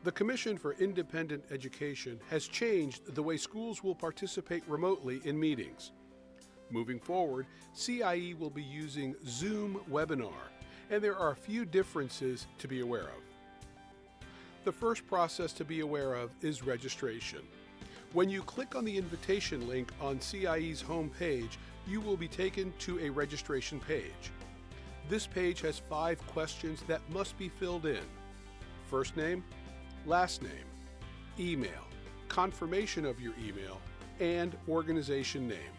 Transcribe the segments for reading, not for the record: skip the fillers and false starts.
The Commission for Independent Education has changed the way schools will participate remotely in meetings. Moving forward, CIE will be using Zoom webinar, and there are a few differences to be aware of. The first process to be aware of is registration. When you click on the invitation link on CIE's home page, you will be taken to a registration page. This page has 5 questions that must be filled in: first name, last name, email, confirmation of your email, and organization name.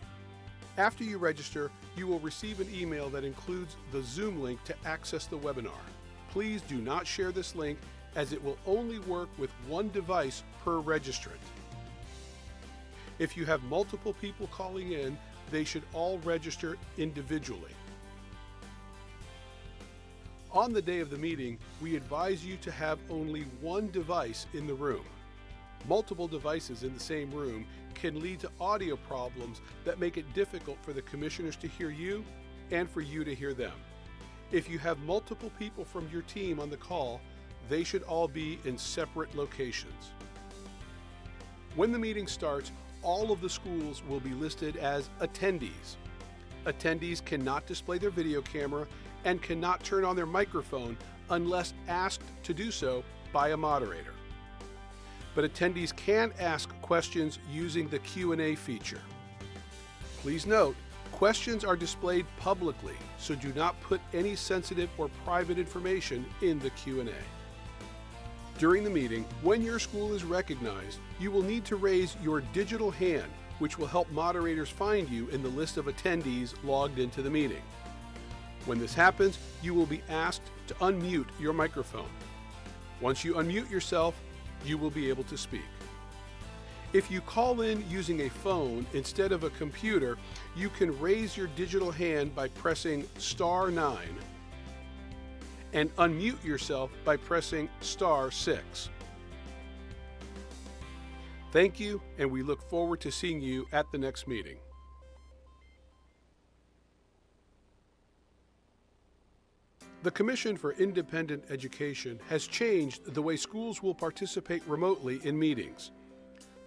After you register, you will receive an email that includes the Zoom link to access the webinar. Please do not share this link, as it will only work with one device per registrant. If you have multiple people calling in, they should all register individually. On the day of the meeting, we advise you to have only one device in the room. Multiple devices in the same room can lead to audio problems that make it difficult for the commissioners to hear you and for you to hear them. If you have multiple people from your team on the call, they should all be in separate locations. When the meeting starts, all of the schools will be listed as attendees. Attendees cannot display their video camera and cannot turn on their microphone unless asked to do so by a moderator. But attendees can ask questions using the Q&A feature. Please note, questions are displayed publicly, so do not put any sensitive or private information in the Q&A. During the meeting, when your school is recognized, you will need to raise your digital hand, which will help moderators find you in the list of attendees logged into the meeting. When this happens, you will be asked to unmute your microphone. Once you unmute yourself, you will be able to speak. If you call in using a phone instead of a computer, you can raise your digital hand by pressing *9 and unmute yourself by pressing *6. Thank you, and we look forward to seeing you at the next meeting. The Commission for Independent Education has changed the way schools will participate remotely in meetings.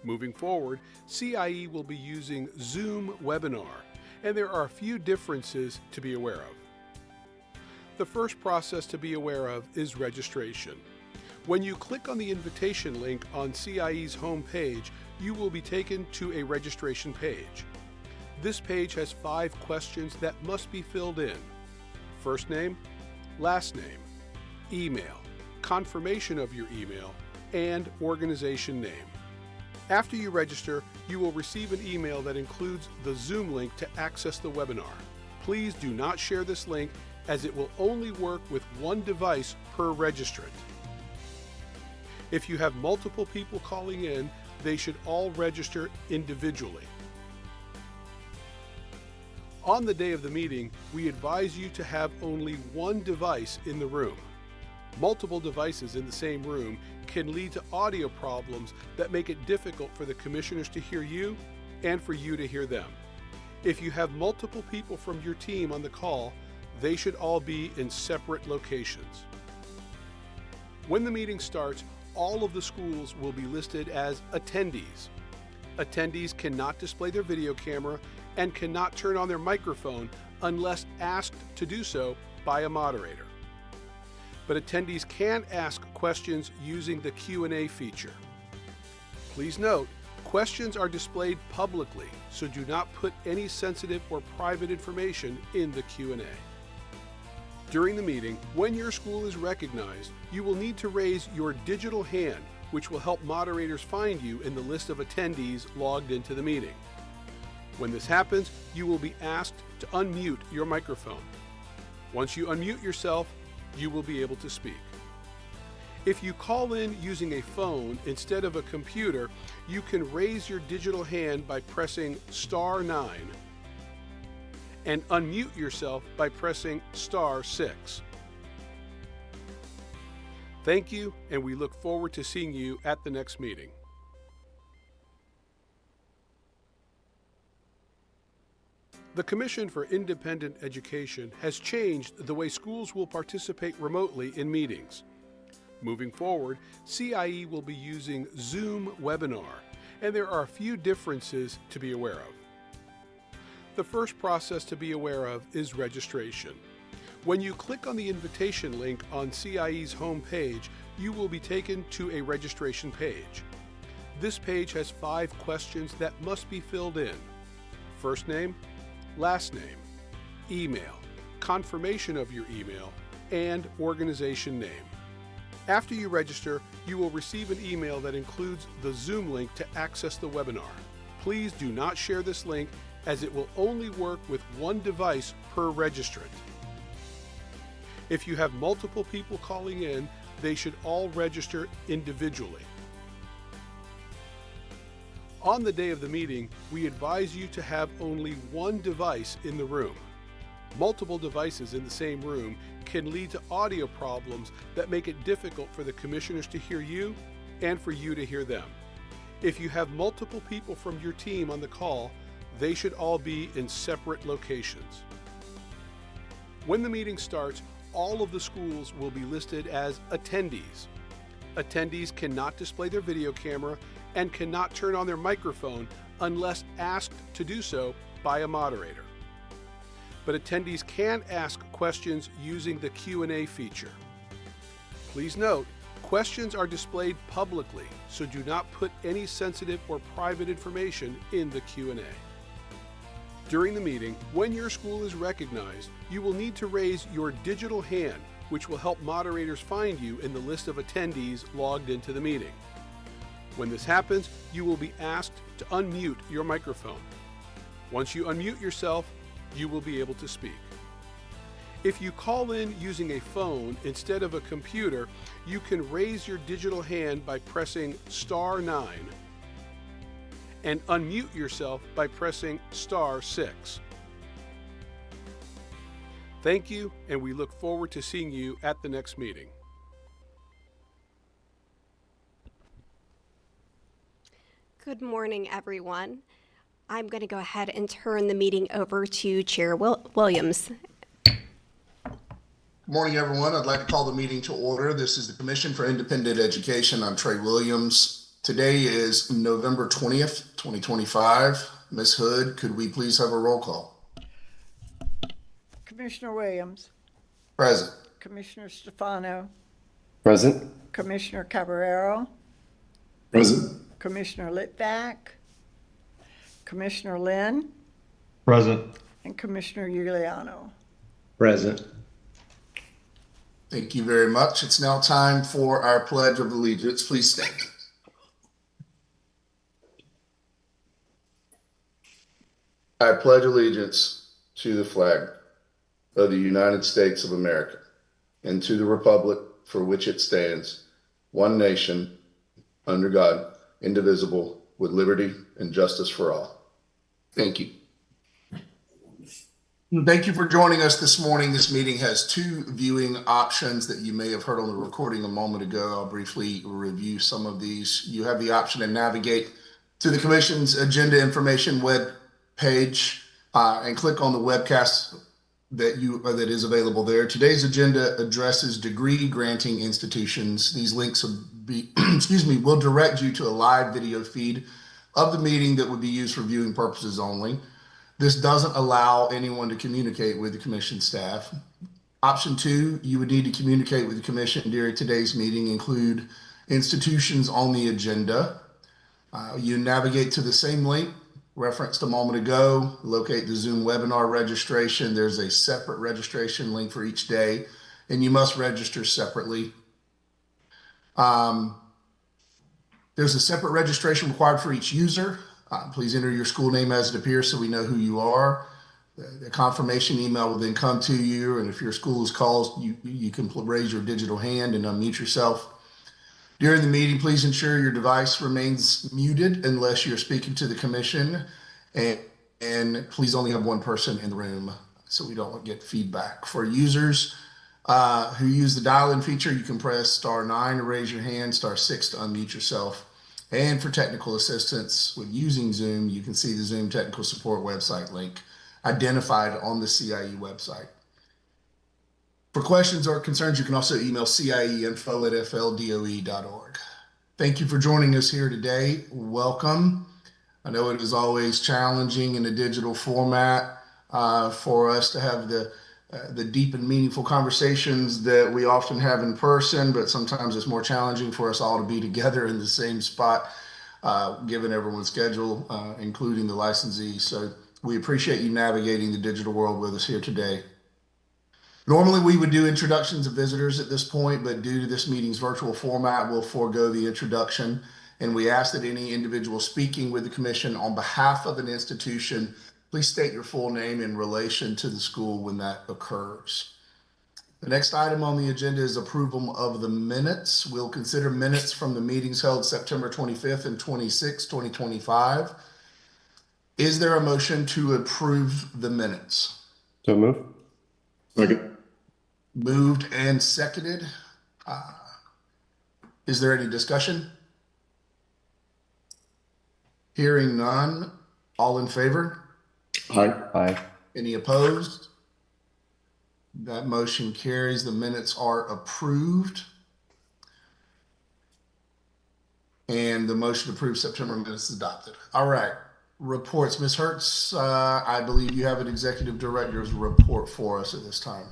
Moving forward, CIE will be using Zoom webinar, and there are a few differences to be aware of. The first process to be aware of is registration. When you click on the invitation link on CIE's home page, you will be taken to a registration page. This page has 5 questions that must be filled in: first name, last name, email, confirmation of your email, and organization name. After you register, you will receive an email that includes the Zoom link to access the webinar. Please do not share this link, as it will only work with one device per registrant. If you have multiple people calling in, they should all register individually. On the day of the meeting, we advise you to have only one device in the room. Multiple devices in the same room can lead to audio problems that make it difficult for the commissioners to hear you and for you to hear them. If you have multiple people from your team on the call, they should all be in separate locations. When the meeting starts, all of the schools will be listed as attendees. Attendees cannot display their video camera and cannot turn on their microphone unless asked to do so by a moderator. But attendees can ask questions using the Q&A feature. Please note, questions are displayed publicly, so do not put any sensitive or private information in the Q&A. During the meeting, when your school is recognized, you will need to raise your digital hand, which will help moderators find you in the list of attendees logged into the meeting. When this happens, you will be asked to unmute your microphone. Once you unmute yourself, you will be able to speak. If you call in using a phone instead of a computer, you can raise your digital hand by pressing *9 and unmute yourself by pressing *6. Thank you, and we look forward to seeing you at the next meeting. The Commission for Independent Education has changed the way schools will participate remotely in meetings. Moving forward, CIE will be using Zoom Webinar, and there are a few differences to be aware of. The first process to be aware of is registration. When you click on the invitation link on CIE's homepage, you will be taken to a registration page. This page has 5 questions that must be filled in: first name, last name, email, confirmation of your email, and organization name. After you register, you will receive an email that includes the Zoom link to access the webinar. Please do not share this link, as it will only work with one device per registrant. If you have multiple people calling in, they should all register individually. On the day of the meeting, we advise you to have only one device in the room. Multiple devices in the same room can lead to audio problems that make it difficult for the commissioners to hear you and for you to hear them. If you have multiple people from your team on the call, they should all be in separate locations. When the meeting starts, all of the schools will be listed as attendees. Attendees cannot display their video camera and cannot turn on their microphone unless asked to do so by a moderator. But attendees can ask questions using the Q&A feature. Please note, questions are displayed publicly, so do not put any sensitive or private information in the Q&A. During the meeting, when your school is recognized, you will need to raise your digital hand, which will help moderators find you in the list of attendees logged into the meeting. When this happens, you will be asked to unmute your microphone. Once you unmute yourself, you will be able to speak. If you call in using a phone instead of a computer, you can raise your digital hand by pressing *9 and unmute yourself by pressing *6. Thank you, and we look forward to seeing you at the next meeting. Good morning, everyone. I'm going to go ahead and turn the meeting over to Chair Williams. Good morning, everyone. I'd like to call the meeting to order. This is the Commission for Independent Education. I'm Trey Williams. Today is November 20th, 2025. Ms. Hood, could we please have a roll call? Commissioner Williams. Present. Commissioner Stefano. Present. Commissioner Caballero. Present. Commissioner Litvak. Commissioner Lynn. Present. And Commissioner Giuliano. Present. Thank you very much. It's now time for our Pledge of Allegiance. Please stand. I pledge allegiance to the flag of the United States of America and to the republic for which it stands, one nation, under God, indivisible, with liberty and justice for all. Thank you. Thank you for joining us this morning. This meeting has 2 viewing options that you may have heard on the recording a moment ago. I'll briefly review some of these. You have the option to navigate to the Commission's agenda information web page and click on the webcast that is available there. Today's agenda addresses degree granting institutions. These links will be, will direct you to a live video feed of the meeting that would be used for viewing purposes only. This doesn't allow anyone to communicate with the Commission staff. Option 2, you would need to communicate with the Commission during today's meeting, include institutions on the agenda. You navigate to the same link referenced a moment ago, locate the Zoom webinar registration. There's a separate registration link for each day, and you must register separately. There's a separate registration required for each user. Please enter your school name as it appears so we know who you are. The confirmation email will then come to you, and if your school is called, you can raise your digital hand and unmute yourself. During the meeting, please ensure your device remains muted unless you're speaking to the Commission, and please only have one person in the room so we don't get feedback. For users who use the dial-in feature, you can press *9 to raise your hand, *6 to unmute yourself. And for technical assistance with using Zoom, you can see the Zoom technical support website link identified on the CIE website. For questions or concerns, you can also email cieinfo@fldoe.org. Thank you for joining us here today. Welcome. I know it is always challenging in a digital format for us to have the deep and meaningful conversations that we often have in person, but sometimes it's more challenging for us all to be together in the same spot, given everyone's schedule, including the licensees. So we appreciate you navigating the digital world with us here today. Normally, we would do introductions of visitors at this point, but due to this meeting's virtual format, we'll forego the introduction. And we ask that any individual speaking with the commission on behalf of an institution, please state your full name in relation to the school when that occurs. The next item on the agenda is approval of the minutes. We'll consider minutes from the meetings held September 25th and 26th, 2025. Is there a motion to approve the minutes? So move. Second. Moved and seconded. Is there any discussion? Hearing none. All in favor? Aye. Aye. Any opposed? That motion carries. The minutes are approved. And the motion to approve September minutes is adopted. All right. Reports. Ms. Hertz, I believe you have an executive director's report for us at this time.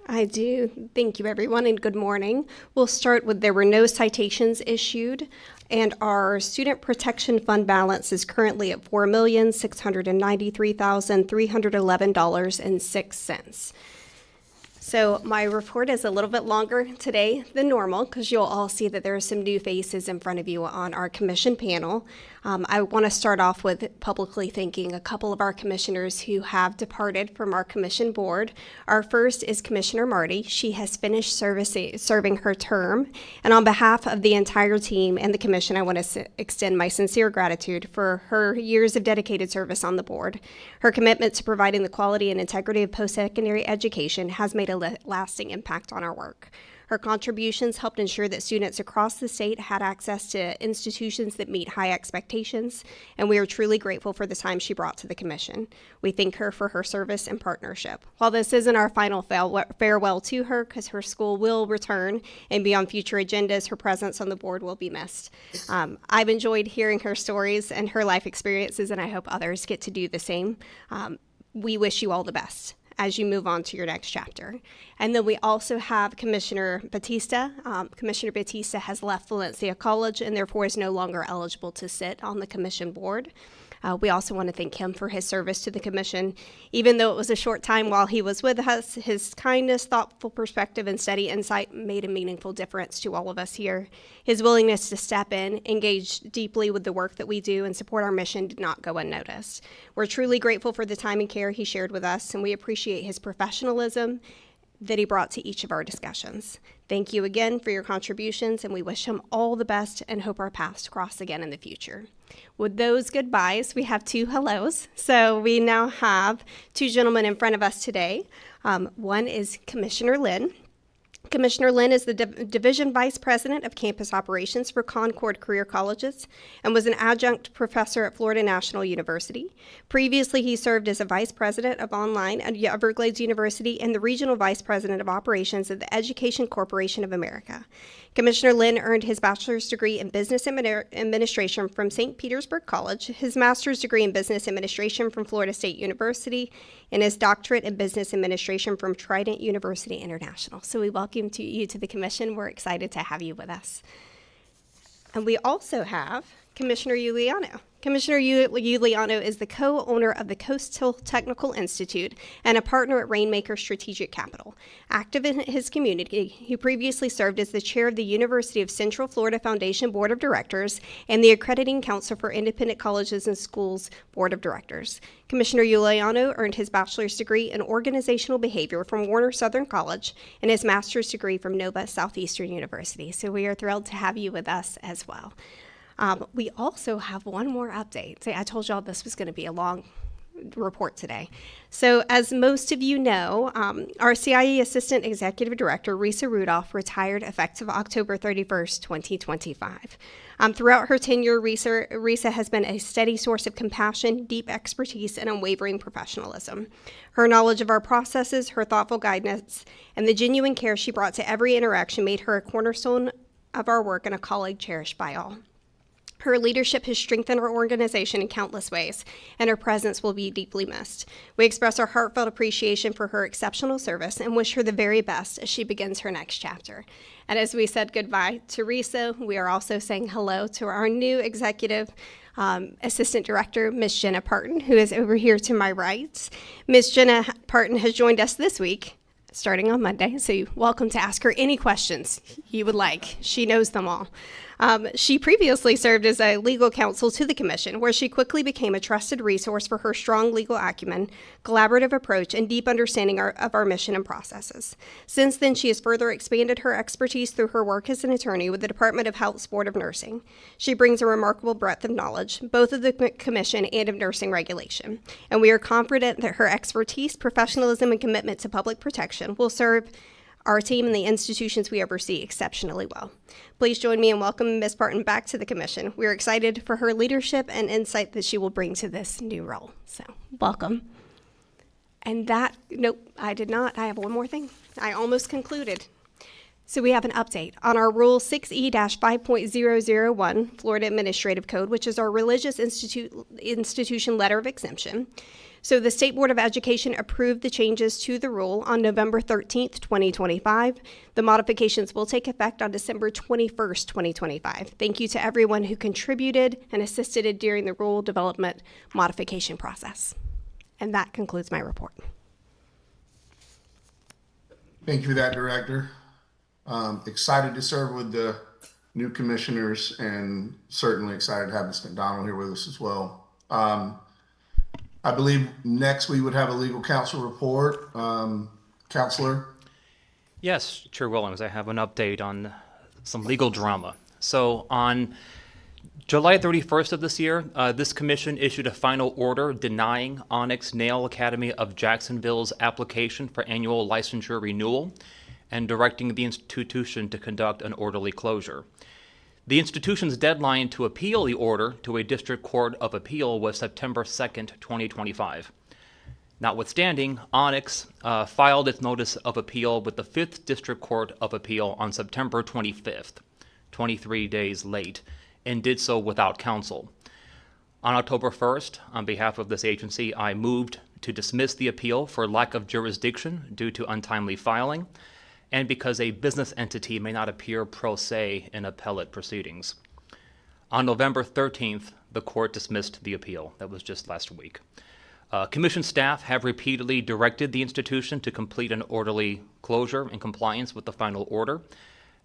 I do. Thank you, everyone, and good morning. We'll start with there were no citations issued, and our Student Protection Fund balance is currently at $4,693,311.06. So my report is a little bit longer today than normal because you'll all see that there are some new faces in front of you on our commission panel. I want to start off with publicly thanking a couple of our commissioners who have departed from our commission board. Our first is Commissioner Marty. She has finished serving her term. And on behalf of the entire team and the commission, I want to extend my sincere gratitude for her years of dedicated service on the board. Her commitment to providing the quality and integrity of post-secondary education has made a lasting impact on our work. Her contributions helped ensure that students across the state had access to institutions that meet high expectations, and we are truly grateful for the time she brought to the commission. We thank her for her service and partnership. While this isn't our final farewell to her, because her school will return and be on future agendas, her presence on the board will be missed. I've enjoyed hearing her stories and her life experiences, and I hope others get to do the same. We wish you all the best as you move on to your next chapter. And then we also have Commissioner Batista. Commissioner Batista has left Valencia College and therefore is no longer eligible to sit on the commission board. We also want to thank him for his service to the commission. Even though it was a short time while he was with us, his kindness, thoughtful perspective, and steady insight made a meaningful difference to all of us here. His willingness to step in, engage deeply with the work that we do, and support our mission did not go unnoticed. We're truly grateful for the time and care he shared with us, and we appreciate his professionalism that he brought to each of our discussions. Thank you again for your contributions, and we wish him all the best and hope our paths cross again in the future. With those goodbyes, we have two hellos. So we now have two gentlemen in front of us today. One is Commissioner Lynn. Commissioner Lynn is the Division Vice President of Campus Operations for Concord Career Colleges and was an adjunct professor at Florida National University. Previously, he served as a Vice President of Online at Everglades University and the Regional Vice President of Operations at the Education Corporation of America. Commissioner Lynn earned his bachelor's degree in Business Administration from St. Petersburg College, his master's degree in Business Administration from Florida State University, and his doctorate in Business Administration from Trident University International. So we welcome you to the commission. We're excited to have you with us. And we also have Commissioner Giuliano. Commissioner Giuliano is the co-owner of the Coastal Technical Institute and a partner at Rainmaker Strategic Capital. Active in his community, he previously served as the chair of the University of Central Florida Foundation Board of Directors and the Accrediting Council for Independent Colleges and Schools Board of Directors. Commissioner Giuliano earned his bachelor's degree in organizational behavior from Warner Southern College and his master's degree from Nova Southeastern University. So we are thrilled to have you with us as well. We also have one more update. See, I told y'all this was going to be a long report today. So as most of you know, our CIE Assistant Executive Director, Risa Rudolph, retired effective October 31st, 2025. Throughout her tenure, Risa has been a steady source of compassion, deep expertise, and unwavering professionalism. Her knowledge of our processes, her thoughtful guidance, and the genuine care she brought to every interaction made her a cornerstone of our work and a colleague cherished by all. Her leadership has strengthened our organization in countless ways, and her presence will be deeply missed. We express our heartfelt appreciation for her exceptional service and wish her the very best as she begins her next chapter. And as we said goodbye to Risa, we are also saying hello to our new executive assistant director, Ms. Jenna Parton, who is over here to my right. Ms. Jenna Parton has joined us this week, starting on Monday, so you're welcome to ask her any questions you would like. She knows them all. She previously served as a legal counsel to the Commission, where she quickly became a trusted resource for her strong legal acumen, collaborative approach, and deep understanding of our mission and processes. Since then, she has further expanded her expertise through her work as an attorney with the Department of Health's Board of Nursing. She brings a remarkable breadth of knowledge, both of the Commission and of nursing regulation, and we are confident that her expertise, professionalism, and commitment to public protection will serve our team and the institutions we oversee exceptionally well. Please join me in welcoming Ms. Parton back to the Commission. We are excited for her leadership and insight that she will bring to this new role. So, welcome. And nope, I did not. I have one more thing. I almost concluded. So we have an update on our Rule 6E-5.001, Florida Administrative Code, which is our religious institution letter of exemption. So the State Board of Education approved the changes to the rule on November 13th, 2025. The modifications will take effect on December 21st, 2025. Thank you to everyone who contributed and assisted during the rule development modification process. And that concludes my report. Thank you for that, Director. Excited to serve with the new commissioners and certainly excited to have Ms. McDonald here with us as well. I believe next we would have a legal counsel report. Counselor? Yes, Chair Williams, I have an update on some legal drama. So on July 31st of this year, this commission issued a final order denying Onyx Nail Academy of Jacksonville's application for annual licensure renewal and directing the institution to conduct an orderly closure. The institution's deadline to appeal the order to a district court of appeal was September 2nd, 2025. Notwithstanding, Onyx filed its notice of appeal with the 5th District Court of Appeal on September 25th, 23 days late, and did so without counsel. On October 1st, on behalf of this agency, I moved to dismiss the appeal for lack of jurisdiction due to untimely filing, and because a business entity may not appear pro se in appellate proceedings. On November 13th, the court dismissed the appeal. That was just last week. Commission staff have repeatedly directed the institution to complete an orderly closure in compliance with the final order.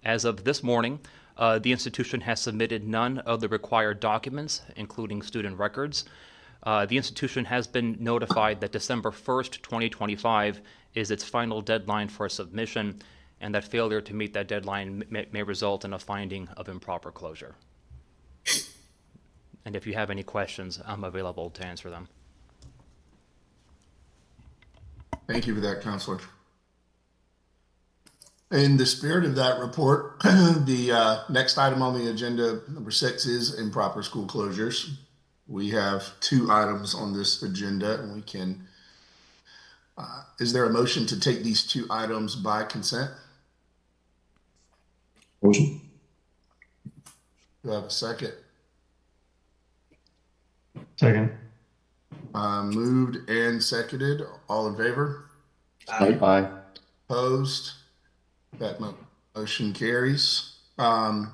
As of this morning, the institution has submitted none of the required documents, including student records. The institution has been notified that December 1st, 2025 is its final deadline for submission, and that failure to meet that deadline may result in a finding of improper closure. And if you have any questions, I'm available to answer them. Thank you for that, Counselor. In the spirit of that report, the next item on the agenda, number 6, is improper school closures. We have 2 items on this agenda, and we can, is there a motion to take these 2 items by consent? Motion. Do I have a second? Second. Moved and seconded. All in favor? Aye. Aye. Opposed? That motion carries. We'll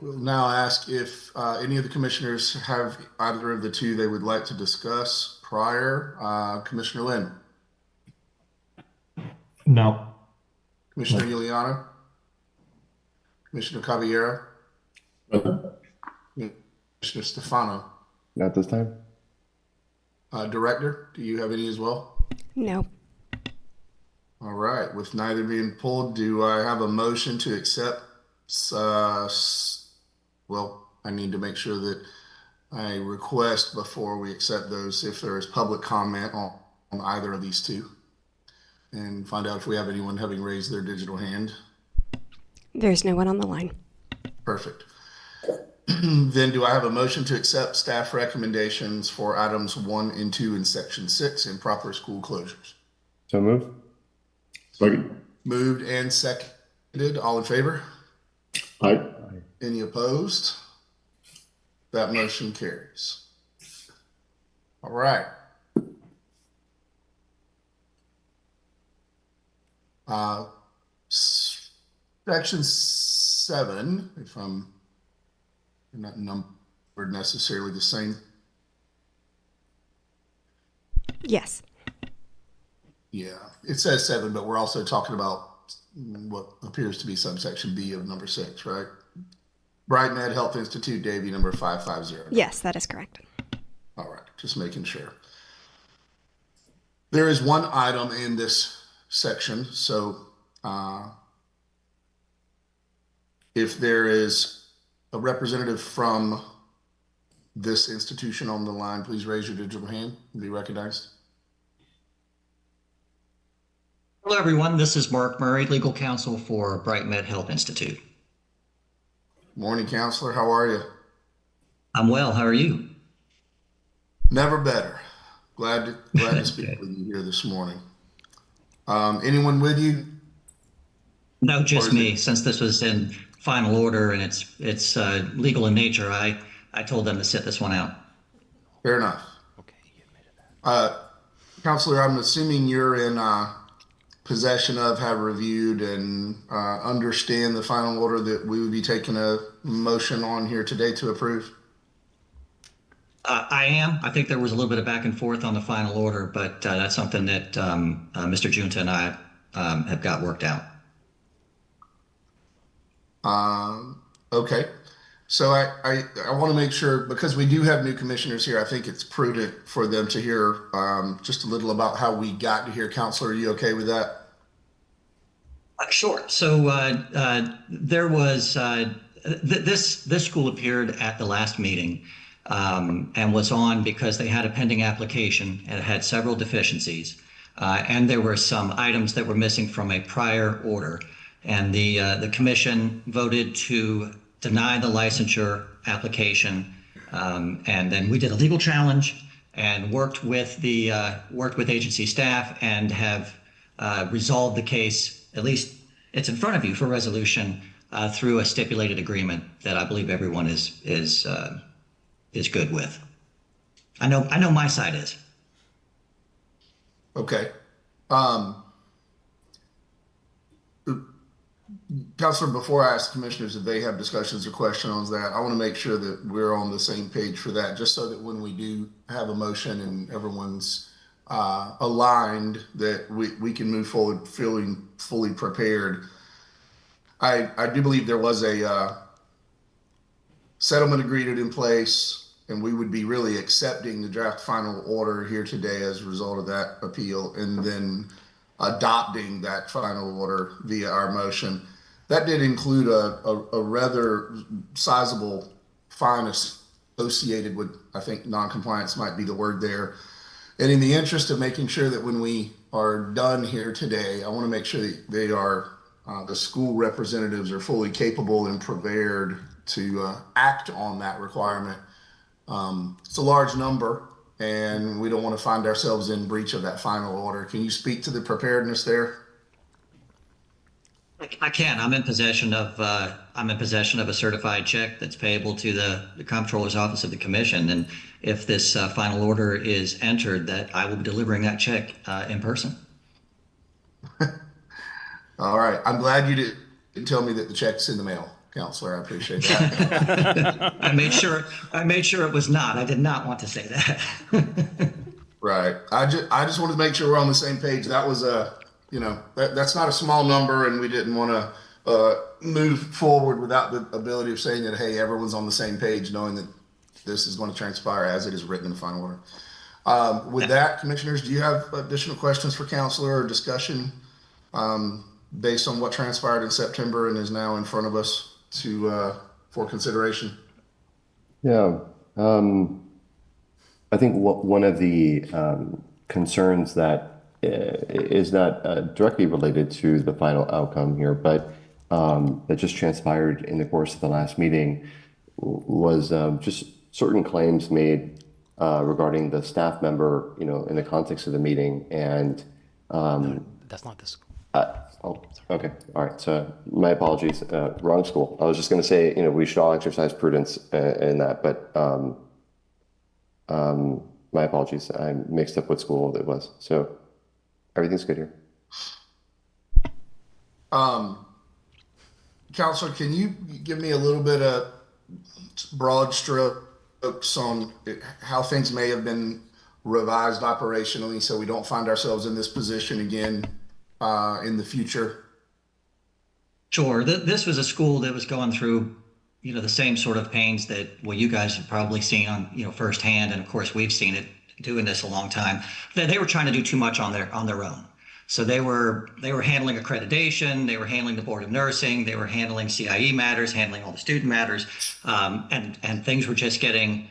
now ask if any of the commissioners have either of the 2 they would like to discuss prior. Commissioner Lynn? No. Commissioner Giuliano? Commissioner Caballero? Commissioner Stefano? Not this time. Director, do you have any as well? No. All right. With neither being pulled, do I have a motion to accept? Well, I need to make sure that I request before we accept those if there is public comment on either of these two, and find out if we have anyone having raised their digital hand. There's no one on the line. Perfect. Then do I have a motion to accept staff recommendations for items 1 and 2 in section 6 improper school closures? So move. Second. Moved and seconded. All in favor? Aye. Any opposed? That motion carries. All right. Section 7, if I'm not numbered necessarily the same. Yes. Yeah, it says 7, but we're also talking about what appears to be subsection B of number 6, right? Bright Med Health Institute, Davie, number 550. Yes, that is correct. All right, just making sure. There is one item in this section, so if there is a representative from this institution on the line, please raise your digital hand and be recognized. Hello, everyone. This is Mark Murray, legal counsel for Bright Med Health Institute. Morning, counselor. How are you? I'm well. How are you? Never better. Glad to speak with you here this morning. Anyone with you? No, just me. Since this was in final order and it's legal in nature, I told them to sit this one out. Fair enough. Okay, you admitted that. Counselor, I'm assuming you're in possession of, have reviewed, and understand the final order that we would be taking a motion on here today to approve? I am. I think there was a little bit of back and forth on the final order, but that's something that Mr. Junta and I have got worked out. Okay. So I want to make sure, because we do have new commissioners here, I think it's prudent for them to hear just a little about how we got to here. Counselor, are you okay with that? Sure. So there was this school appeared at the last meeting and was on because they had a pending application and it had several deficiencies. And there were some items that were missing from a prior order. And the commission voted to deny the licensure application. And then we did a legal challenge and worked with agency staff and have resolved the case. At least it's in front of you for resolution through a stipulated agreement that I believe everyone is good with. I know my side is. Okay. Counselor, before I ask commissioners if they have discussions or questions on that, I want to make sure that we're on the same page for that, just so that when we do have a motion and everyone's aligned, that we can move forward feeling fully prepared. I do believe there was a settlement agreement in place, and we would be really accepting the draft final order here today as a result of that appeal, and then adopting that final order via our motion. That did include a rather sizable fine associated with, I think, non-compliance might be the word there. And in the interest of making sure that when we are done here today, I want to make sure that they are, the school representatives are fully capable and prepared to act on that requirement. It's a large number, and we don't want to find ourselves in breach of that final order. Can you speak to the preparedness there? I can. I'm in possession of a certified check that's payable to the Comptroller's Office of the Commission, and if this final order is entered, that I will be delivering that check in person. All right. I'm glad you didn't tell me that the check's in the mail, Counselor. I appreciate that. I made sure it was not. I did not want to say that. Right. I just wanted to make sure we're on the same page. That was that's not a small number, and we didn't want to move forward without the ability of saying that, hey, everyone's on the same page, knowing that this is going to transpire as it is written in the final order. With that, commissioners, do you have additional questions for Counselor or discussion based on what transpired in September and is now in front of us for consideration? Yeah, I think one of the concerns that is not directly related to the final outcome here, but that just transpired in the course of the last meeting was just certain claims made regarding the staff member, in the context of the meeting. And That's not this. oh, okay, all right. So my apologies. Wrong school. I was just going to say, we should all exercise prudence in that, but my apologies. I mixed up what school it was. So everything's good here. Counselor, can you give me a little bit of broad strokes on how things may have been revised operationally so we don't find ourselves in this position again in the future? Sure. This was a school that was going through, the same sort of pains that you guys have probably seen on, firsthand, and of course we've seen it doing this a long time. That they were trying to do too much on their own. So they were handling accreditation, they were handling the Board of Nursing, they were handling CIE matters, handling all the student matters, and things were just getting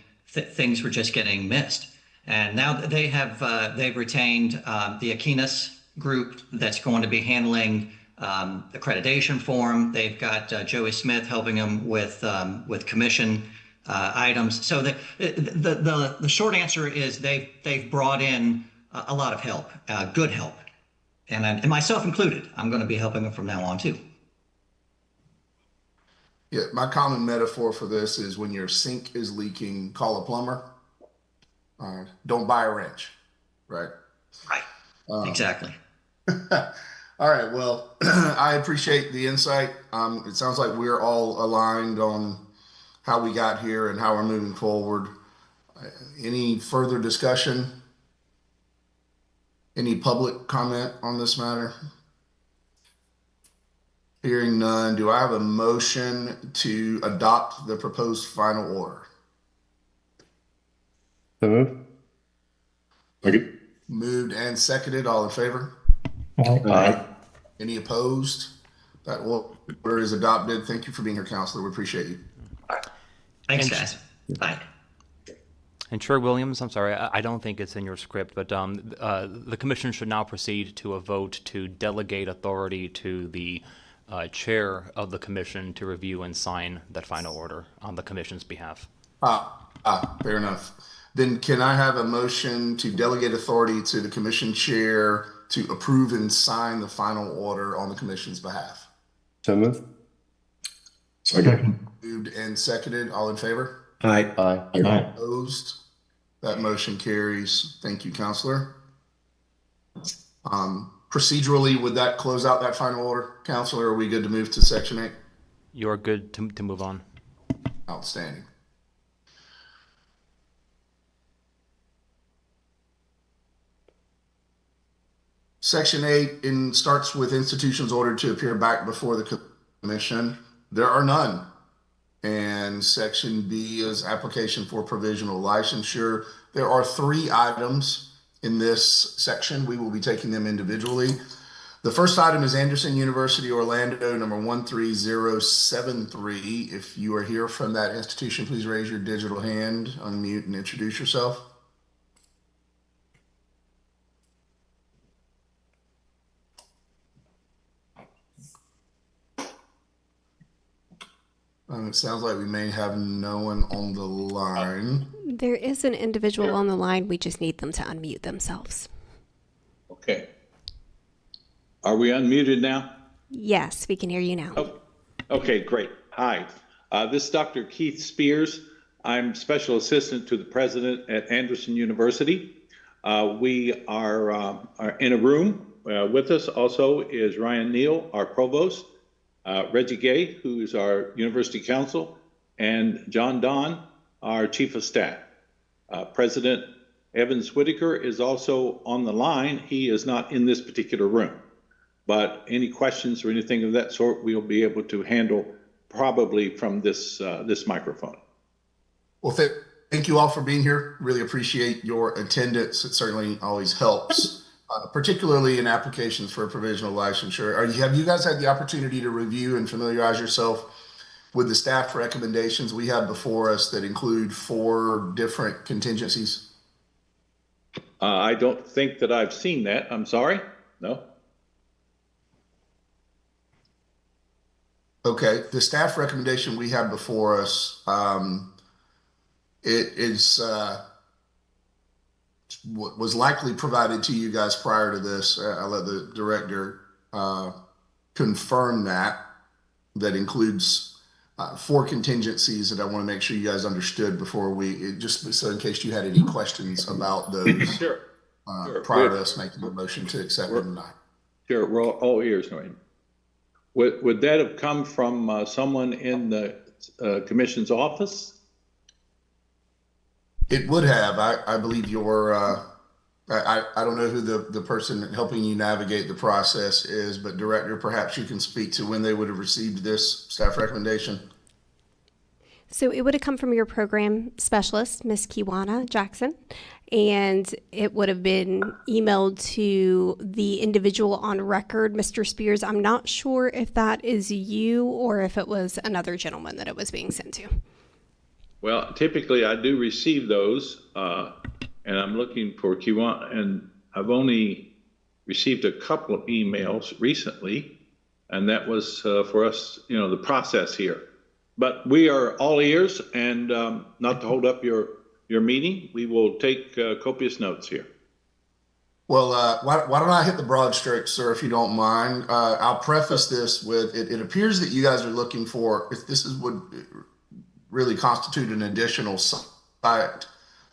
missed. And now that they've retained the Aquinas group that's going to be handling accreditation form. They've got Joey Smith helping them with commission items. So the short answer is they've brought in a lot of help, good help, and myself included. I'm going to be helping them from now on too. Yeah, my common metaphor for this is when your sink is leaking, call a plumber. Don't buy a wrench, right? Right. Exactly. All right. Well, I appreciate the insight. It sounds like we're all aligned on how we got here and how we're moving forward. Any further discussion? Any public comment on this matter? Hearing none, do I have a motion to adopt the proposed final order? So move. Second. Moved and seconded. All in favor? Aye. Any opposed? That order is adopted. Thank you for being here, Counselor. We appreciate you. Thanks, And- guys. Bye. And Chair Williams, I'm sorry, I don't think it's in your script, but the commission should now proceed to a vote to delegate authority to the chair of the commission to review and sign that final order on the commission's behalf. Fair enough. Then can I have a motion to delegate authority to the commission chair to approve and sign the final order on the commission's behalf? So move. Second. Moved and seconded. All in favor? Aye. Aye. Opposed? That motion carries. Thank you, Counselor. Procedurally, would that close out that final order, Counselor? Are we good to move to Section 8? You're good to move on. Outstanding. Section 8 starts with institutions ordered to appear back before the commission. There are none. And Section B is application for provisional licensure. There are 3 items in this section. We will be taking them individually. The first item is Anderson University, Orlando, number 13073. If you are here from that institution, please raise your digital hand, unmute, and introduce yourself. It sounds like we may have no one on the line. There is an individual on the line. We just need them to unmute themselves. Okay. Are we unmuted now? Yes, we can hear you now. Oh, okay, great. Hi, this is Dr. Keith Spears. I'm Special Assistant to the President at Anderson University. We are in a room. With us also is Ryan Neal, our Provost, Reggie Gay, who is our University Counsel, and John Don, our Chief of Staff. President Evans Whitaker is also on the line. He is not in this particular room, but any questions or anything of that sort, we'll be able to handle probably from this microphone. Well, thank you all for being here. Really appreciate your attendance. It certainly always helps. Particularly in applications for provisional licensure. Have you guys had the opportunity to review and familiarize yourself with the staff recommendations we have before us that include 4 different contingencies? I don't think that I've seen that. I'm sorry. No. Okay, the staff recommendation we have before us, it is was likely provided to you guys prior to this. I'll let the director confirm that. That includes 4 contingencies that I want to make sure you guys understood before just so in case you had any questions about those. Sure. Prior to us making the motion to accept it tonight. Sure, we're all ears, Noreen. Would that have come from someone in the commission's office? It would have. I believe your, I don't know who the person helping you navigate the process is, but Director, perhaps you can speak to when they would have received this staff recommendation. So it would have come from your program specialist, Ms. Kiwana Jackson, and it would have been emailed to the individual on record, Mr. Spears. I'm not sure if that is you or if it was another gentleman that it was being sent to. Well, typically I do receive those, and I'm looking for Kiwana, and I've only received a couple of emails recently, and that was for us, the process here. But we are all ears, and not to hold up your meeting, we will take copious notes here. Well, why don't I hit the broad strokes, sir, if you don't mind? I'll preface this with, it appears that you guys are looking for, if this would really constitute an additional site,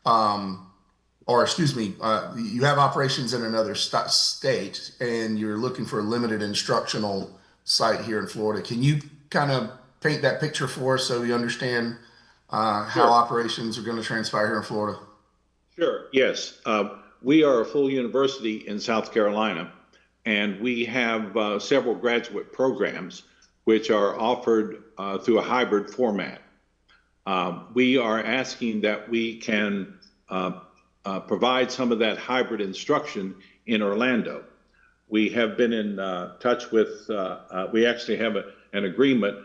or excuse me, you have operations in another state, and you're looking for a limited instructional site here in Florida. Can you kind of paint that picture for us so we understand how operations are going to transpire here in Florida? Sure, yes. We are a full university in South Carolina, and we have several graduate programs which are offered through a hybrid format. We are asking that we can provide some of that hybrid instruction in Orlando. We have been in touch with, we actually have an agreement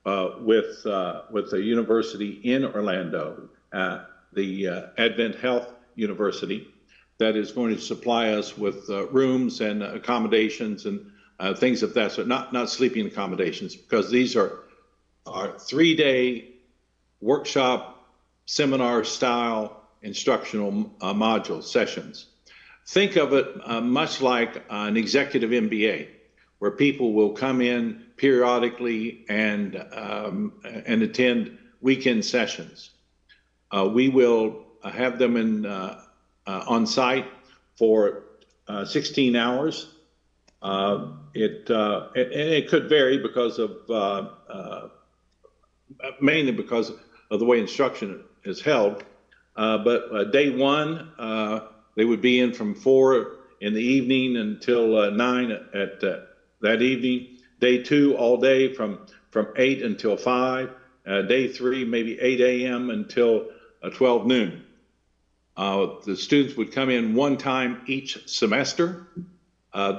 with the university in Orlando, the Advent Health University, that is going to supply us with rooms and accommodations and things of that sort. Not sleeping accommodations, because these are 3-day workshop seminar style instructional module sessions. Think of it much like an executive MBA, where people will come in periodically and attend weekend sessions. We will have them in on site for 16 hours. It could vary because of mainly because of the way instruction is held. But day 1, they would be in from 4 in the evening until 9 at that evening. Day 2 all day from 8 until 5. Day 3 maybe 8 a.m. until 12 noon. The students would come in one time each semester.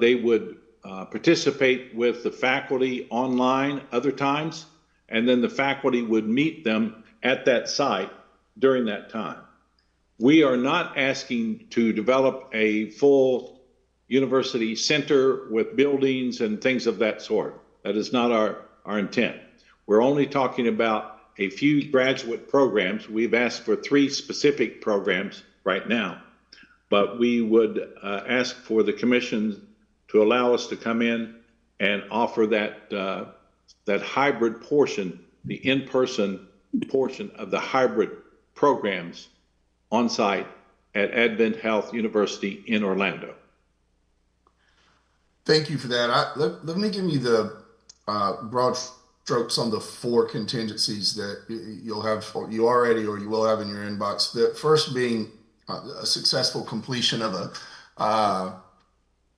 They would participate with the faculty online other times, and then the faculty would meet them at that site during that time. We are not asking to develop a full university center with buildings and things of that sort. That is not our intent. We're only talking about a few graduate programs. We've asked for 3 specific programs right now, but we would ask for the commission to allow us to come in and offer that hybrid portion, the in-person portion of the hybrid programs on site at Advent Health University in Orlando. Thank you for that. Let me give you the broad strokes on the 4 contingencies that you already or you will have in your inbox. The first being a successful completion of a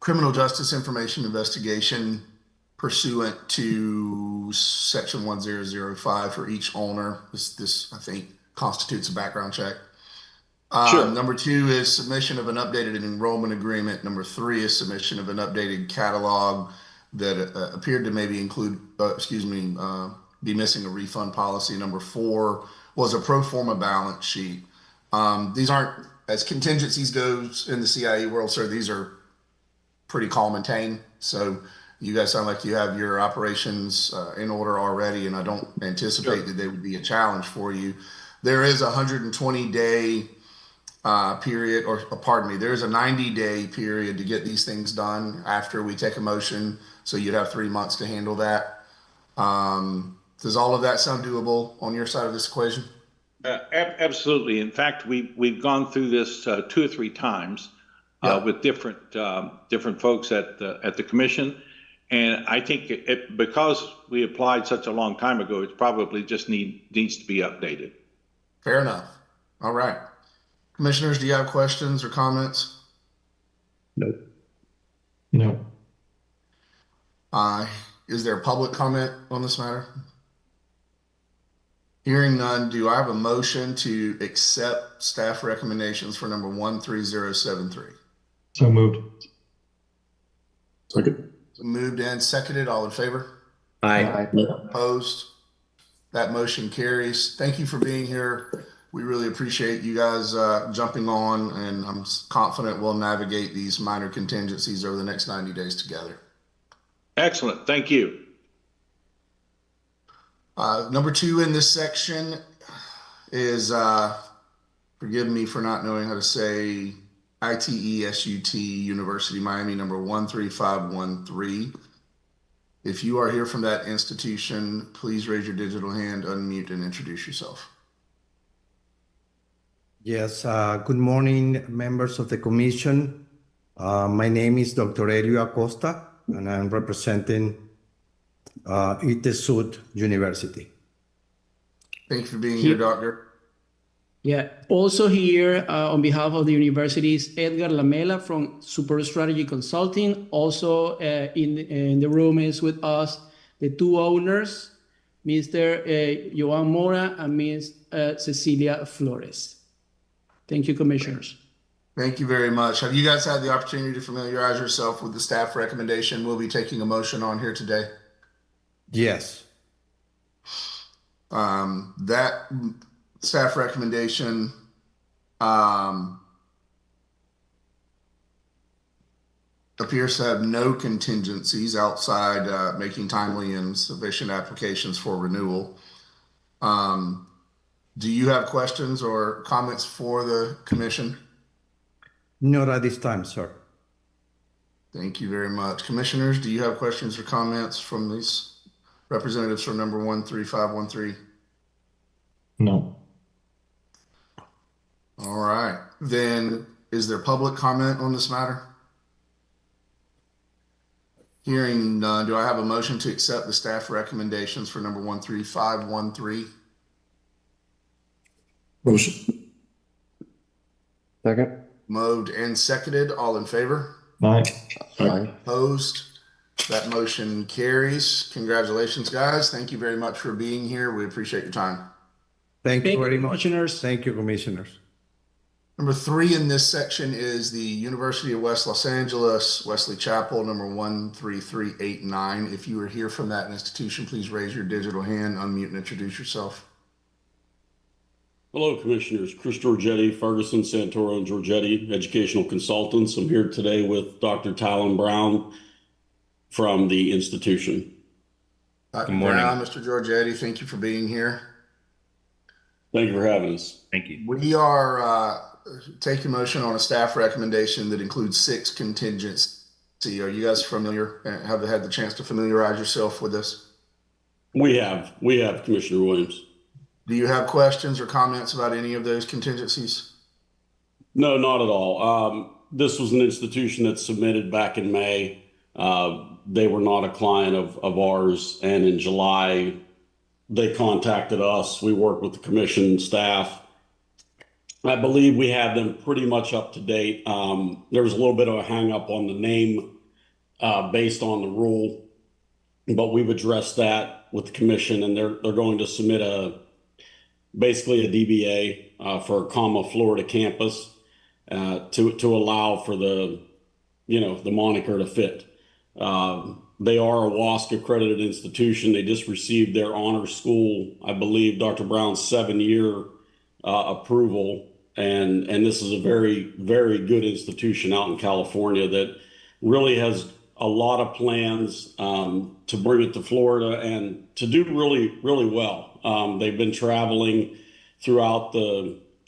criminal justice information investigation pursuant to Section 1005 for each owner. This I think constitutes a background check. Sure. Number 2 is submission of an updated enrollment agreement. Number 3 is submission of an updated catalog that appeared to maybe include, be missing a refund policy. Number 4 was a pro forma balance sheet. These aren't, as contingencies goes in the CIE world, sir, these are pretty calm and tame. So you guys sound like you have your operations in order already, and I don't anticipate that they would be a challenge for you. There is a 120-day period, or pardon me, there's a 90-day period to get these things done after we take a motion. So you'd have 3 months to handle that. Does all of that sound doable on your side of this equation? Absolutely. In fact, we've gone through this 2 or 3 times with different folks at the commission, and I think because we applied such a long time ago, it probably just needs to be updated. Fair enough. All right, commissioners, do you have questions or comments? No. No. Is there public comment on this matter? Hearing none, do I have a motion to accept staff recommendations for number 13073? So moved. Second. Moved and seconded. All in favor? Aye. Opposed? That motion carries. Thank you for being here. We really appreciate you guys jumping on, and I'm confident we'll navigate these minor contingencies over the next 90 days together. Excellent. Thank you. Number 2 in this section is, forgive me for not knowing how to say, ITESUT University Miami number 13513. If you are here from that institution, please raise your digital hand, unmute, and introduce yourself. Yes, good morning, members of the commission. My name is Dr. Elio Acosta, and I'm representing ITESUT University. Thank you for being here, Doctor. Yeah, also here on behalf of the universities, Edgar Lamela from Super Strategy Consulting. Also in the room is with us the 2 owners, Mr. Joan Mora and Ms. Cecilia Flores. Thank you, commissioners. Thank you very much. Have you guys had the opportunity to familiarize yourself with the staff recommendation we'll be taking a motion on here today? Yes. That staff recommendation appears to have no contingencies outside making timely and sufficient applications for renewal. Do you have questions or comments for the commission? Not at this time, sir. Thank you very much. Commissioners, do you have questions or comments from these representatives from number 13513? No. All right. Then is there public comment on this matter? Hearing none, do I have a motion to accept the staff recommendations for number 13513? Motion. Second. Moved and seconded. All in favor? Aye. Aye. Opposed? That motion carries. Congratulations, guys. Thank you very much for being here. We appreciate your time. Thank you very much. Commissioners. Thank you, commissioners. Number 3 in this section is the University of West Los Angeles, Wesley Chapel, number 13389. If you are here from that institution, please raise your digital hand, unmute, and introduce yourself. Hello, Commissioners. Chris Giorgetti, Ferguson, Santoro, and Giorgetti, educational consultants. I'm here today with Dr. Talon Brown from the institution. Good morning. Mr. Giorgetti, thank you for being here. Thank you for having us. Thank you. We are taking motion on a staff recommendation that includes 6 contingencies. Are you guys familiar? Have had the chance to familiarize yourself with this? We have, Commissioner Williams. Do you have questions or comments about any of those contingencies? No, not at all. This was an institution that submitted back in May. They were not a client of ours, and in July, they contacted us. We worked with the commission staff. I believe we have them pretty much up to date. There was a little bit of a hang up on the name based on the rule, but we've addressed that with the commission, and they're going to submit basically a DBA for Comma Florida campus to allow for the moniker to fit. They are a WASC accredited institution. They just received their honor school, I believe, Dr. Brown's 7-year approval. And this is a very, very good institution out in California that really has a lot of plans to bring it to Florida and to do really, really well. They've been traveling throughout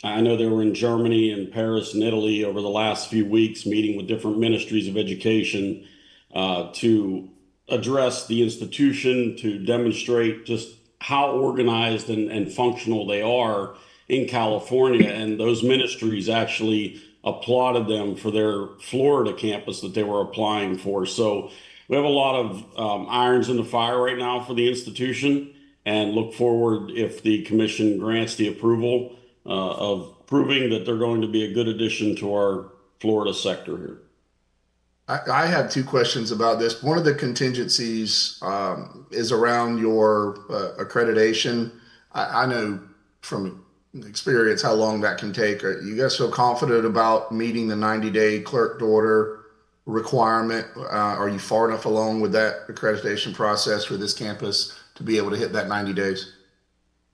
I know they were in Germany and Paris and Italy over the last few weeks, meeting with different ministries of education to address the institution, to demonstrate just how organized and functional they are in California. And those ministries actually applauded them for their Florida campus that they were applying for. So we have a lot of irons in the fire right now for the institution, and look forward, if the commission grants the approval, of proving that they're going to be a good addition to our Florida sector here. I have two questions about this. One of the contingencies is around your accreditation. I know from experience how long that can take. Are you guys feel confident about meeting the 90-day clerked order requirement? Are you far enough along with that accreditation process for this campus to be able to hit that 90 days?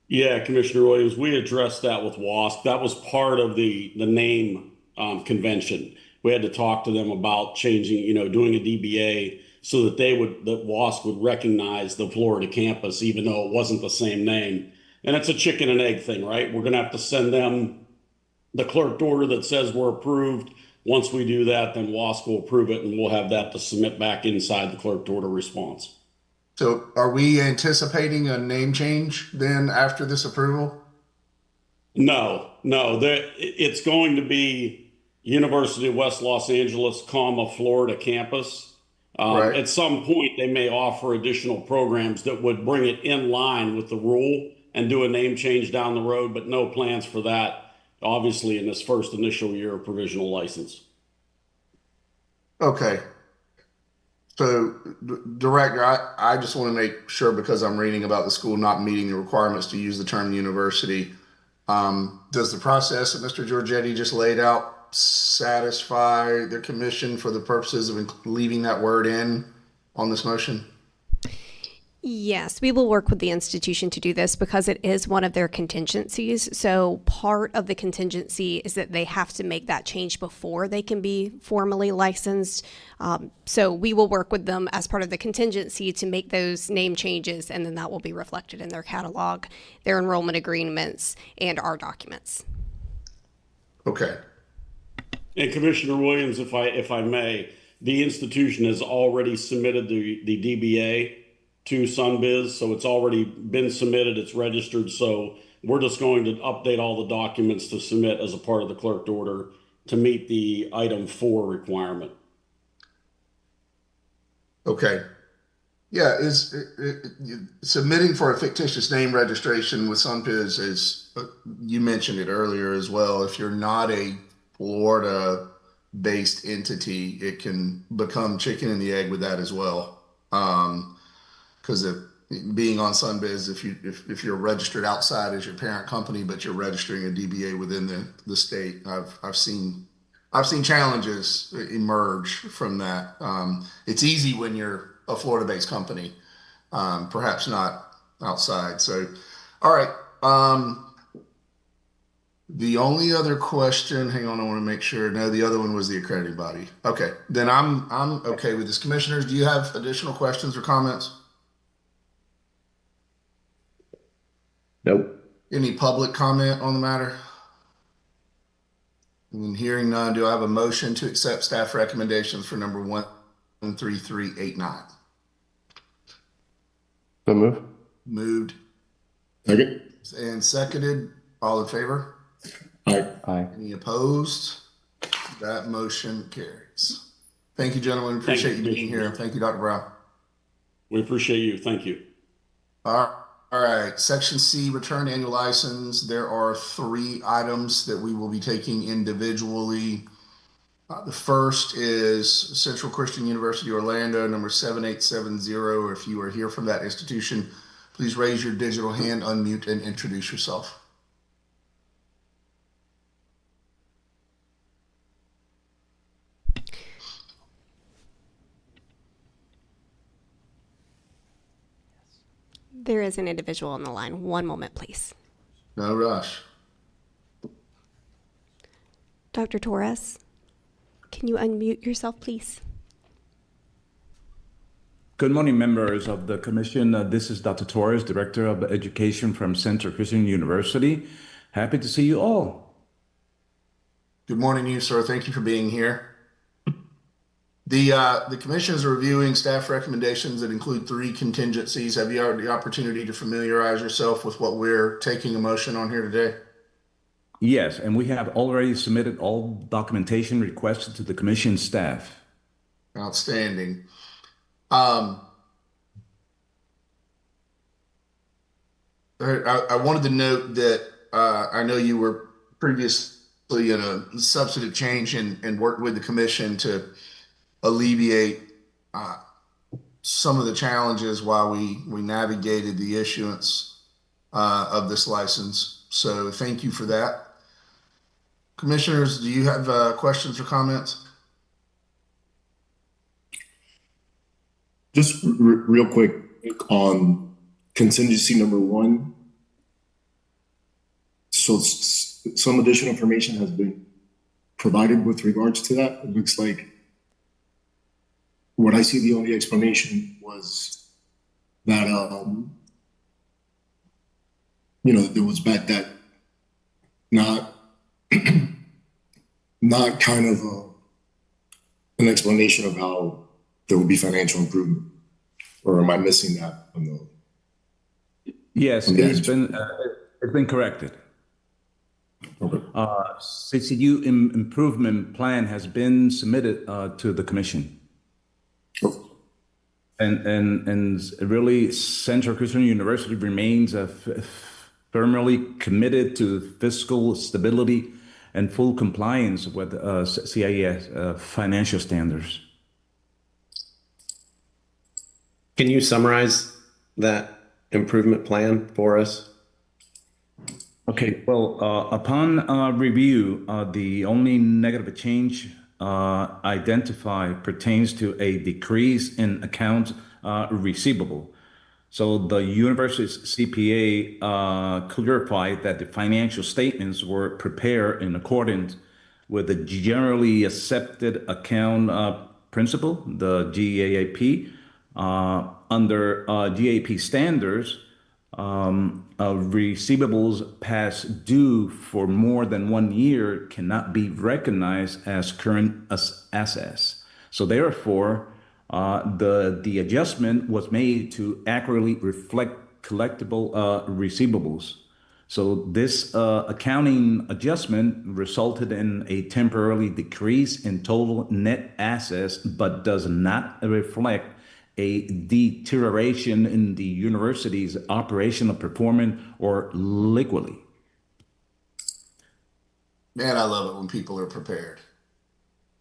Yeah, Commissioner Williams, we addressed that with WASC. That was part of the name convention. We had to talk to them about changing, doing a DBA so that that WASC would recognize the Florida campus, even though it wasn't the same name. And it's a chicken and egg thing, right? We're going to have to send them the clerked order that says we're approved. Once we do that, then WASC will approve it, and we'll have that to submit back inside the clerked order response. So are we anticipating a name change then after this approval? No. It's going to be University of West Los Angeles, Florida campus. Right. At some point, they may offer additional programs that would bring it in line with the rule and do a name change down the road, but no plans for that, obviously, in this first initial year of provisional license. Okay. So, Director, I just want to make sure, because I'm reading about the school not meeting the requirements to use the term university. Does the process that Mr. Giorgetti just laid out satisfy the commission for the purposes of leaving that word in on this motion? Yes, we will work with the institution to do this because it is one of their contingencies. So part of the contingency is that they have to make that change before they can be formally licensed. So we will work with them as part of the contingency to make those name changes, and then that will be reflected in their catalog, their enrollment agreements, and our documents. Okay. And Commissioner Williams, if I may, the institution has already submitted the DBA to SunBiz, so it's already been submitted, it's registered, so we're just going to update all the documents to submit as a part of the clerked order to meet the item 4 requirement. Okay. Yeah, submitting for a fictitious name registration with SunBiz is, you mentioned it earlier as well, if you're not a Florida-based entity, it can become chicken and the egg with that as well. Because being on SunBiz, if you're registered outside as your parent company, but you're registering a DBA within the state, I've seen challenges emerge from that. It's easy when you're a Florida-based company, perhaps not outside. So, all right. The only other question, hang on, I want to make sure. No, the other one was the accrediting body. Okay, then I'm okay with this. Commissioners, do you have additional questions or comments? Nope. Any public comment on the matter? And hearing none, do I have a motion to accept staff recommendations for number 13389? So move. Moved Second. and seconded. All in favor? Aye. Aye. Any opposed? That motion carries. Thank you, gentlemen. Appreciate you being here. Thank you, Dr. Brown. We appreciate you. Thank you. All right. Section C, return annual license. There are 3 items that we will be taking individually. The first is Central Christian University Orlando, number 7870. If you are here from that institution, please raise your digital hand, unmute, and introduce yourself. There is an individual on the line. One moment, please. No rush. Dr. Torres, can you unmute yourself, please? Good morning, members of the commission. This is Dr. Torres, Director of Education from Central Christian University. Happy to see you all. Good morning to you, sir. Thank you for being here. The commission is reviewing staff recommendations that include 3 contingencies. Have you had the opportunity to familiarize yourself with what we're taking a motion on here today? Yes, and we have already submitted all documentation requested to the commission staff. Outstanding. I wanted to note that I know you were previously in a substantive change and worked with the commission to alleviate some of the challenges while we navigated the issuance of this license. So thank you for that. Commissioners, do you have questions or comments? Just real quick on contingency number 1. So some additional information has been provided with regards to that. It looks like what I see, the only explanation was that, there was bad debt, not kind of an explanation of how there will be financial improvement, or am I missing that on the? Yes, it's been corrected. Okay. CCU improvement plan has been submitted to the commission. Okay. And really, Central Christian University remains firmly committed to fiscal stability and full compliance with CIE financial standards. Can you summarize that improvement plan for us? Okay, well, upon review, the only negative change identified pertains to a decrease in account receivable. So the university's CPA clarified that the financial statements were prepared in accordance with the generally accepted account principle, the GAAP. Under GAAP standards, receivables past due for more than 1 year cannot be recognized as current assets. So therefore, the adjustment was made to accurately reflect collectible receivables. So this accounting adjustment resulted in a temporary decrease in total net assets, but does not reflect a deterioration in the university's operational performance or liquidity. Man, I love it when people are prepared.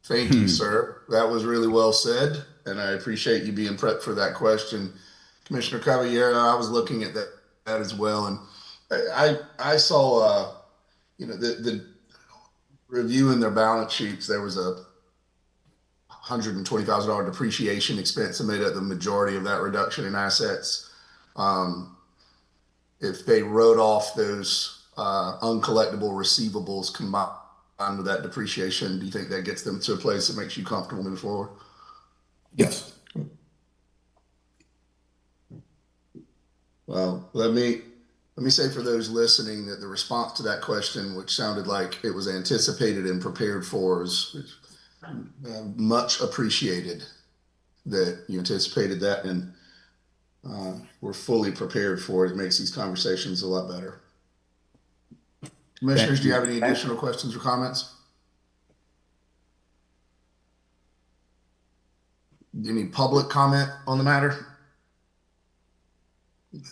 Thank you, sir. That was really well said, and I appreciate you being prepped for that question. Commissioner Caballero, I was looking at that as well, and I saw, the review in their balance sheets, there was a $120,000 depreciation expense that made up the majority of that reduction in assets. If they wrote off those uncollectible receivables combined with that depreciation, do you think that gets them to a place that makes you comfortable moving forward? Yes. Well, let me say for those listening that the response to that question, which sounded like it was anticipated and prepared for, is much appreciated that you anticipated that, and we're fully prepared for it. It makes these conversations a lot better. Commissioners, do you have any additional questions or comments? Any public comment on the matter?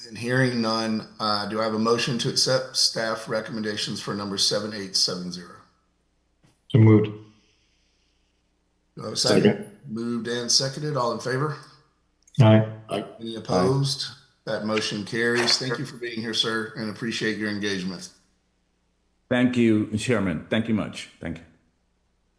And hearing none, do I have a motion to accept staff recommendations for number 7870? So moved. Second. Moved and seconded. All in favor? Aye. Any opposed? That motion carries. Thank you for being here, sir, and appreciate your engagement. Thank you, Chairman. Thank you much. Thank you.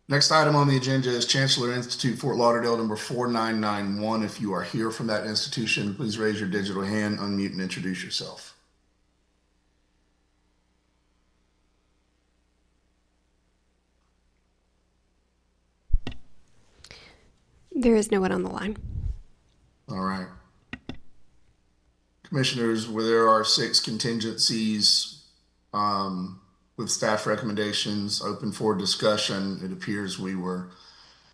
Next item on the agenda is Chancellor Institute, Fort Lauderdale, number 4991. If you are here from that institution, please raise your digital hand, unmute, and introduce yourself. There is no one on the line. All right. Commissioners, where there are 6 contingencies with staff recommendations open for discussion, it appears we were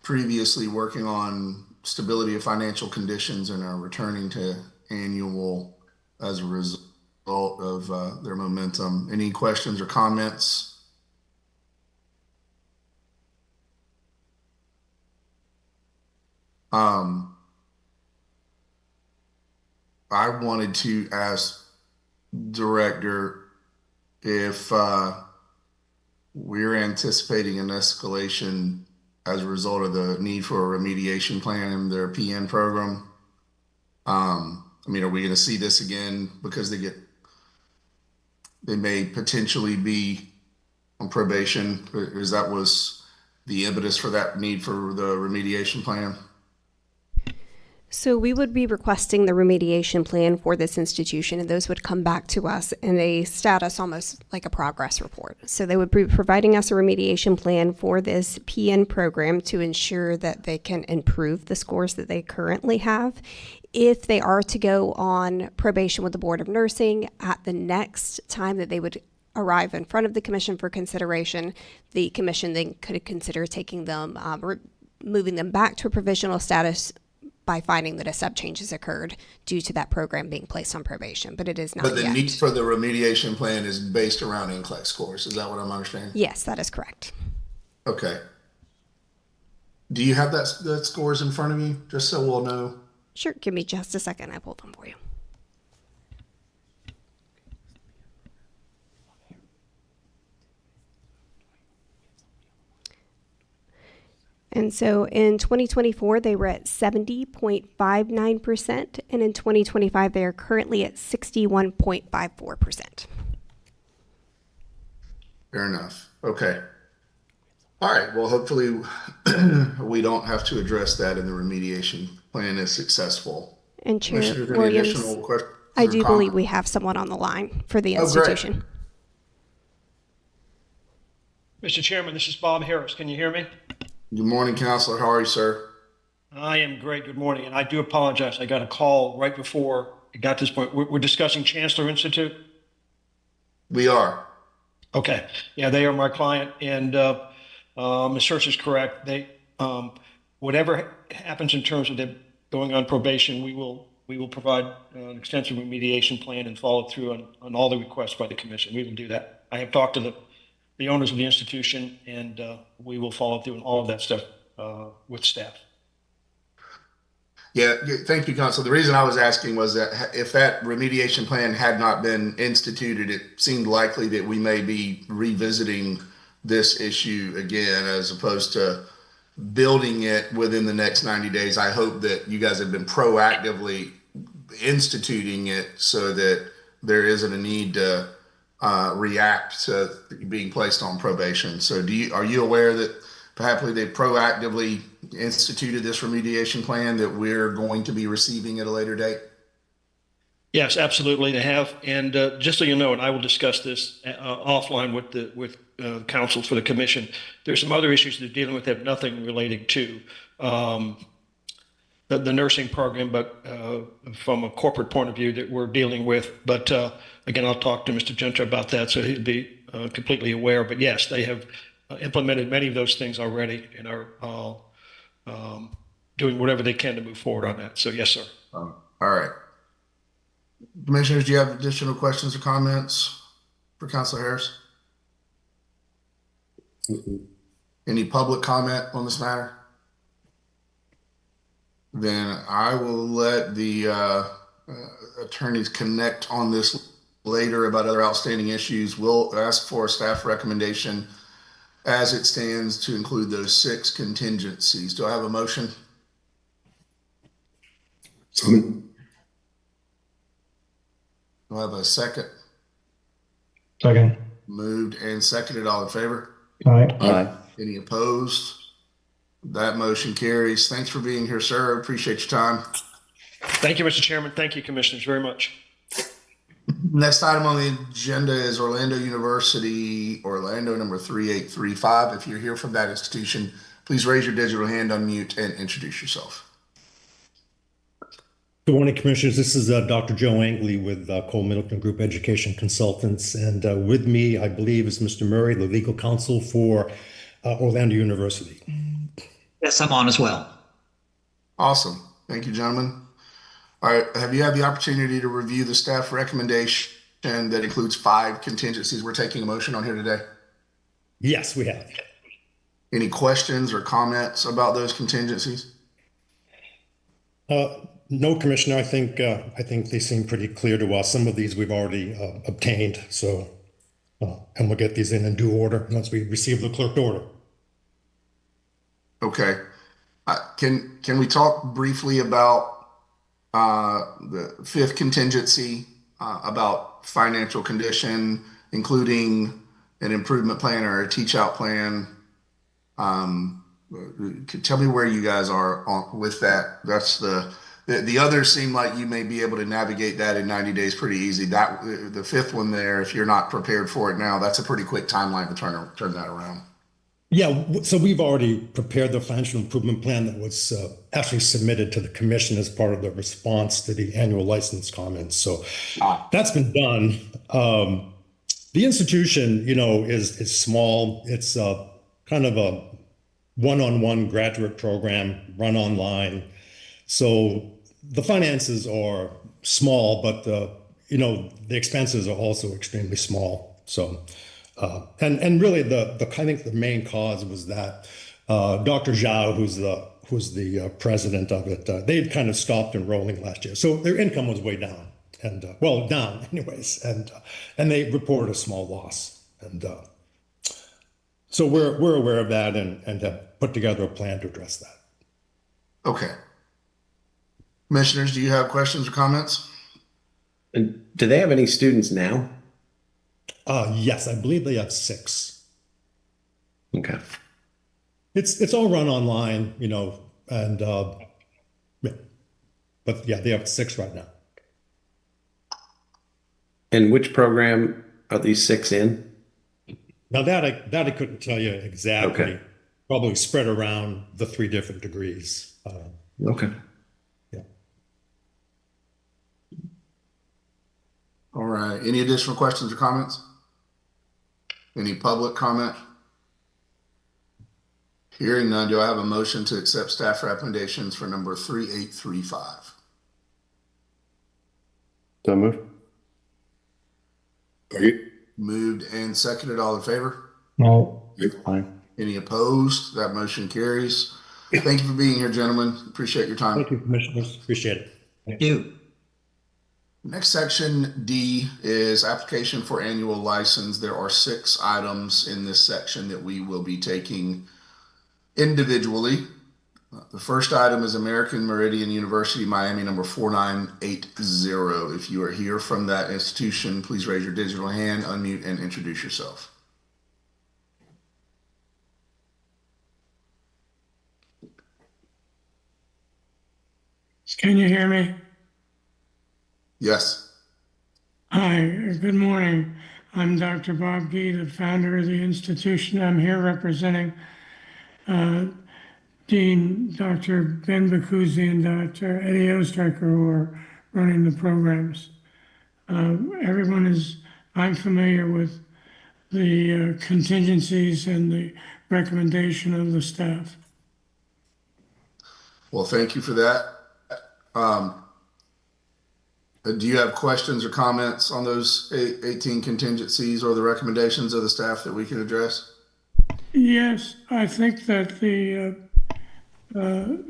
previously working on stability of financial conditions and are returning to annual as a result of their momentum. Any questions or comments? I wanted to ask Director if we're anticipating an escalation as a result of the need for a remediation plan in their PN program. I mean, are we going to see this again because they may potentially be on probation? Is that was the impetus for that need for the remediation plan? So we would be requesting the remediation plan for this institution, and those would come back to us in a status almost like a progress report. So they would be providing us a remediation plan for this PN program to ensure that they can improve the scores that they currently have. If they are to go on probation with the Board of Nursing, at the next time that they would arrive in front of the commission for consideration, the commission then could consider taking them, moving them back to a provisional status by finding that a sub change has occurred due to that program being placed on probation, but it is not yet. But the need for the remediation plan is based around NCLEX scores. Is that what I'm understanding? Yes, that is correct. Okay. Do you have that scores in front of you, just so we'll know? Sure, give me just a second. I pulled them for you. And so in 2024, they were at 70.59%, and in 2025, they are currently at 61.54%. Fair enough. Okay. All right. Well, hopefully we don't have to address that and the remediation plan is successful. And Chair Commissioner, any Williams, additional questions I or do comments? believe we have someone on the line for the Oh, great. institution. Mr. Chairman, this is Bob Harris. Can you hear me? Good morning, Counselor. How are you, sir? I am great. Good morning. And I do apologize. I got a call right before it got to this point. We're discussing Chancellor Institute? We are. Okay. Yeah, they are my client. And Ms. Hirsch is correct. They, whatever happens in terms of them going on probation, we will provide an extensive remediation plan and follow through on all the requests by the commission. We will do that. I have talked to the owners of the institution, and we will follow through on all of that stuff with staff. Yeah, thank you, Counsel. The reason I was asking was that if that remediation plan had not been instituted, it seemed likely that we may be revisiting this issue again, as opposed to building it within the next 90 days. I hope that you guys have been proactively instituting it so that there isn't a need to react to being placed on probation. So are you aware that perhaps they proactively instituted this remediation plan that we're going to be receiving at a later date? Yes, absolutely, they have. And just so you know, and I will discuss this offline with counsel for the commission, there's some other issues they're dealing with that have nothing relating to the nursing program, but from a corporate point of view that we're dealing with. But again, I'll talk to Mr. Gentry about that, so he'll be completely aware. But yes, they have implemented many of those things already and are doing whatever they can to move forward on that. So yes, sir. All right. Commissioners, do you have additional questions or comments for Councilor Harris? Any public comment on this matter? Then I will let the attorneys connect on this later about other outstanding issues. We'll ask for a staff recommendation as it stands to include those 6 contingencies. Do I have a motion? Second. Do I have a second? Second. Moved and seconded. All in favor? Aye. Aye. Any opposed? That motion carries. Thanks for being here, sir. Appreciate your time. Thank you, Mr. Chairman. Thank you, Commissioners, very much. Next item on the agenda is Orlando University, Orlando number 3835. If you're here from that institution, please raise your digital hand, unmute, and introduce yourself. Good morning, Commissioners. This is Dr. Joe Angley with Cole Middleton Group Education Consultants. And with me, I believe, is Mr. Murray, the legal counsel for Orlando University. Yes, I'm on as well. Awesome. Thank you, gentlemen. All right. Have you had the opportunity to review the staff recommendation that includes 5 contingencies we're taking a motion on here today? Yes, we have. Any questions or comments about those contingencies? No, Commissioner. I think they seem pretty clear to us. Some of these we've already obtained, so and we'll get these in due order once we receive the clerked order. Okay. Can we talk briefly about the 5th contingency about financial condition, including an improvement plan or a teach-out plan? Tell me where you guys are with that. That's the others seem like you may be able to navigate that in 90 days pretty easy. That the 5th one there, if you're not prepared for it now, that's a pretty quick timeline to turn that around. Yeah, so we've already prepared the financial improvement plan that was actually submitted to the commission as part of the response to the annual license comments. So that's been done. The institution, is small. It's kind of a one-on-one graduate program run online. So the finances are small, but the expenses are also extremely small. So. And really, I think the main cause was that Dr. Zhao, who's the president of it, they had kind of stopped enrolling last year, so their income was way down, and down anyways, and they reported a small loss, and so we're aware of that and have put together a plan to address that. Okay. Commissioners, do you have questions or comments? And do they have any students now? Yes, I believe they have 6. Okay. It's all run online, and yeah. But yeah, they have 6 right now. And which program are these 6 in? Now that I couldn't tell you exactly. Okay. Probably spread around the 3 different degrees. Okay. Yeah. All right. Any additional questions or comments? Any public comment? Hearing none, do I have a motion to accept staff recommendations for number 3835? So moved. Moved and seconded. All in favor? No. Aye. Any opposed? That motion carries. Thank you for being here, gentlemen. Appreciate your time. Thank you, Commissioners. Appreciate it. Thank you. Next, section D is application for annual license. There are 6 items in this section that we will be taking individually. The first item is American Meridian University, Miami, number 4980. If you are here from that institution, please raise your digital hand, unmute, and introduce yourself. Can you hear me? Yes. Hi, good morning. I'm Dr. Bob Gee, the founder of the institution. I'm here representing Dean Dr. Ben Bacuzzi and Dr. Eddie Ostriker, who are running the programs. I'm familiar with the contingencies and the recommendation of the staff. Well, thank you for that. Do you have questions or comments on those 18 contingencies or the recommendations of the staff that we can address? Yes, I think that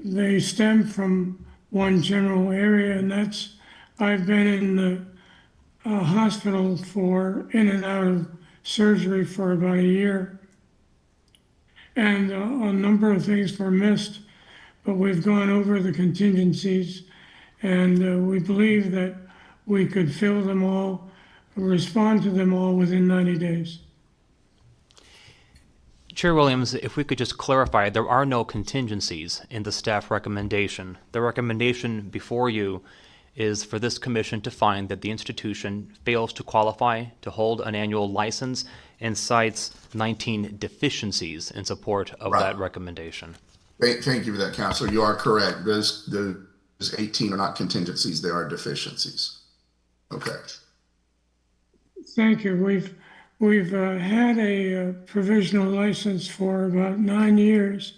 they stem from one general area, and that's I've been in the hospital in and out of surgery for about a year, and a number of things were missed, but we've gone over the contingencies, and we believe that we could fill them all, respond to them all within 90 days. Chair Williams, if we could just clarify, there are no contingencies in the staff recommendation. The recommendation before you is for this commission to find that the institution fails to qualify to hold an annual license and cites 19 deficiencies in support of that recommendation. Thank you for that, Counselor. You are correct. Those 18 are not contingencies, they are deficiencies. Okay. Thank you. We've had a provisional license for about 9 years,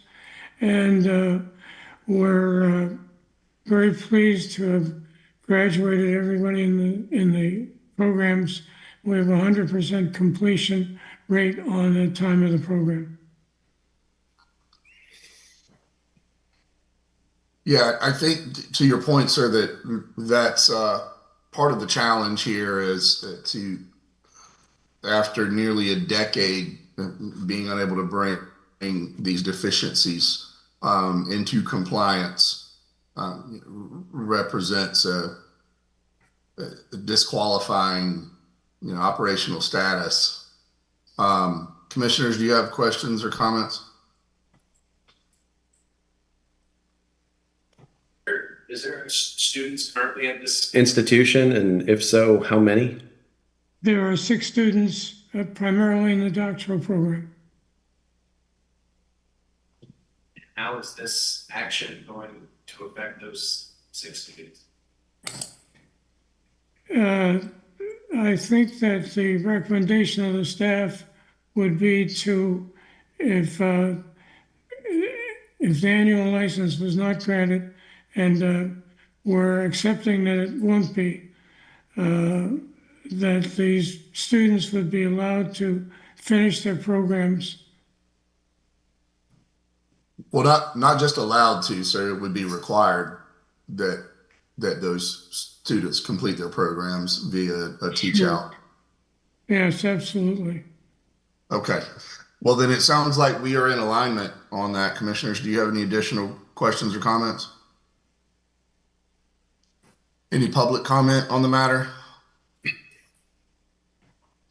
and we're very pleased to have graduated everybody in the programs. We have 100% completion rate on the time of the program. Yeah, I think to your point, sir, that's part of the challenge here is to, after nearly a decade, being unable to bring these deficiencies into compliance represents a disqualifying, operational status. Commissioners, do you have questions or comments? Is there students currently at this institution, and if so, how many? There are 6 students, primarily in the doctoral program. How is this action going to affect those 6 students? I think that the recommendation of the staff would be to, if the annual license was not granted, and we're accepting that it won't be, that these students would be allowed to finish their programs. Well, not just allowed to, sir. It would be required that those students complete their programs via a teach out. Yes, absolutely. Okay. Well, then it sounds like we are in alignment on that. Commissioners, do you have any additional questions or comments? Any public comment on the matter?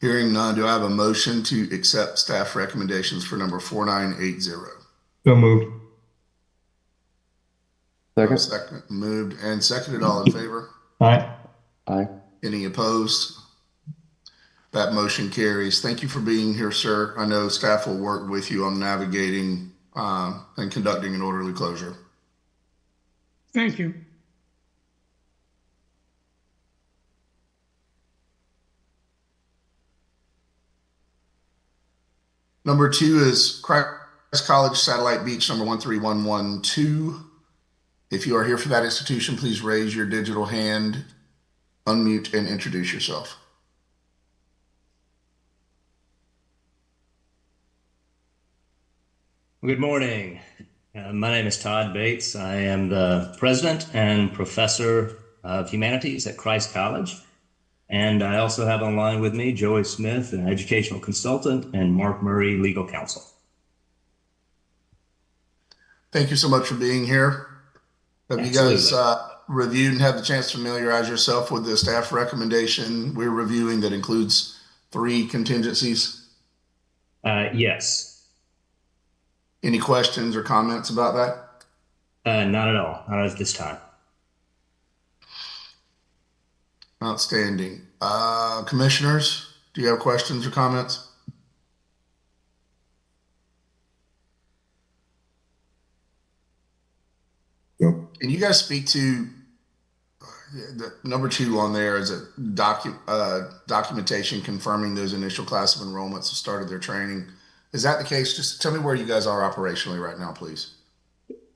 Hearing none, do I have a motion to accept staff recommendations for number 4980? So moved. Second. Moved and seconded. All in favor? Aye. Aye. Any opposed? That motion carries. Thank you for being here, sir. I know staff will work with you on navigating and conducting an orderly closure. Thank you. Number 2 is Christ College Satellite Beach number 13112. If you are here for that institution, please raise your digital hand, unmute, and introduce yourself. Good morning. My name is Todd Bates. I am the president and professor of humanities at Christ College. And I also have online with me Joey Smith, an educational consultant, and Mark Murray, legal counsel. Thank you so much for being here. Have Absolutely. you guys reviewed and had the chance to familiarize yourself with the staff recommendation we're reviewing that includes 3 contingencies? Yes. Any questions or comments about that? Not at all. Not at this time. Outstanding. Commissioners, do you have questions or comments? No. Can you guys speak to the number 2 on there is a documentation confirming those initial class of enrollments have started their training. Is that the case? Just tell me where you guys are operationally right now, please.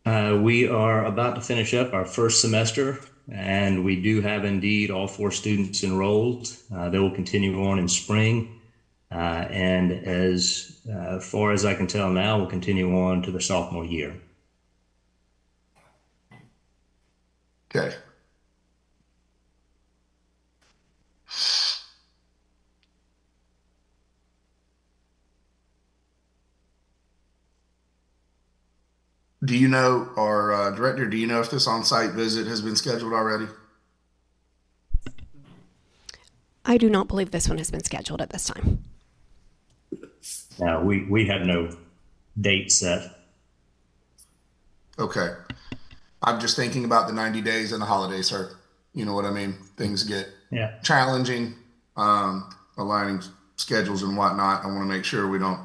We are about to finish up our first semester, and we do have indeed all 4 students enrolled. They will continue on in spring. And as far as I can tell now, we'll continue on to the sophomore year. Okay. Do you know, or Director, do you know if this on-site visit has been scheduled already? I do not believe this one has been scheduled at this time. Now, we have no date set. Okay. I'm just thinking about the 90 days and the holidays, sir. You know what I mean? Things get challenging, aligning schedules and whatnot. I want to make sure we don't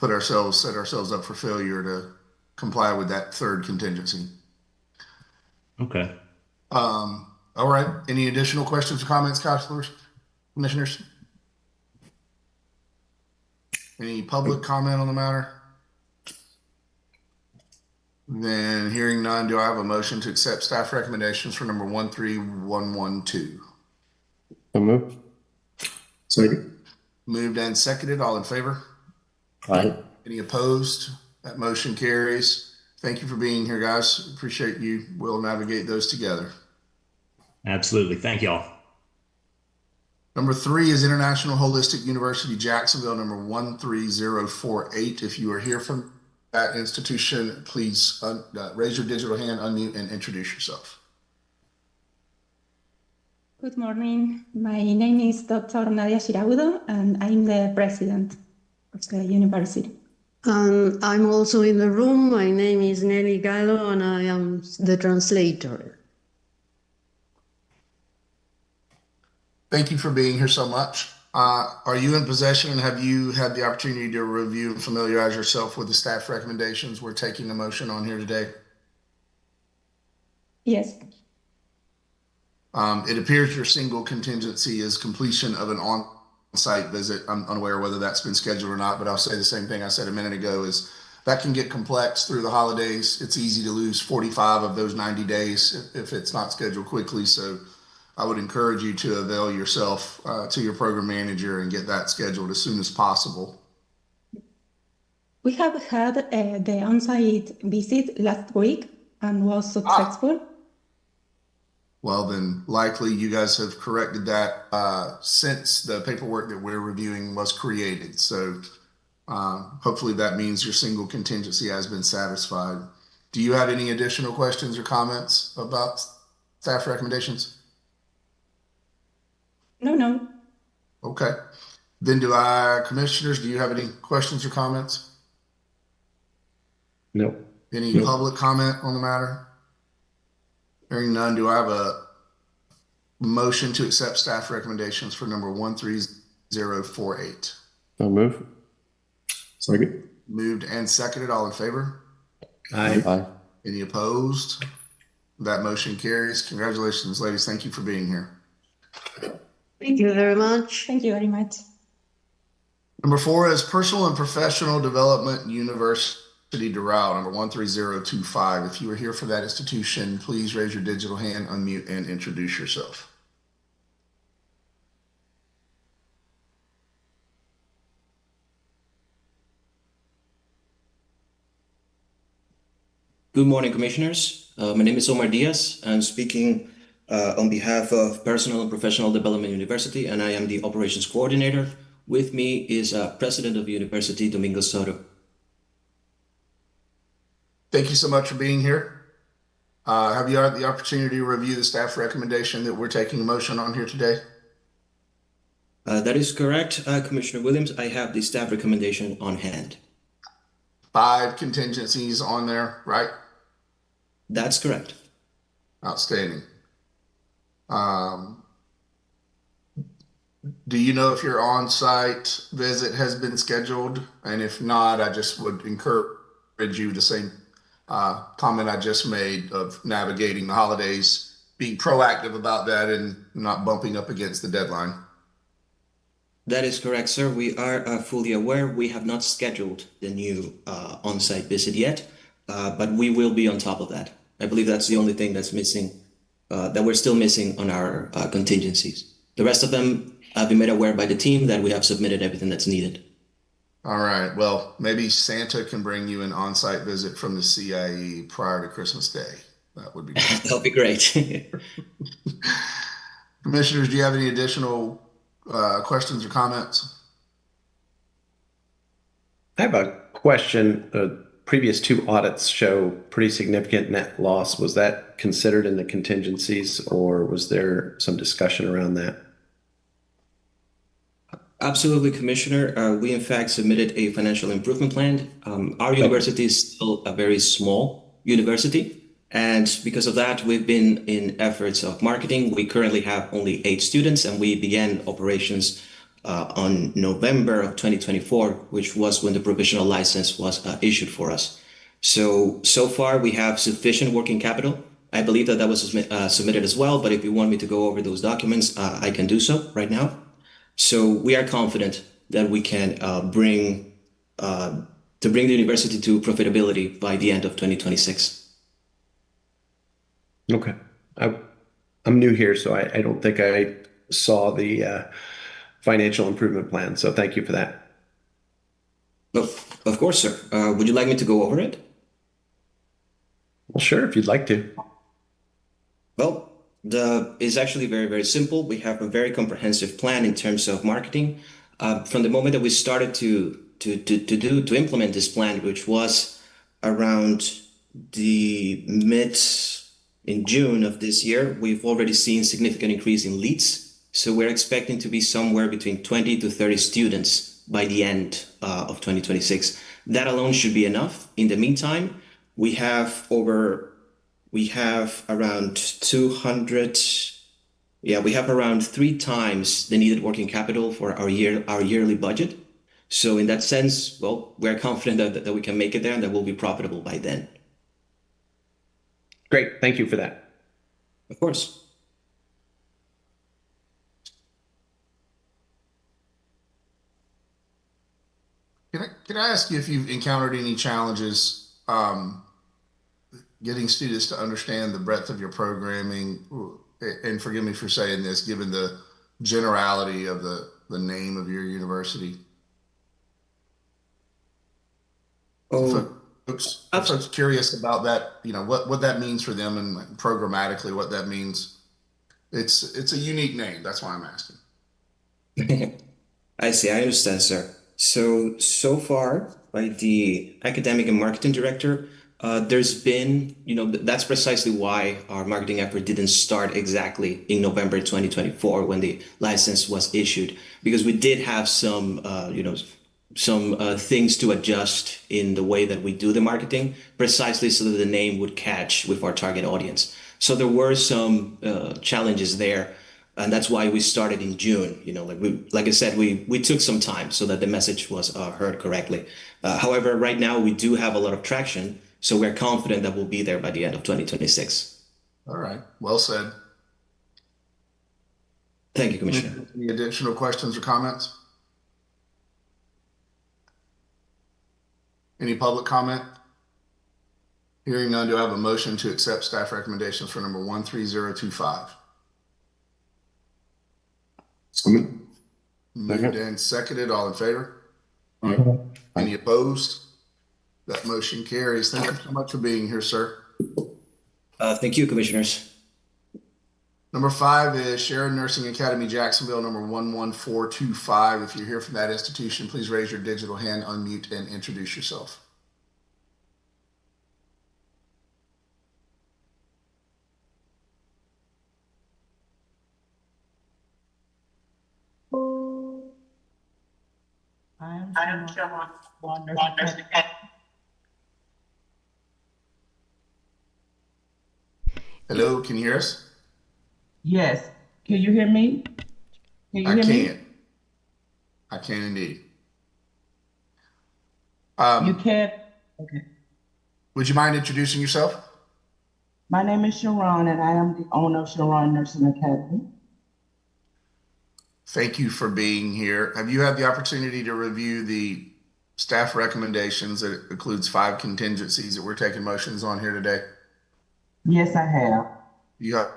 set ourselves up for failure to comply with that third contingency. Okay. All right. Any additional questions or comments, counselors, commissioners? Any public comment on the matter? Then hearing none, do I have a motion to accept staff recommendations for number 13112? So moved. Second. Moved and seconded. All in favor? Aye. Any opposed? That motion carries. Thank you for being here, guys. Appreciate you. We'll navigate those together. Absolutely. Thank y'all. Number 3 is International Holistic University Jacksonville, number 13048. If you are here from that institution, please raise your digital hand, unmute, and introduce yourself. Good morning. My name is Dr. Nadia Shiraudo, and I'm the president of the university. I'm also in the room. My name is Nelly Gallo, and I am the translator. Thank you for being here so much. Are you in possession and have you had the opportunity to review and familiarize yourself with the staff recommendations we're taking a motion on here today? Yes. It appears your single contingency is completion of an on-site visit. I'm unaware whether that's been scheduled or not, but I'll say the same thing I said a minute ago is that can get complex through the holidays. It's easy to lose 45 of those 90 days if it's not scheduled quickly. So I would encourage you to avail yourself to your program manager and get that scheduled as soon as possible. We have had the on-site visit last week and was successful. Well, then likely you guys have corrected that since the paperwork that we're reviewing was created. So hopefully that means your single contingency has been satisfied. Do you have any additional questions or comments about staff recommendations? No. Okay. Then commissioners, do you have any questions or comments? No. Any public comment on the matter? Hearing none, do I have a motion to accept staff recommendations for number 13048? So move. Second. Moved and seconded. All in favor? Aye. Aye. Any opposed? That motion carries. Congratulations, ladies. Thank you for being here. Thank you very much. Thank you very much. Number 4 is Personal and Professional Development University Doral, number 13025. If you are here for that institution, please raise your digital hand, unmute, and introduce yourself. Good morning, Commissioners. My name is Omar Diaz. I'm speaking on behalf of Personal and Professional Development University, and I am the Operations Coordinator. With me is President of the University, Domingo Soto. Thank you so much for being here. Have you had the opportunity to review the staff recommendation that we're taking a motion on here today? That is correct, Commissioner Williams. I have the staff recommendation on hand. 5 contingencies on there, right? That's correct. Outstanding. Do you know if your on-site visit has been scheduled? And if not, I just would encourage you the same comment I just made of navigating the holidays, being proactive about that and not bumping up against the deadline. That is correct, sir. We are fully aware. We have not scheduled the new on-site visit yet, but we will be on top of that. I believe that's the only thing that's missing, that we're still missing on our contingencies. The rest of them have been made aware by the team that we have submitted everything that's needed. All right. Well, maybe Santa can bring you an on-site visit from the CIE prior to Christmas Day. That would be great. That'll be great. Commissioners, do you have any additional questions or comments? I have a question. Previous 2 audits show pretty significant net loss. Was that considered in the contingencies, or was there some discussion around that? Absolutely, Commissioner. We in fact submitted a financial improvement plan. Our university is still a very small university. And because of that, we've been in efforts of marketing. We currently have only 8 students, and we began operations on November of 2024, which was when the provisional license was issued for us. So far, we have sufficient working capital. I believe that was submitted as well, but if you want me to go over those documents, I can do so right now. So we are confident that we can bring the university to profitability by the end of 2026. Okay. I'm new here, so I don't think I saw the financial improvement plan. So thank you for that. Of course, sir. Would you like me to go over it? Well, sure, if you'd like to. Well, it's actually very, very simple. We have a very comprehensive plan in terms of marketing. From the moment that we started to implement this plan, which was around the in June of this year, we've already seen significant increase in leads. So we're expecting to be somewhere between 20 to 30 students by the end of 2026. That alone should be enough. In the meantime, we have around 200. Yeah, we have around 3 times the needed working capital for our yearly budget. So in that sense, well, we're confident that we can make it there and that we'll be profitable by then. Great. Thank you for that. Of course. Can I ask you if you've encountered any challenges getting students to understand the breadth of your programming? And forgive me for saying this, given the generality of the name of your university. Folks curious about that, what that means for them and programmatically what that means. It's a unique name. That's why I'm asking. I see. I understand, sir. So far, by the academic and marketing director, there's been, that's precisely why our marketing effort didn't start exactly in November 2024 when the license was issued, because we did have some things to adjust in the way that we do the marketing, precisely so that the name would catch with our target audience. So there were some challenges there, and that's why we started in June. Like I said, we took some time so that the message was heard correctly. However, right now we do have a lot of traction, so we're confident that we'll be there by the end of 2026. All right, well said. Thank you, Commissioner. Any additional questions or comments? Any public comment? Hearing none, do I have a motion to accept staff recommendations for number 13025? Moved and seconded. All in favor? Any opposed? That motion carries. Thank you so much for being here, sir. Thank you, commissioners. Number 5 is Sharon Nursing Academy, Jacksonville, number 11425. If you're here from that institution, please raise your digital hand, unmute, and introduce yourself. I'm Sharon. Hello, can you hear us? Yes. Can you hear me? Can you hear me? I can indeed. You can? Okay. Would you mind introducing yourself? My name is Sharon, and I am the owner of Sharon Nursing Academy. Thank you for being here. Have you had the opportunity to review the staff recommendations that includes 5 contingencies that we're taking motions on here today? Yes, I have. You have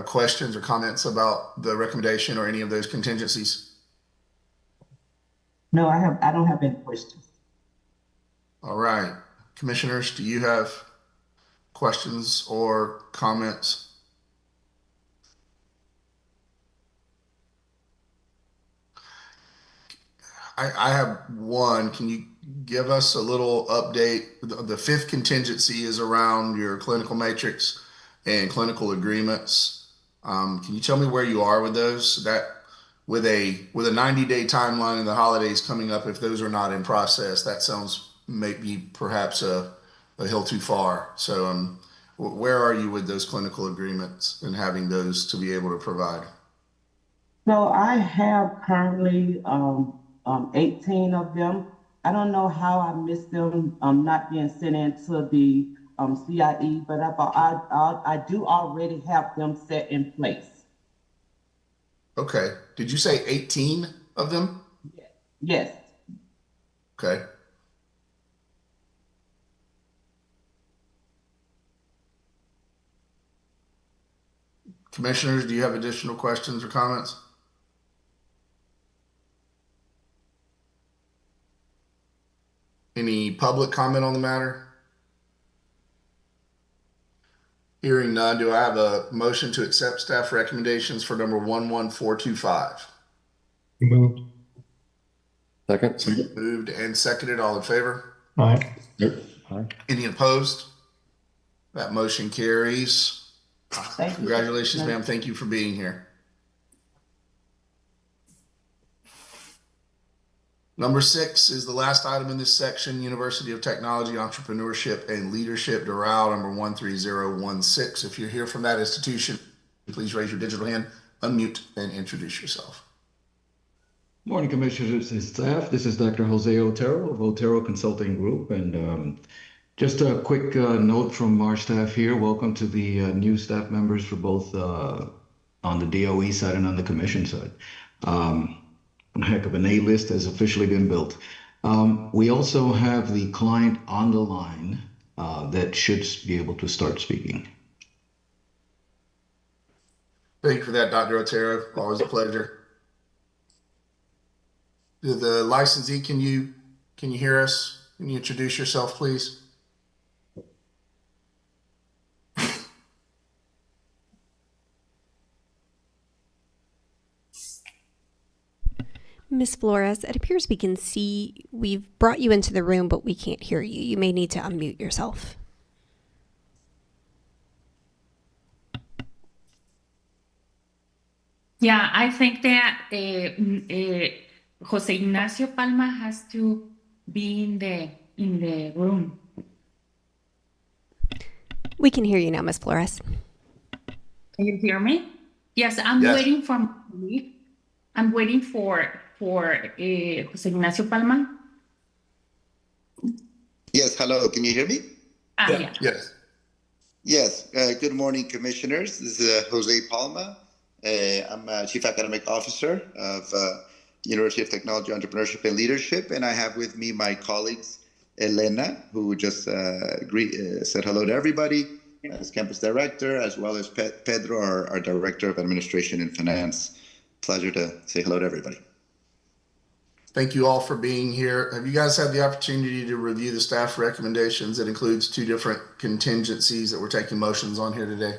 questions or comments about the recommendation or any of those contingencies? No, I don't have any questions. All right. Commissioners, do you have questions or comments? I have one. Can you give us a little update? The 5th contingency is around your clinical matrix and clinical agreements. Can you tell me where you are with those? That with a 90-day timeline and the holidays coming up, if those are not in process, that sounds maybe perhaps a hill too far. So where are you with those clinical agreements and having those to be able to provide? So I have currently 18 of them. I don't know how I missed them not being sent into the CIE, but I do already have them set in place. Okay. Did you say 18 of them? Yes. Okay. Commissioners, do you have additional questions or comments? Any public comment on the matter? Hearing none, do I have a motion to accept staff recommendations for number 11425? Moved. Second. Moved and seconded. All in favor? Aye. Aye. Any opposed? That motion carries. Thank you. Congratulations, ma'am. Thank you for being here. Number 6 is the last item in this section, University of Technology, Entrepreneurship, and Leadership, Doral, number 13016. If you're here from that institution, please raise your digital hand, unmute, and introduce yourself. Morning, Commissioners and staff. This is Dr. Jose Otero of Otero Consulting Group. And just a quick note from our staff here. Welcome to the new staff members for both on the DOE side and on the commission side. A heck of an A-list has officially been built. We also have the client on the line that should be able to start speaking. Thank you for that, Dr. Otero. Always a pleasure. The licensee, can you hear us? Can you introduce yourself, please? Ms. Flores, it appears we can see, we've brought you into the room, but we can't hear you. You may need to unmute yourself. Yeah, I think that Jose Ignacio Palma has to be in the room. We can hear you now, Ms. Flores. Can you hear me? Yes, I'm waiting for my colleague. I'm waiting for Jose Ignacio Palma. Yes, hello. Can you hear me? Yeah. Yes. Yes. Good morning, commissioners. This is Jose Palma. I'm Chief Academic Officer of University of Technology, Entrepreneurship, and Leadership. And I have with me my colleagues, Elena, who just said hello to everybody, as Campus Director, as well as Pedro, our Director of Administration and Finance. Pleasure to say hello to everybody. Thank you all for being here. Have you guys had the opportunity to review the staff recommendations? It includes 2 different contingencies that we're taking motions on here today.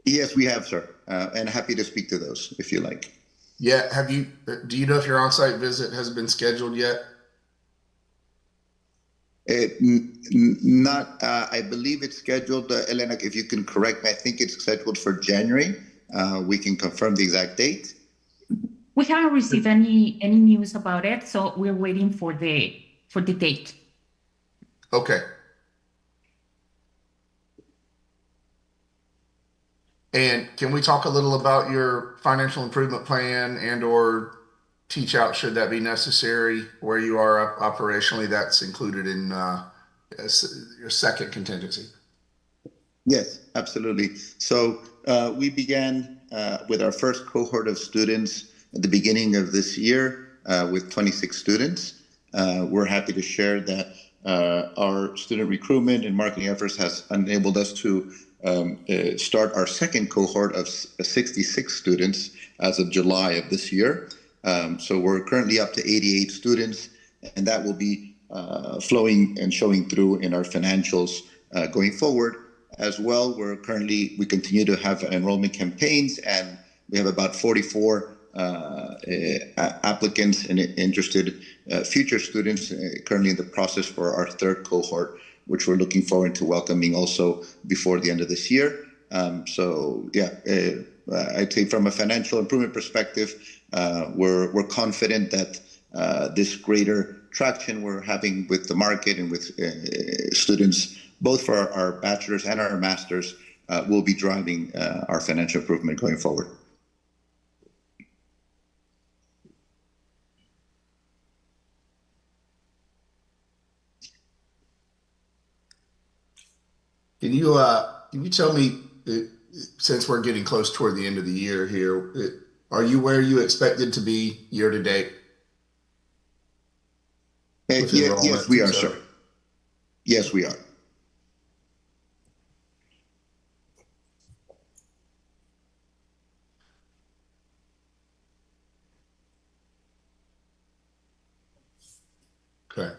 Yes, we have, sir. And happy to speak to those if you like. Yeah. Do you know if your on-site visit has been scheduled yet? Not, I believe it's scheduled, Elena, if you can correct me, I think it's scheduled for January. We can confirm the exact date. We haven't received any news about it, so we're waiting for the date. Okay. And can we talk a little about your financial improvement plan and or teach out should that be necessary, where you are operationally? That's included in your second contingency. Yes, absolutely. So we began with our first cohort of students at the beginning of this year with 26 students. We're happy to share that our student recruitment and marketing efforts has enabled us to start our second cohort of 66 students as of July of this year. So we're currently up to 88 students, and that will be flowing and showing through in our financials going forward. As well, we continue to have enrollment campaigns, and we have about 44 applicants and interested future students currently in the process for our third cohort, which we're looking forward to welcoming also before the end of this year. So yeah, I'd say from a financial improvement perspective, we're confident that this greater traction we're having with the market and with students, both for our bachelor's and our master's, will be driving our financial improvement going forward. Can you tell me, since we're getting close toward the end of the year here, are you where you expected to be year to date? Yes, we are, sir. Yes, we are. Okay.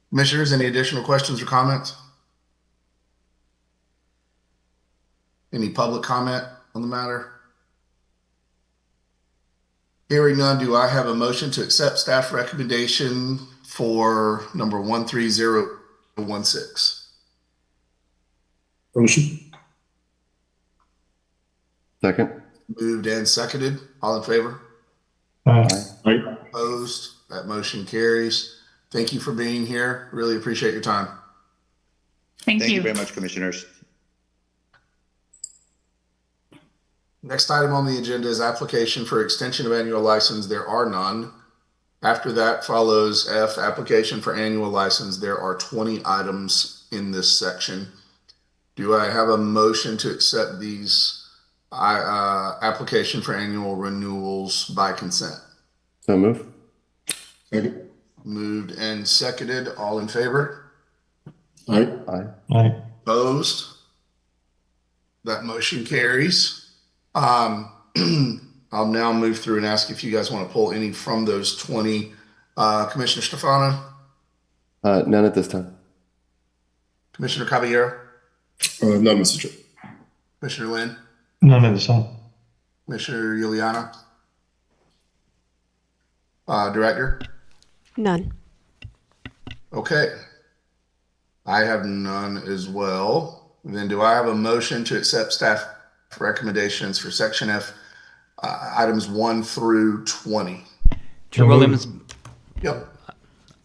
Commissioners, any additional questions or comments? Any public comment on the matter? Hearing none, do I have a motion to accept staff recommendation for number 13016? Motion. Second. Moved and seconded. All in favor? Aye. Opposed? That motion carries. Thank you for being here. Really appreciate your time. Thank you very much, commissioners. Next item on the agenda is application for extension of annual license. There are none. After that follows F, application for annual license. There are 20 items in this section. Do I have a motion to accept these application for annual renewals by consent? So move. Second. Moved and seconded. All in favor? Aye. Aye. Opposed? That motion carries. I'll now move through and ask if you guys want to pull any from those 20. Commissioner Stefano? None at this time. Commissioner Caballero? None, Mr. Chair. Commissioner Lynn? None at this time. Commissioner Juliana? Director? None. Okay. I have none as well. Then do I have a motion to accept staff recommendations for Section F, items 1 through 20? Chair Williams. Yep.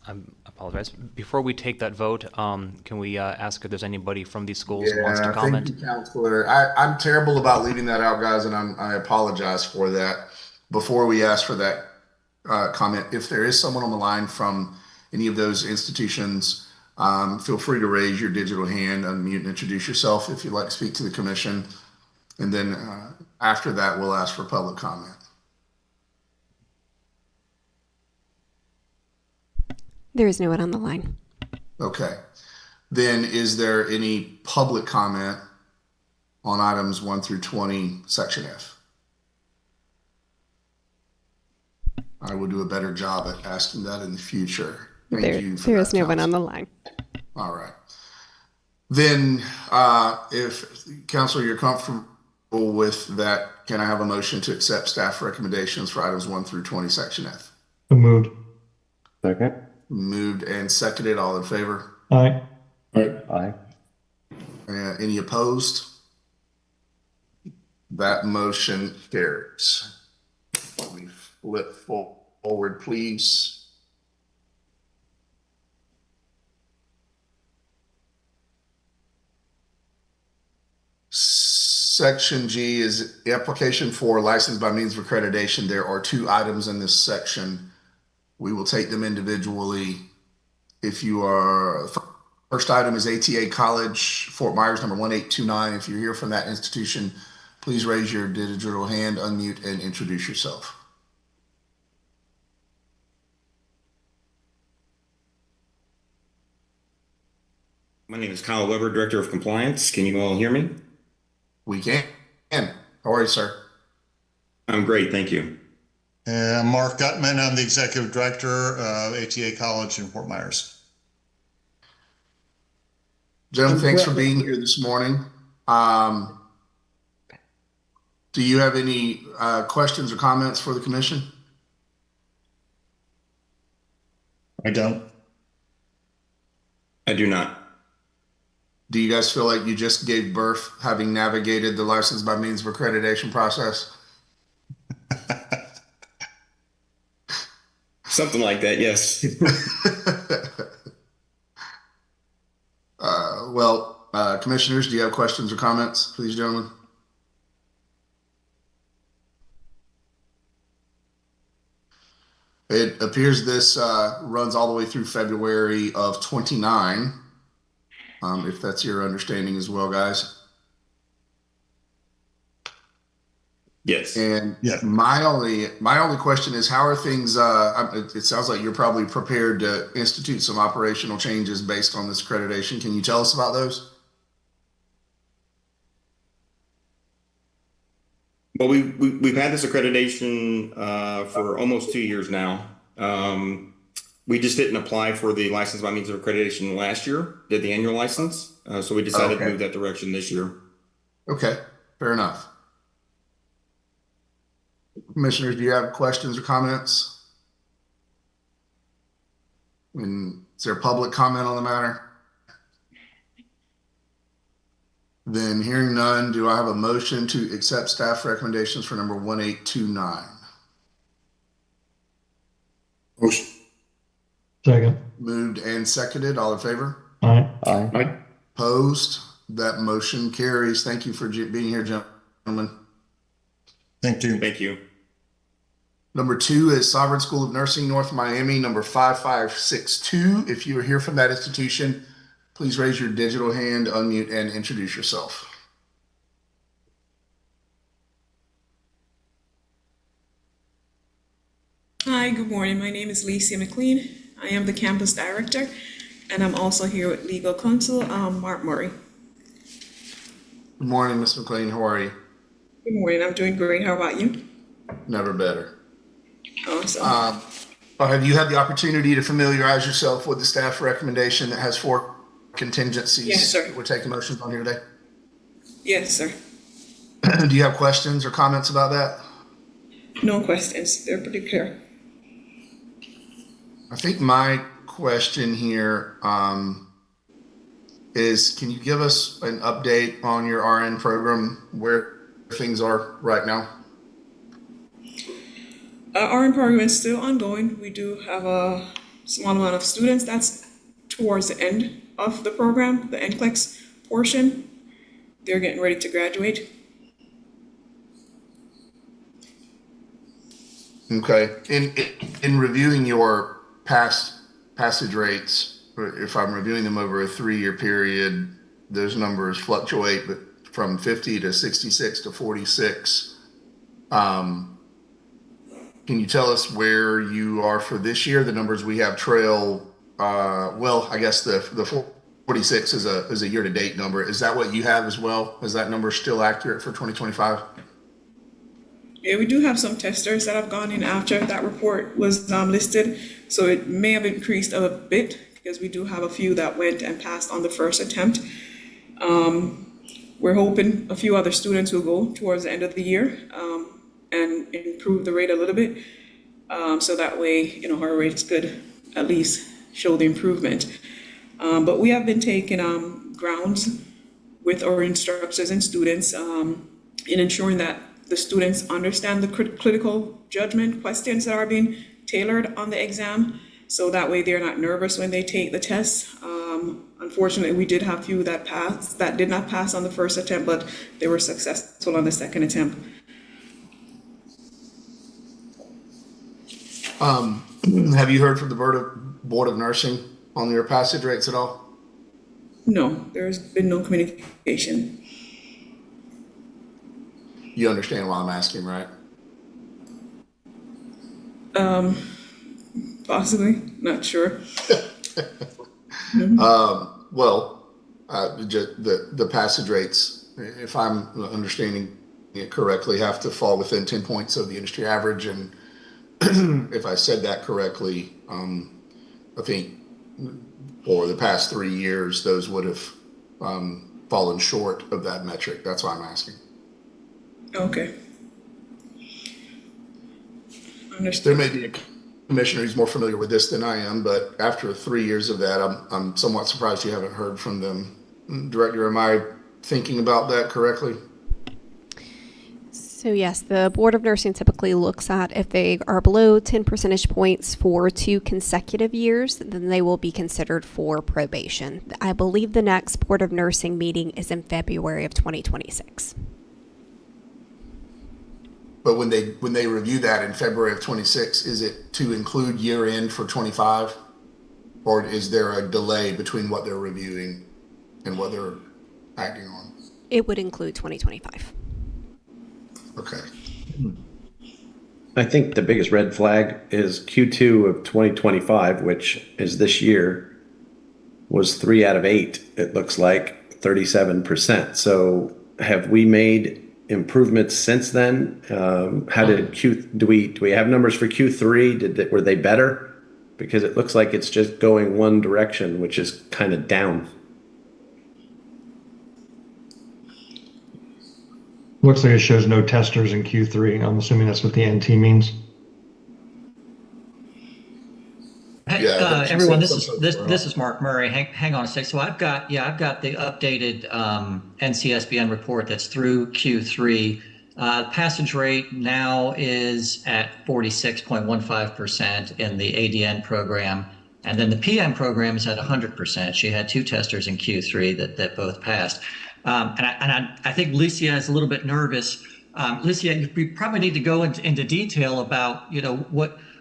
I apologize. Before we take that vote, can we ask if there's anybody from these schools who wants to comment? Thank you, Counselor. I'm terrible about leaving that out, guys, and I apologize for that. Before we ask for that comment, if there is someone on the line from any of those institutions, feel free to raise your digital hand, unmute, and introduce yourself if you'd like to speak to the commission. And then after that, we'll ask for public comment. There is no one on the line. Okay. Then is there any public comment on items 1 through 20, Section F? I will do a better job at asking that in the future. Thank you for there that, is no one on Counselor. the line. All right. Then if Counselor, you're comfortable with that, can I have a motion to accept staff recommendations for items 1 through 20, Section F? So moved. Second. Moved and seconded. All in favor? Aye. Aye. Any opposed? That motion carries. Let me flip forward, please. Section G is application for license by means of accreditation. There are 2 items in this section. We will take them individually. If you are, first item is ATA College, Fort Myers, number 1829. If you're here from that institution, please raise your digital hand, unmute, and introduce yourself. My name is Kyle Weber, Director of Compliance. Can you all hear me? We can. How are you, sir? I'm great, thank you. And Mark Gutman, I'm the Executive Director of ATA College in Fort Myers. Gentlemen, thanks for being here this morning. Do you have any questions or comments for the commission? I don't. I do not. Do you guys feel like you just gave birth having navigated the license by means of accreditation process? Something like that, yes. Commissioners, do you have questions or comments, please, gentlemen? It appears this runs all the way through February of 29, if that's your understanding as well, guys. Yes. And my only question is, how are things? It sounds like you're probably prepared to institute some operational changes based on this accreditation. Can you tell us about those? Well, we've had this accreditation for almost 2 years now. We just didn't apply for the license by means of accreditation last year, did the annual license. So we decided to move that direction this year. Okay, fair enough. Commissioners, do you have questions or comments? And is there public comment on the matter? Then hearing none, do I have a motion to accept staff recommendations for number 1829? Motion. Second. Moved and seconded. All in favor? Aye. Aye. Opposed? That motion carries. Thank you for being here, gentlemen. Thank you. Thank you. Number 2 is Sovereign School of Nursing, North Miami, number 5562. If you are here from that institution, please raise your digital hand, unmute, and introduce yourself. Hi, good morning. My name is Lisa McLean. I am the campus director, and I'm also here with legal counsel, Mark Murray. Good morning, Ms. McLean. How are you? Good morning. I'm doing great. How about you? Never better. Awesome. Have you had the opportunity to familiarize yourself with the staff recommendation that has 4 contingencies? Yes, sir. We're taking motions on here today. Yes, sir. Do you have questions or comments about that? No questions. They're pretty clear. I think my question here is, can you give us an update on your RN program, where things are right now? Our RN program is still ongoing. We do have a small amount of students. That's towards the end of the program, the NCLEX portion. They're getting ready to graduate. Okay. In reviewing your passage rates, if I'm reviewing them over a 3-year period, those numbers fluctuate, but from 50 to 66 to 46. Can you tell us where you are for this year? The numbers we have trail, I guess the 46 is a year-to-date number. Is that what you have as well? Is that number still accurate for 2025? Yeah, we do have some testers that have gone in after that report was listed. So it may have increased a bit because we do have a few that went and passed on the first attempt. We're hoping a few other students will go towards the end of the year and improve the rate a little bit. So that way, our rates could at least show the improvement. But we have been taking grounds with our instructors and students in ensuring that the students understand the critical judgment questions that are being tailored on the exam. So that way they're not nervous when they take the test. Unfortunately, we did have few that did not pass on the first attempt, but they were successful on the second attempt. Have you heard from the Board of Nursing on your passage rates at all? No, there's been no communication. You understand why I'm asking, right? Possibly, not sure. Just the passage rates, if I'm understanding it correctly, have to fall within 10 points of the industry average. And if I said that correctly, I think for the past 3 years, those would have fallen short of that metric. That's why I'm asking. Okay. Understood. There may be a commissioner who's more familiar with this than I am, but after 3 years of that, I'm somewhat surprised you haven't heard from them Director, am I thinking about that correctly? So yes, the Board of Nursing typically looks at if they are below 10 percentage points for 2 consecutive years, then they will be considered for probation. I believe the next Board of Nursing meeting is in February of 2026. But when they review that in February of 26, is it to include year end for 25? Or is there a delay between what they're reviewing and what they're acting on? It would include 2025. Okay. I think the biggest red flag is Q2 of 2025, which is this year, was 3 out of 8. It looks like 37%. So have we made improvements since then? How did do we have numbers for Q3? Were they better? Because it looks like it's just going one direction, which is kind of down. Looks like it shows no testers in Q3. I'm assuming that's what the NT means. Hey, everyone, this is Mark Murray. Hang on a sec. So I've got the updated NCSBN report that's through Q3. Passage rate now is at 46.15% in the ADN program, and then the PM program is at 100%. She had 2 testers in Q3 that both passed. And I think Licia is a little bit nervous. Licia, we probably need to go into detail about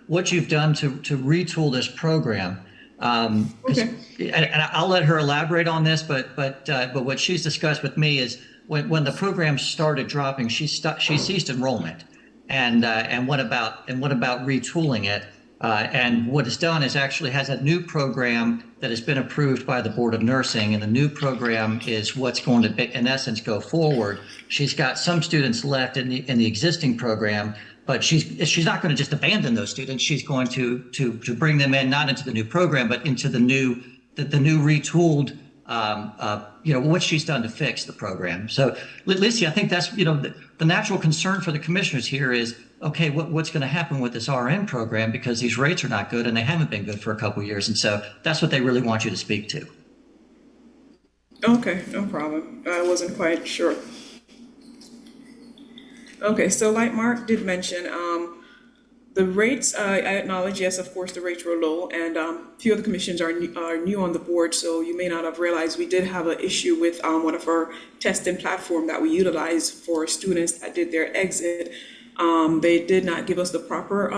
what you've done to retool this program. Okay. And I'll let her elaborate on this, but what she's discussed with me is when the program started dropping, she ceased enrollment and what about retooling it. And what it's done is actually has a new program that has been approved by the Board of Nursing, and the new program is what's going to, in essence, go forward. She's got some students left in the existing program, but she's not going to just abandon those students. She's going to bring them in, not into the new program, but into the new retooled, what she's done to fix the program. So, Licia, I think that's the natural concern for the commissioners here is, okay, what's going to happen with this RN program, because these rates are not good and they haven't been good for a couple of years. And so that's what they really want you to speak to. Okay, no problem. I wasn't quite sure. Okay, so like Mark did mention, the rates, I acknowledge, yes, of course, the rates were low, and a few of the commissions are new on the board, so you may not have realized we did have an issue with one of our testing platform that we utilize for students that did their exit. They did not give us the proper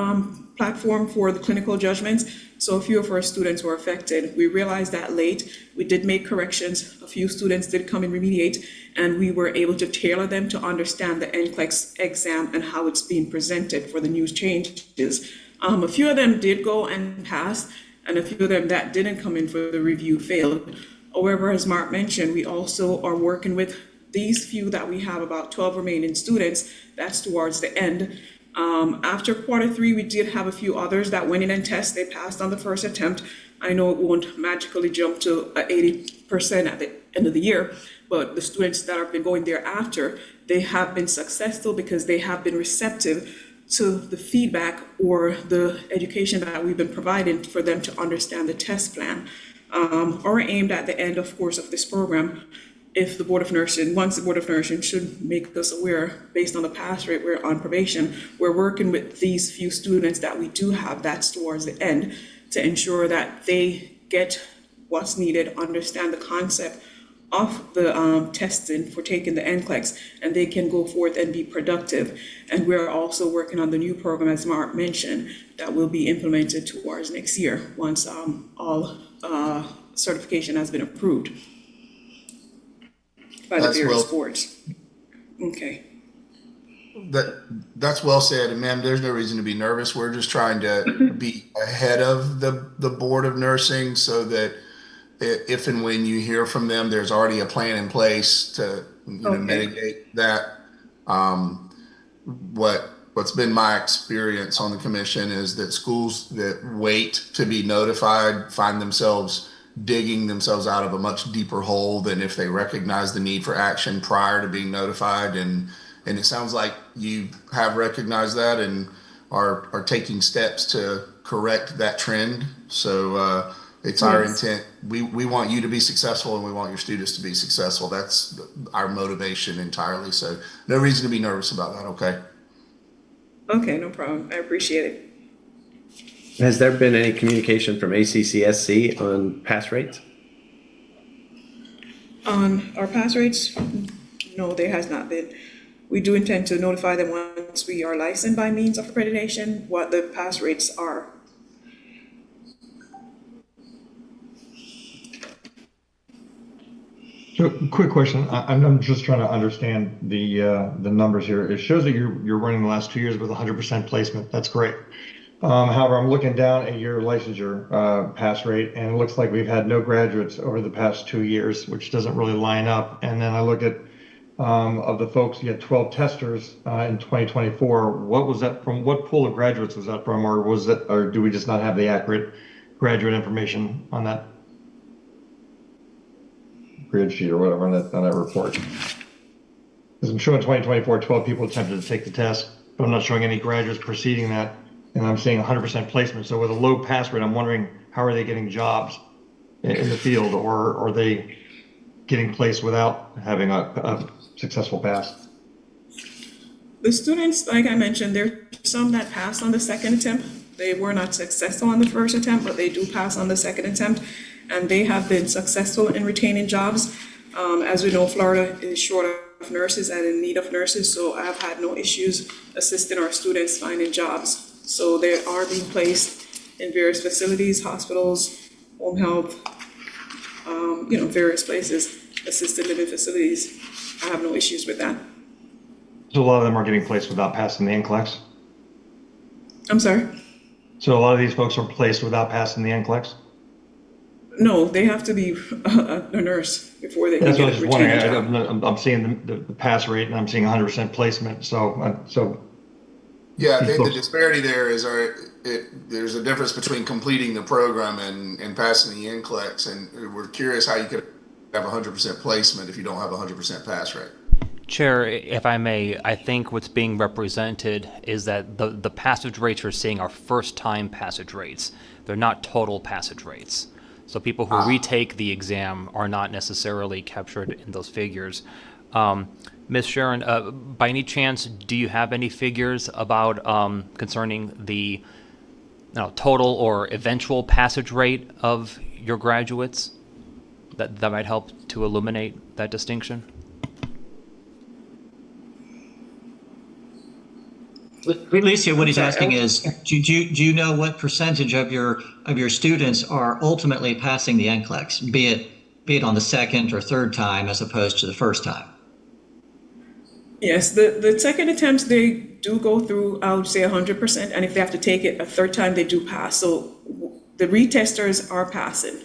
platform for the clinical judgments, so a few of our students were affected. We realized that late. We did make corrections. A few students did come and remediate, and we were able to tailor them to understand the NCLEX exam and how it's being presented for the new changes. A few of them did go and pass, and a few of them that didn't come in for the review failed. However, as Mark mentioned, we also are working with these few that we have, about 12 remaining students. That's towards the end. After Q3, we did have a few others that went in and tested. They passed on the first attempt. I know it won't magically jump to 80% at the end of the year, but the students that have been going thereafter, they have been successful because they have been receptive to the feedback or the education that we've been providing for them to understand the test plan. Or aimed at the end, of course, of this program, if the Board of Nursing, once the Board of Nursing should make us aware, based on the pass rate, we're on probation, we're working with these few students that we do have, that's towards the end, to ensure that they get what's needed, understand the concept of the testing for taking the NCLEX, and they can go forth and be productive. And we're also working on the new program, as Mark mentioned, that will be implemented towards next year, once all certification has been approved by the various boards. Okay. That's well said, and ma'am, there's no reason to be nervous. We're just trying to be ahead of the Board of Nursing so that if and when you hear from them, there's already a plan in place to mitigate that. What's been my experience on the commission is that schools that wait to be notified find themselves digging themselves out of a much deeper hole than if they recognize the need for action prior to being notified. And it sounds like you have recognized that and are taking steps to correct that trend. So It's our Yes. intent. We want you to be successful and we want your students to be successful. That's our motivation entirely. So no reason to be nervous about that, okay? Okay, no problem. I appreciate it. Has there been any communication from ACCSC on pass rates? On our pass rates, no, there has not been. We do intend to notify them once we are licensed by means of accreditation, what the pass rates are. So, quick question. I'm just trying to understand the numbers here. It shows that you're running the last 2 years with 100% placement. That's great. However, I'm looking down at your licensure pass rate, and it looks like we've had no graduates over the past 2 years, which doesn't really line up. And then I look at of the folks, you had 12 testers in 2024. What was that from? What pool of graduates was that from, or was it, or do we just not have the accurate graduate information on that grid sheet or whatever on that report? Because I'm showing 2024, 12 people attempted to take the test, but I'm not showing any graduates preceding that, and I'm seeing 100% placement. So with a low pass rate, I'm wondering how are they getting jobs in the field, or are they getting placed without having a successful pass? The students, like I mentioned, there are some that passed on the second attempt. They were not successful on the first attempt, but they do pass on the second attempt, and they have been successful in retaining jobs. As we know, Florida is short of nurses and in need of nurses, so I've had no issues assisting our students finding jobs. So they are being placed in various facilities, hospitals, home health, various places, assisted living facilities. I have no issues with that. So a lot of them are getting placed without passing the NCLEX? I'm sorry? So a lot of these folks are placed without passing the NCLEX? No, they have to be a nurse before they can That's what I get was a just retained wondering. job. I'm seeing the pass rate, and I'm seeing 100% placement. So Yeah, I these think the folks- disparity there is there's a difference between completing the program and passing the NCLEX, and we're curious how you could have 100% placement if you don't have 100% pass rate. Chair, if I may, I think what's being represented is that the passage rates you're seeing are first-time passage rates. They're not total passage rates. So people who retake the exam are not necessarily captured in those figures. Ms. Sharon, by any chance, do you have any figures about concerning the total or eventual passage rate of your graduates that might help to illuminate that distinction? Alicia, what he's asking is, do you know what percentage of your students are ultimately passing the NCLEX, be it on the second or third time as opposed to the first time? Yes, the second attempts, they do go through, I would say 100%, and if they have to take it a third time, they do pass. So the retesters are passing.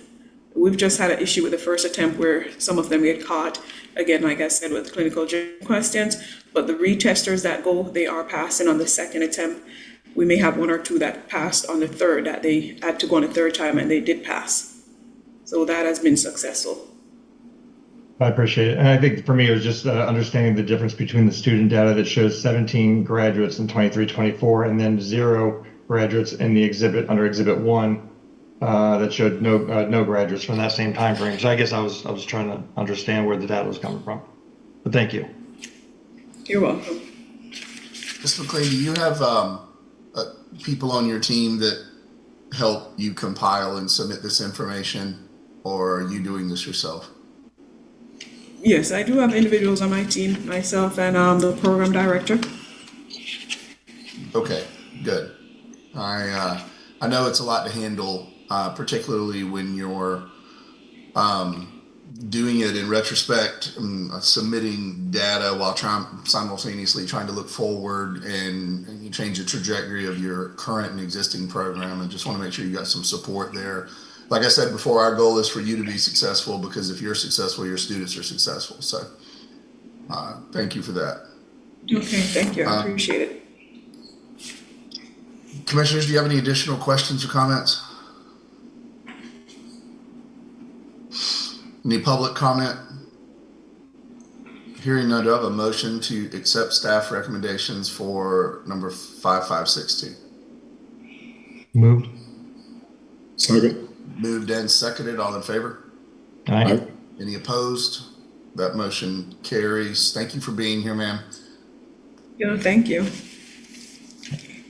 We've just had an issue with the first attempt where some of them get caught, again, like I said, with clinical questions, but the retesters that go, they are passing on the second attempt. We may have one or two that passed on the third, that they had to go on a third time and they did pass. So that has been successful. I appreciate it. And I think for me, it was just understanding the difference between the student data that shows 17 graduates in 23-24 and then 0 graduates in the exhibit under Exhibit 1 that showed no graduates from that same time frame. So I guess I was trying to understand where the data was coming from. But thank you. You're welcome. Ms. McLean, do you have people on your team that help you compile and submit this information, or are you doing this yourself? Yes, I do have individuals on my team, myself and the program director. Okay, good. I know it's a lot to handle, particularly when you're doing it in retrospect, submitting data while simultaneously trying to look forward and you change the trajectory of your current and existing program. And just want to make sure you got some support there. Like I said before, our goal is for you to be successful, because if you're successful, your students are successful. So thank you for that. Okay, thank you. I appreciate it. Commissioners, do you have any additional questions or comments? Any public comment? Hearing none, do I have a motion to accept staff recommendations for number 5562? Moved. Second. moved and seconded. All in favor? Aye. Any opposed? That motion carries. Thank you for being here, ma'am. Yeah, thank you.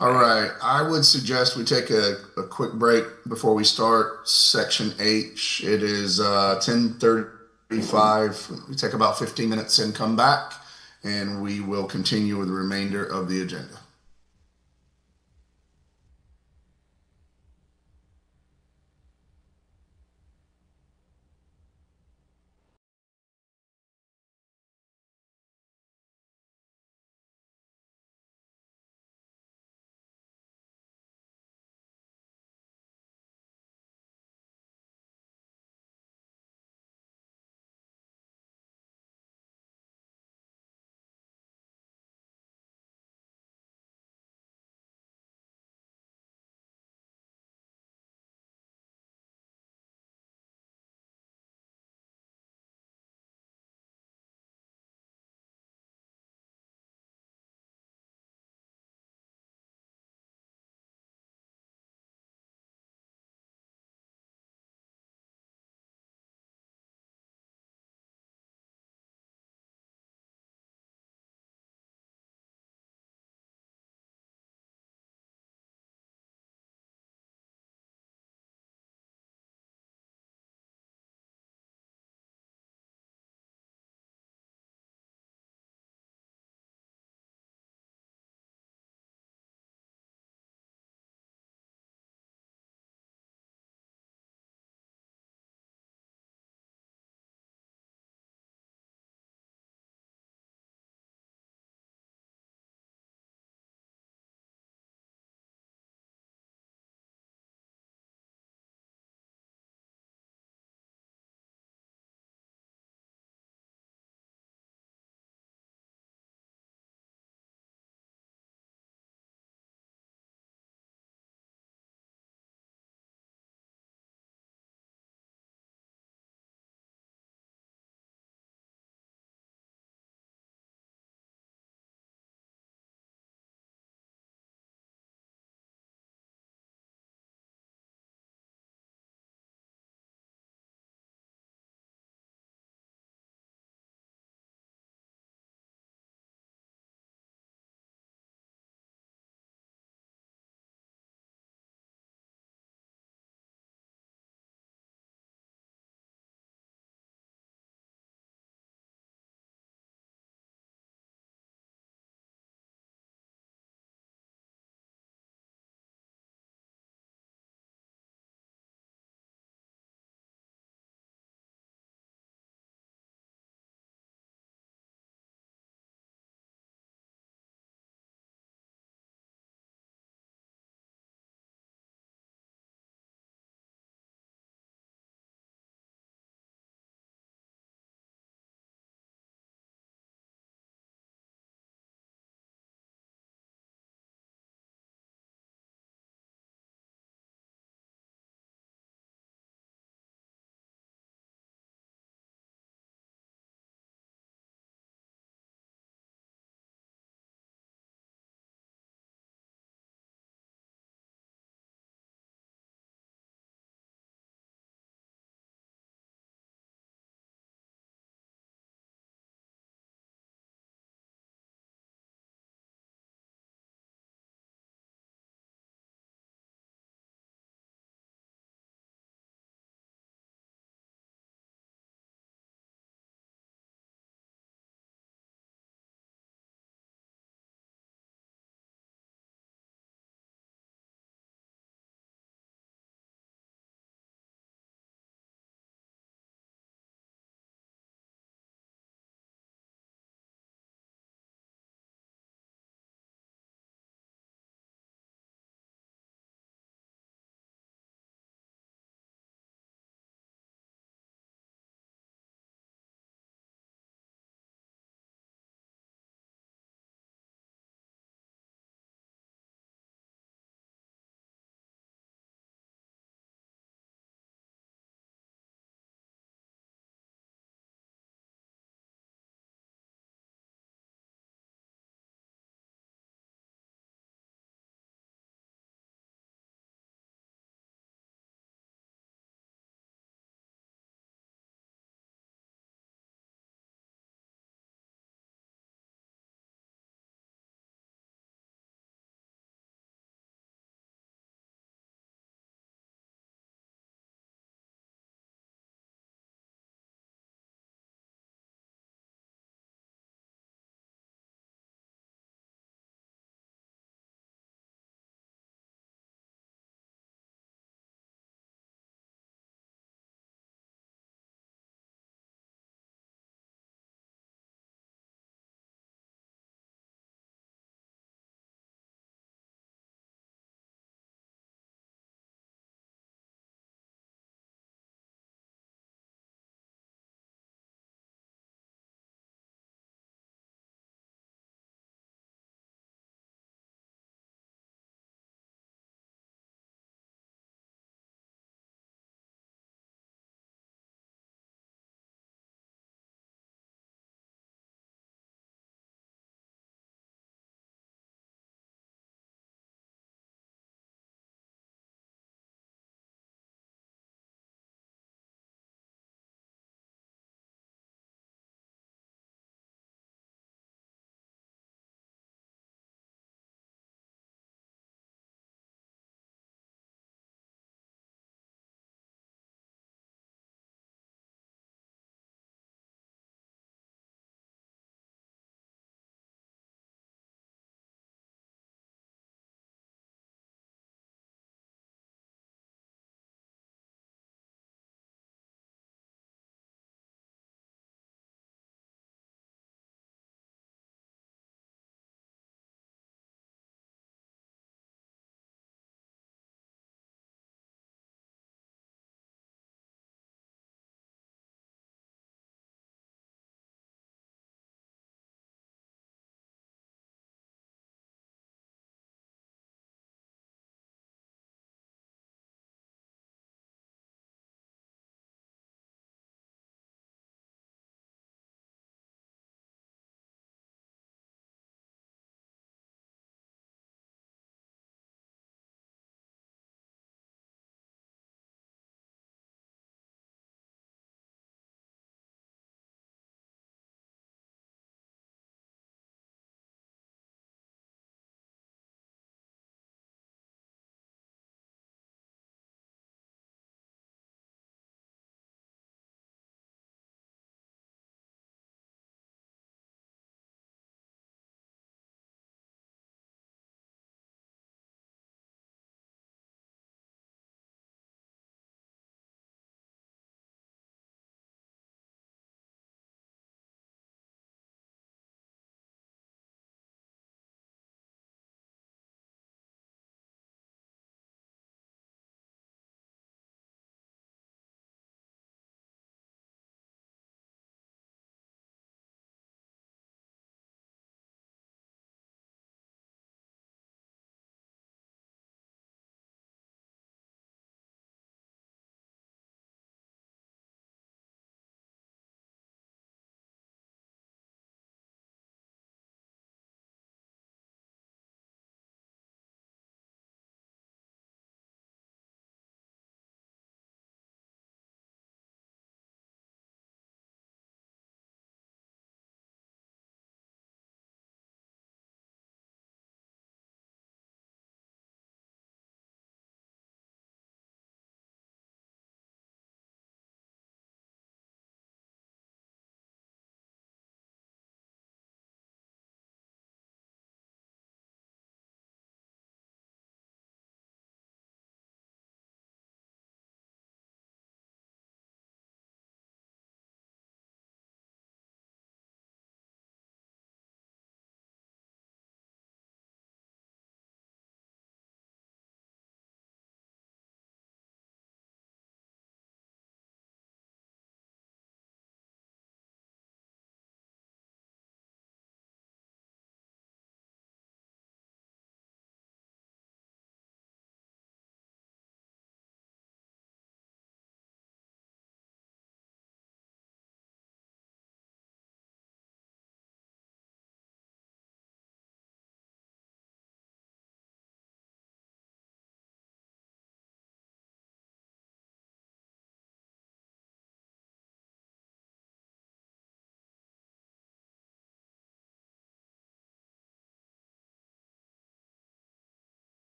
All right, I would suggest we take a quick break before we start section H. It is 10:35. We take about 15 minutes and come back, and we will continue with the remainder of the agenda.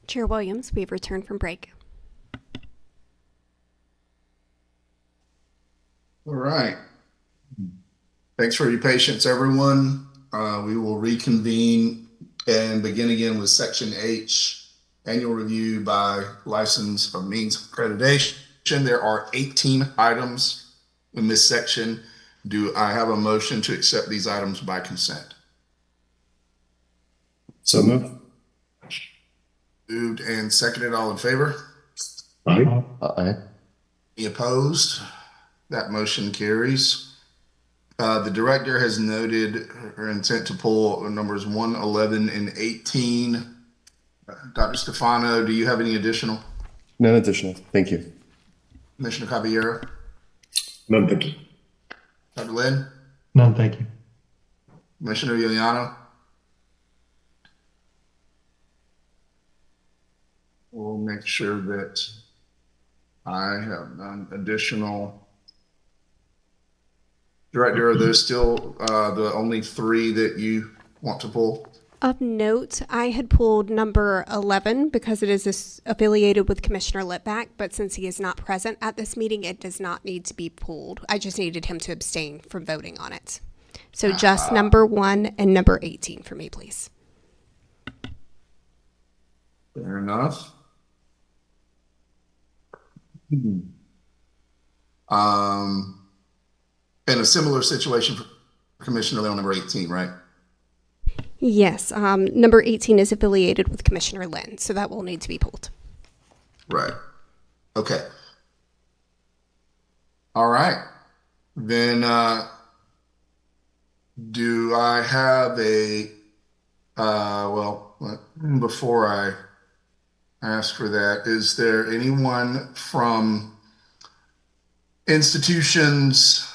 Chair Williams, we've returned from break. All right. Thanks for your patience, everyone. We will reconvene and begin again with Section H, Annual Review by License of Means of Accreditation. There are 18 items in this section. Do I have a motion to accept these items by consent? So moved. Moved and seconded. All in favor? Aye. Aye. Any opposed? That motion carries. The director has noted her intent to pull numbers 1, 11, and 18. Dr. Stefano, do you have any additional? None additional. Thank you. Commissioner Caballero? None, thank you. Dr. Lynn? None, thank you. Commissioner Iuliano? We'll make sure that I have none additional. Director, are those still the only 3 that you want to pull? Of note, I had pulled number 11 because it is affiliated with Commissioner Litvack, but since he is not present at this meeting, it does not need to be pulled. I just needed him to abstain from voting on it. So just number 1 and number 18 for me, please. Fair enough. In a similar situation for Commissioner Lynn on number 18, right? Yes, number 18 is affiliated with Commissioner Lynn, so that will need to be pulled. Right. Okay. All right. Then do I have a, before I ask for that, is there anyone from institutions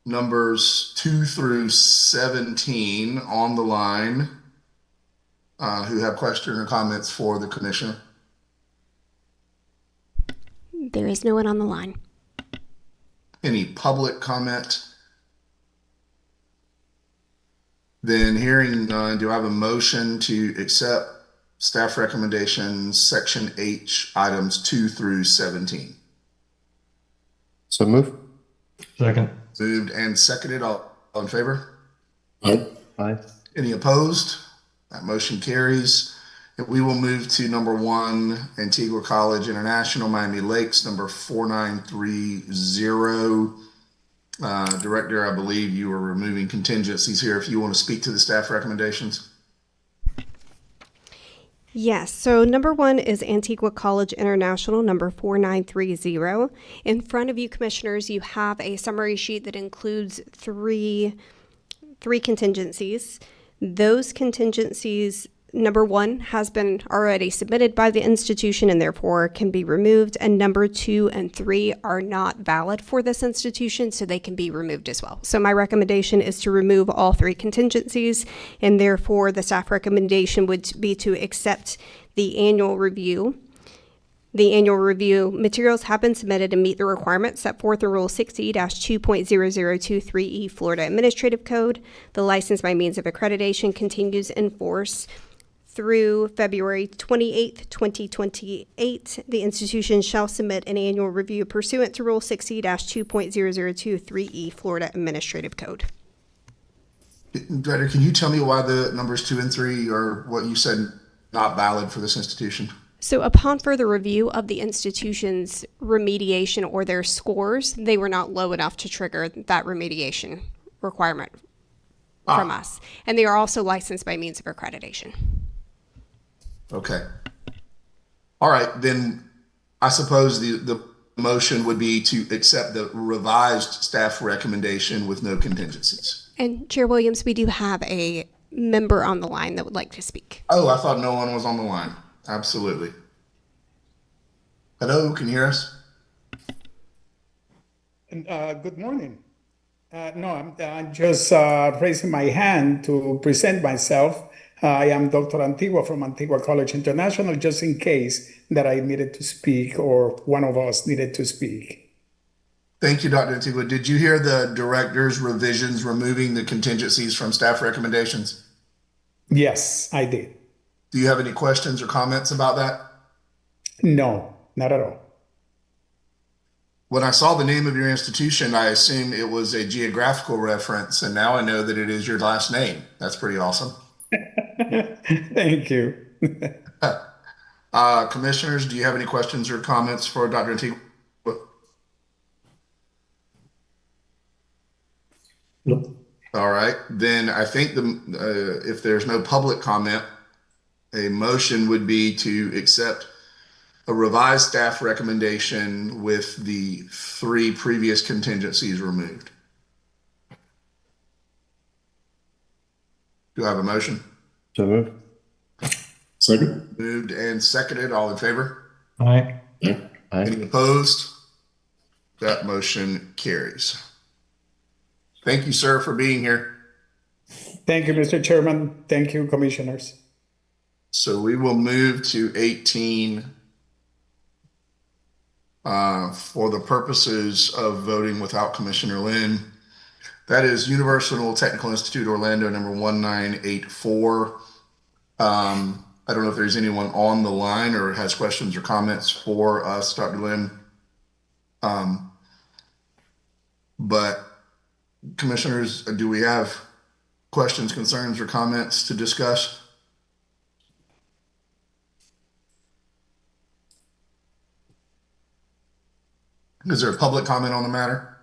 numbers 2 through 17 on the line who have questions or comments for the commissioner? There is no one on the line. Any public comment? Then hearing none, do I have a motion to accept staff recommendations, Section H, items 2 through 17? So moved. Second. Moved and seconded. All in favor? Aye. Aye. Any opposed? That motion carries. And we will move to number 1, Antigua College International, Miami Lakes, number 4930. Director, I believe you are removing contingencies here. If you want to speak to the staff recommendations. Yes, so number 1 is Antigua College International, number 4930. In front of you, commissioners, you have a summary sheet that includes three contingencies. Those contingencies, number 1 has been already submitted by the institution and therefore can be removed, and number 2 and 3 are not valid for this institution, so they can be removed as well. So my recommendation is to remove all 3 contingencies, and therefore the staff recommendation would be to accept the annual review. The annual review materials have been submitted and meet the requirements set forth in Rule 60-2.0023E Florida Administrative Code. The license by means of accreditation continues in force through February 28th, 2028. The institution shall submit an annual review pursuant to Rule 60-2.0023E Florida Administrative Code. Director, can you tell me why the numbers 2 and 3 are what you said not valid for this institution? So upon further review of the institution's remediation or their scores, they were not low enough to trigger that remediation requirement from us. And they are also licensed by means of accreditation. Okay. All right, then I suppose the motion would be to accept the revised staff recommendation with no contingencies. And Chair Williams, we do have a member on the line that would like to speak. Oh, I thought no one was on the line. Absolutely. Hello, can you hear us? Good morning. No, I'm just raising my hand to present myself. I am Dr. Antigua from Antigua College International, just in case that I needed to speak or one of us needed to speak. Thank you, Dr. Antigua. Did you hear the director's revisions removing the contingencies from staff recommendations? Yes, I did. Do you have any questions or comments about that? No, not at all. When I saw the name of your institution, I assumed it was a geographical reference, and now I know that it is your last name. That's pretty awesome. Thank you. Commissioners, do you have any questions or comments for Dr. Antigua? No. All right, then I think if there's no public comment, a motion would be to accept a revised staff recommendation with the 3 previous contingencies removed. Do I have a motion? So moved. Second. Moved and seconded. All in favor? Aye. Aye. Any opposed? That motion carries. Thank you, sir, for being here. Thank you, Mr. Chairman. Thank you, commissioners. So we will move to 18 for the purposes of voting without Commissioner Lynn. That is Universal Technical Institute Orlando number 1984. I don't know if there's anyone on the line or has questions or comments for us, Dr. Lynn. But commissioners, do we have questions, concerns, or comments to discuss? Is there a public comment on the matter?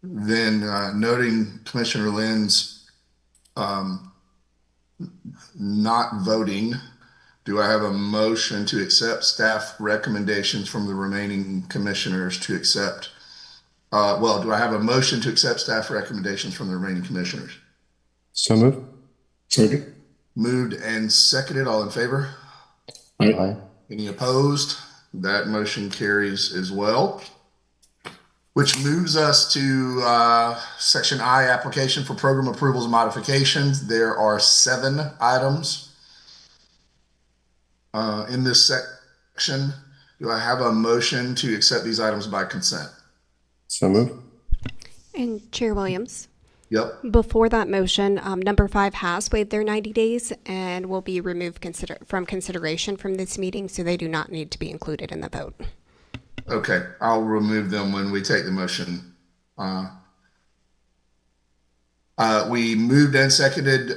Then noting Commissioner Lynn's not voting, do I have a motion to accept staff recommendations from the remaining commissioners to accept? Well, do I have a motion to accept staff recommendations from the remaining commissioners? So moved. Second. Moved and seconded. All in favor? Aye. Any opposed? That motion carries as well. Which moves us to Section I, application for program approvals and modifications. There are 7 items in this section. Do I have a motion to accept these items by consent? So moved. And Chair Williams, Yep. before that motion, number 5 has waived their 90 days and will be removed from consideration from this meeting, so they do not need to be included in the vote. Okay, I'll remove them when we take the motion. We moved and seconded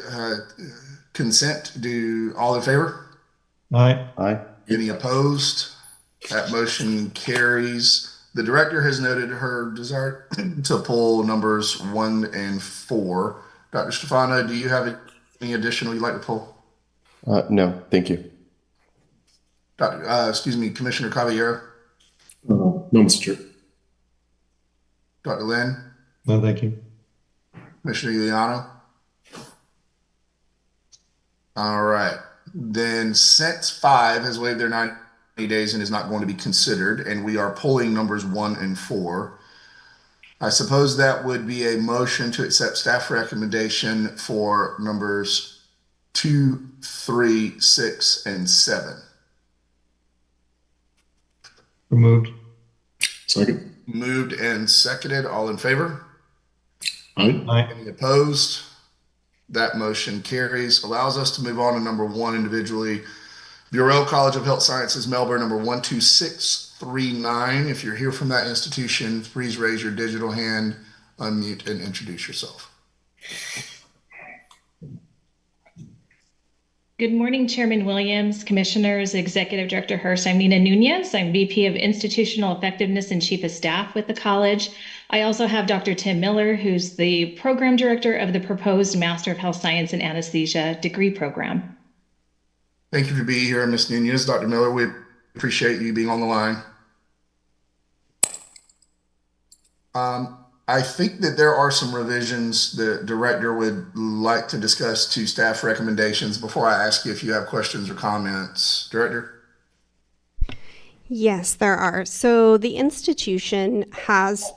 consent. Do all in favor? Aye. Aye. Any opposed? That motion carries. The director has noted her desire to pull numbers 1 and 4. Dr. Stefano, do you have any additional you'd like to pull? No, thank you. Commissioner Caballero? No, Mr. Chair. Dr. Lynn? No, thank you. Commissioner Iuliano? All right. Then since 5 has waived their 90 days and is not going to be considered, and we are pulling numbers 1 and 4, I suppose that would be a motion to accept staff recommendation for numbers 2, 3, 6, and 7. Removed. Second. Moved and seconded. All in favor? Aye. Aye. Any opposed? That motion carries. Allows us to move on to number 1 individually. Bureau College of Health Sciences, Melbourne, number 12639. If you're here from that institution, please raise your digital hand, unmute, and introduce yourself. Good morning, Chairman Williams, Commissioners, Executive Director Hurst. I'm Nina Nunez. I'm VP of Institutional Effectiveness and Chief of Staff with the college. I also have Dr. Tim Miller, who's the Program Director of the proposed Master of Health Science and Anesthesia degree program. Thank you for being here, Ms. Nunez. Dr. Miller, we appreciate you being on the line. I think that there are some revisions the director would like to discuss to staff recommendations before I ask you if you have questions or comments. Director? Yes, there are. So the institution has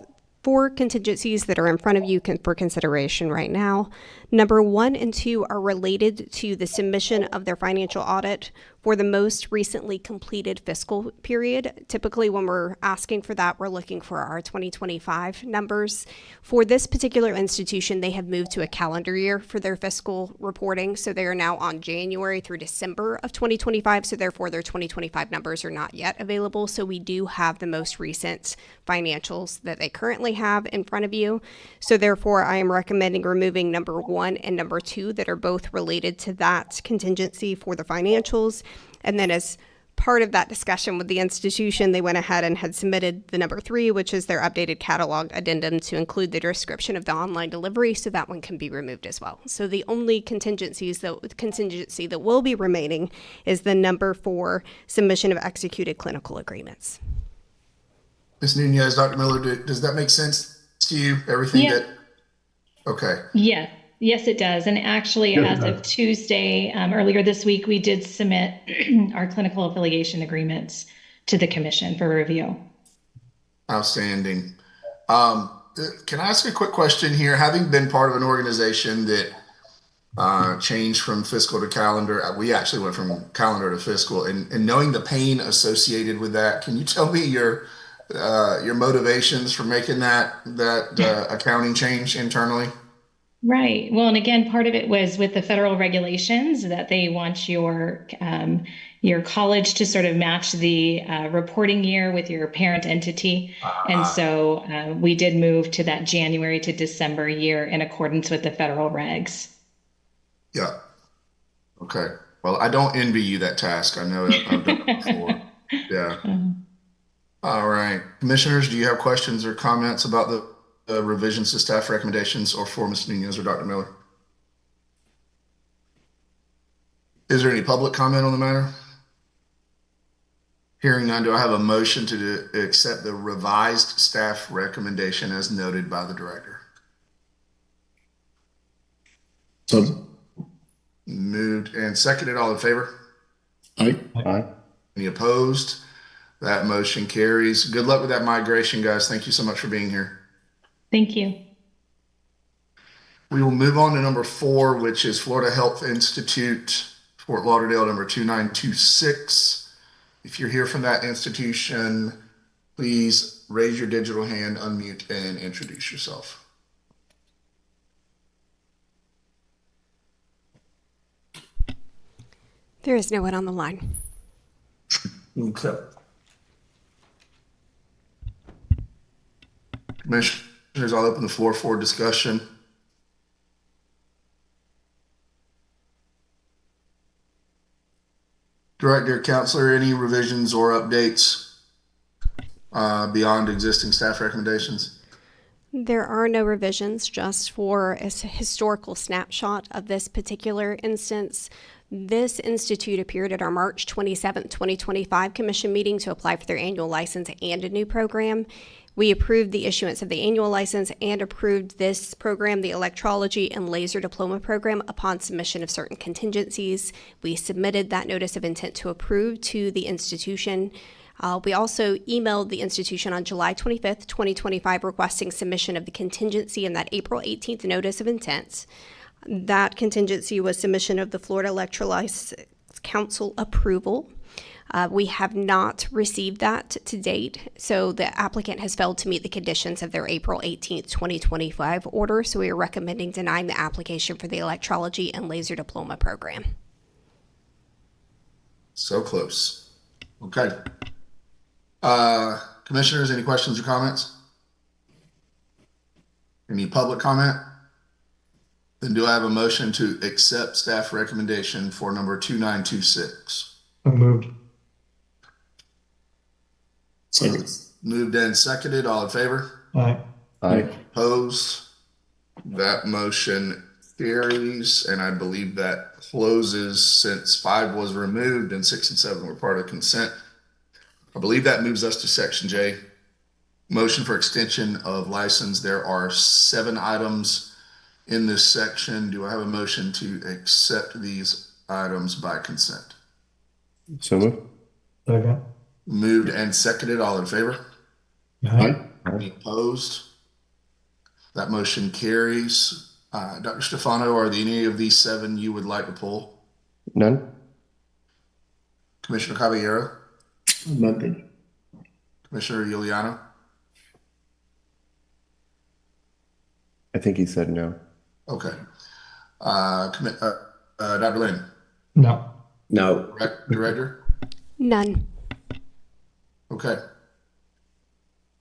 4 contingencies that are in front of you for consideration right now. Number 1 and 2 are related to the submission of their financial audit for the most recently completed fiscal period. Typically, when we're asking for that, we're looking for our 2025 numbers. For this particular institution, they have moved to a calendar year for their fiscal reporting, so they are now on January through December of 2025, so therefore their 2025 numbers are not yet available. So we do have the most recent financials that they currently have in front of you. So therefore, I am recommending removing number 1 and number 2 that are both related to that contingency for the financials. And then as part of that discussion with the institution, they went ahead and had submitted the number 3, which is their updated catalog addendum to include the description of the online delivery. So that one can be removed as well. So the only contingency that will be remaining is the number 4, submission of executed clinical agreements. Ms. Nunez, Dr. Miller, does that make sense to you? Everything that, okay. Yeah. Yes, it does. And actually, as of Tuesday, earlier this week, we did submit our clinical affiliation agreements to the commission for review. Outstanding. Can I ask a quick question here? Having been part of an organization that changed from fiscal to calendar, we actually went from calendar to fiscal, and knowing the pain associated with that, can you tell me your motivations for making that accounting change internally? Right. Well, and again, part of it was with the federal regulations that they want your college to sort of match the reporting year with your parent entity. And so we did move to that January to December year in accordance with the federal regs. Yeah. Okay. Well, I don't envy you that task. I know I've done it before. Yeah. All right. Commissioners, do you have questions or comments about the revisions to staff recommendations or for Ms. Nunez or Dr. Miller? Is there any public comment on the matter? Hearing none, do I have a motion to accept the revised staff recommendation as noted by the director? So moved and seconded. All in favor? Aye. Aye. Any opposed? That motion carries. Good luck with that migration, guys. Thank you so much for being here. Thank you. We will move on to number 4, which is Florida Health Institute, Fort Lauderdale, number 2926. If you're here from that institution, please raise your digital hand, unmute, and introduce yourself. There is no one on the line. Okay. Commissioners, I'll open the floor for discussion. Director, Counselor, any revisions or updates beyond existing staff recommendations? There are no revisions, just for a historical snapshot of this particular instance. This institute appeared at our March 27th, 2025 commission meeting to apply for their annual license and a new program. We approved the issuance of the annual license and approved this program, the electrology and laser diploma program, upon submission of certain contingencies. We submitted that notice of intent to approve to the institution. We also emailed the institution on July 25th, 2025, requesting submission of the contingency and that April 18th notice of intent. That contingency was submission of the Florida Electrolysis Council approval. We have not received that to date, so the applicant has failed to meet the conditions of their April 18th, 2025 order, so we are recommending denying the application for the electrology and laser diploma program. So close. Okay. Commissioners, any questions or comments? Any public comment? Then do I have a motion to accept staff recommendation for number 2926? So moved. Second. Moved and seconded. All in favor? Aye. Aye. Opposed? That motion carries, and I believe that closes since 5 was removed and 6 and 7 were part of consent. I believe that moves us to section J. Motion for extension of license. There are 7 items in this section. Do I have a motion to accept these items by consent? So moved. Second. Moved and seconded. All in favor? Aye. Any opposed? That motion carries. Dr. Stefano, are there any of these 7 you would like to pull? None? Commissioner Caballero? Nothing. Commissioner Giuliano? I think he said no. Okay. Dr. Lynn? No. No. Director? None. Okay.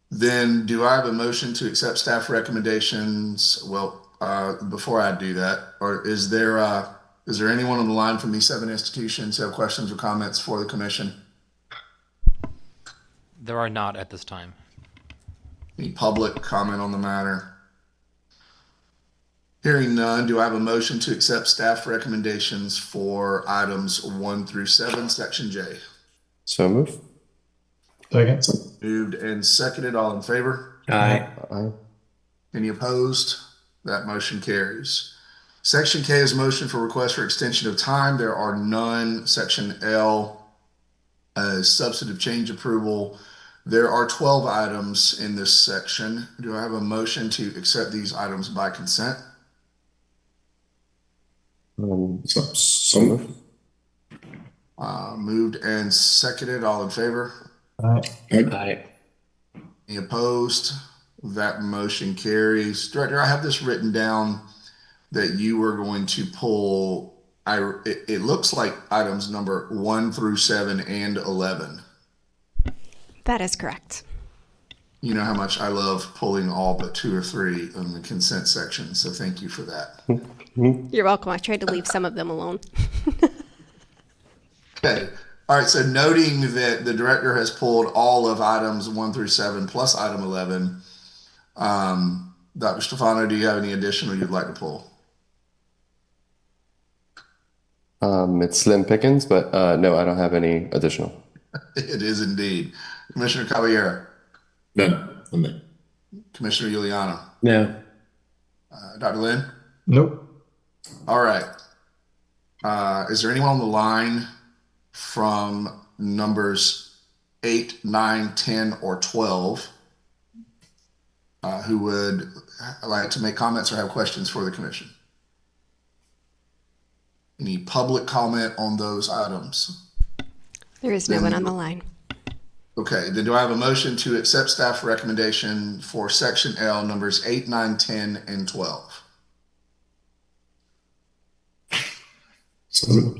Then do I have a motion to accept staff recommendations? Well, before I do that, or is there anyone on the line from these 7 institutions who have questions or comments for the commission? There are not at this time. Any public comment on the matter? Hearing none, do I have a motion to accept staff recommendations for items 1 through 7, section J? So move. Second. Moved and seconded. All in favor? Aye. Aye. Any opposed? That motion carries. Section K is motion for request for extension of time. There are none. Section L, substantive change approval. There are 12 items in this section. Do I have a motion to accept these items by consent? So move. Moved and seconded. All in favor? Aye. Any opposed? That motion carries. Director, I have this written down that you were going to pull. It looks like items number 1 through 7 and 11. That is correct. You know how much I love pulling all but 2 or 3 in the consent section, so thank you for that. You're welcome. I tried to leave some of them alone. Okay. All right. So noting that the director has pulled all of items 1 through 7 plus item 11, Dr. Stefano, do you have any additional you'd like to pull? It's slim pickings, but no, I don't have any additional. It is indeed. Commissioner Caballero? None. Commissioner Giuliano? No. Dr. Lynn? Nope. All right. Is there anyone on the line from numbers 8, 9, 10, or 12 who would like to make comments or have questions for the commission? Any public comment on those items? There is no one on the line. Okay, then do I have a motion to accept staff recommendation for section L, numbers 8, 9, 10, and 12? So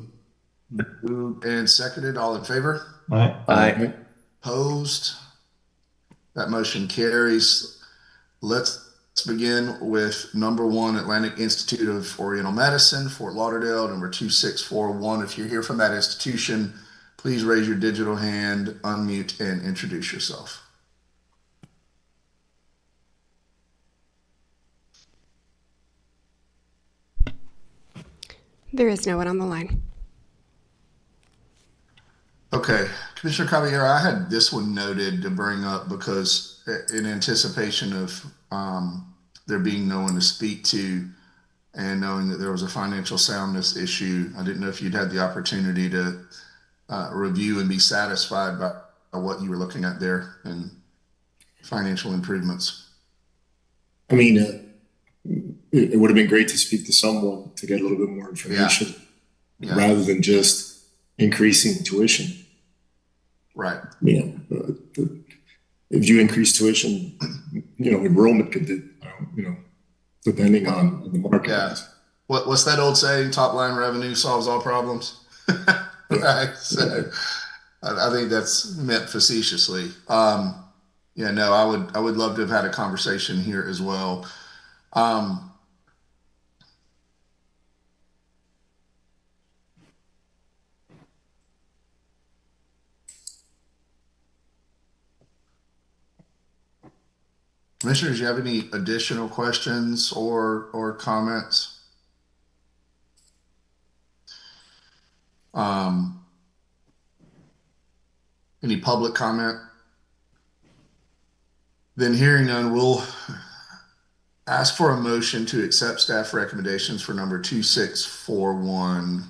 Moved and seconded. All in favor? Aye. Aye. Opposed? That motion carries. Let's begin with number 1, Atlantic Institute of Oriental Medicine, Fort Lauderdale, number 2641. If you're here from that institution, please raise your digital hand, unmute, and introduce yourself. There is no one on the line. Okay, Commissioner Caballero, I had this one noted to bring up because in anticipation of there being no one to speak to and knowing that there was a financial soundness issue, I didn't know if you'd had the opportunity to review and be satisfied by what you were looking at there and financial improvements. I mean, it would have been great to speak to someone to get a little bit more information rather than just increasing tuition. Right. Yeah. If you increase tuition, enrollment could, depending on the market. Yeah. What's that old saying? Top line revenue solves all problems. Right. So I think that's meant facetiously. I would love to have had a conversation here as well. Commissioners, do you have any additional questions or comments? Any public comment? Then hearing none, we'll ask for a motion to accept staff recommendations for number 2641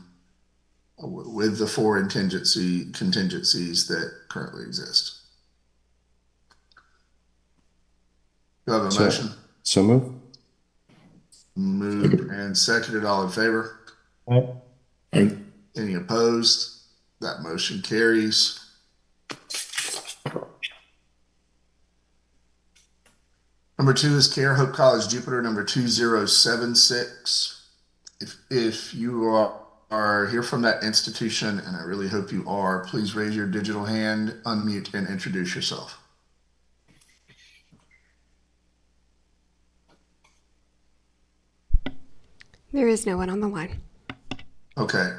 with the 4 contingencies that currently exist. Do I have a motion? So move. Moved and seconded. All in favor? Aye. Any opposed? That motion carries. Number 2 is Care Hope College Jupiter, number 2076. If you are here from that institution, and I really hope you are, please raise your digital hand, unmute, and introduce yourself. There is no one on the line. Okay.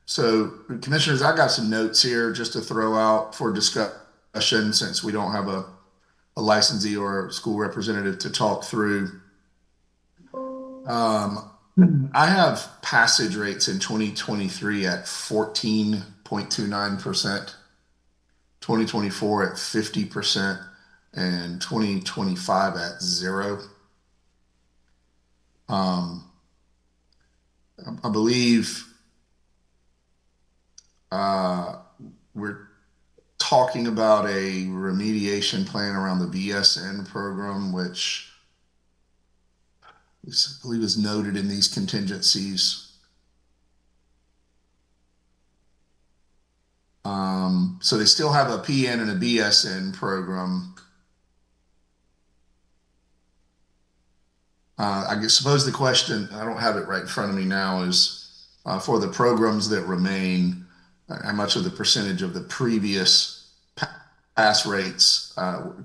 So, commissioners, I got some notes here just to throw out for discussion since we don't have a licensee or a school representative to talk through. I have passage rates in 2023 at 14.29%, 2024 at 50%, and 2025 at 0. I believe we're talking about a remediation plan around the BSN program, which I believe is noted in these contingencies. So they still have a PN and a BSN program. I suppose the question, I don't have it right in front of me now, is for the programs that remain, how much of the percentage of the previous pass rates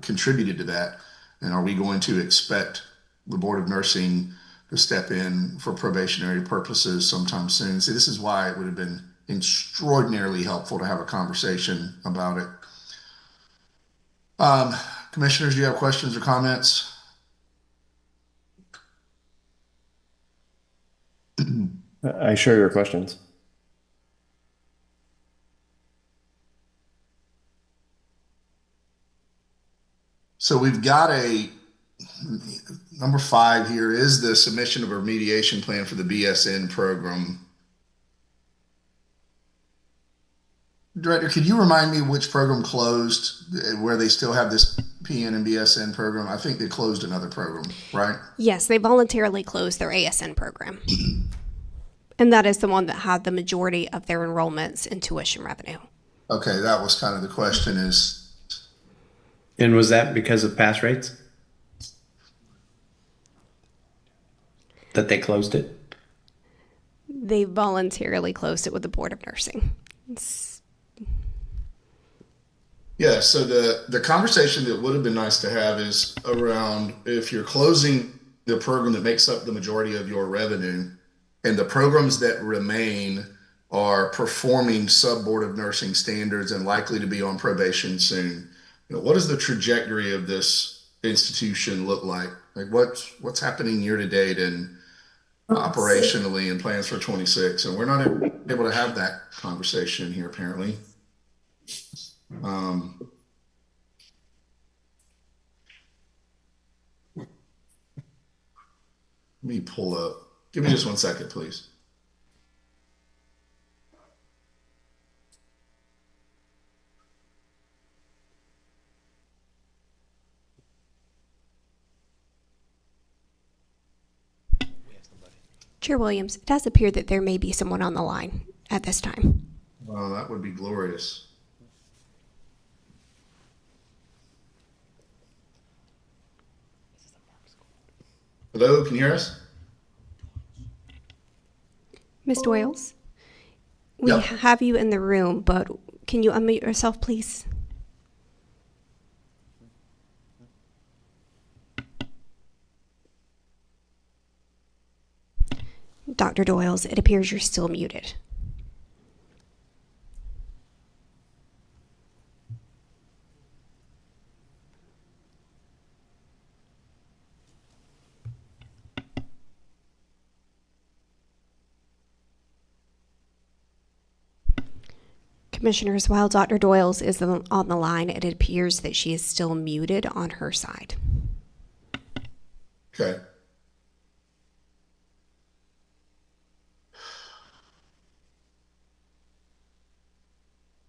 contributed to that? And are we going to expect the Board of Nursing to step in for probationary purposes sometime soon? See, this is why it would have been extraordinarily helpful to have a conversation about it. Commissioners, do you have questions or comments? I share your questions. So we've got a number 5 here is the submission of a remediation plan for the BSN program. Director, could you remind me which program closed, where they still have this PN and BSN program? I think they closed another program, right? Yes, they voluntarily closed their ASN program. And that is the one that had the majority of their enrollments in tuition revenue. Okay, that was kind of the question is. And was that because of pass rates? That they closed it? They voluntarily closed it with the Board of Nursing. Yeah, so the conversation that would have been nice to have is around if you're closing the program that makes up the majority of your revenue and the programs that remain are performing sub-Board of Nursing standards and likely to be on probation soon, what does the trajectory of this institution look like? Like what's happening year to date and operationally and plans for 26? And we're not able to have that conversation here apparently. Let me pull up. Give me just 1 second, please. Chair Williams, it does appear that there may be someone on the line at this time. Well, that would be glorious. Hello, can you hear us? Ms. Doyles, we have you in the room, but can you unmute yourself, please? Dr. Doyles, it appears you're still muted. Commissioners, while Dr. Doyles is on the line, it appears that she is still muted on her side. Okay.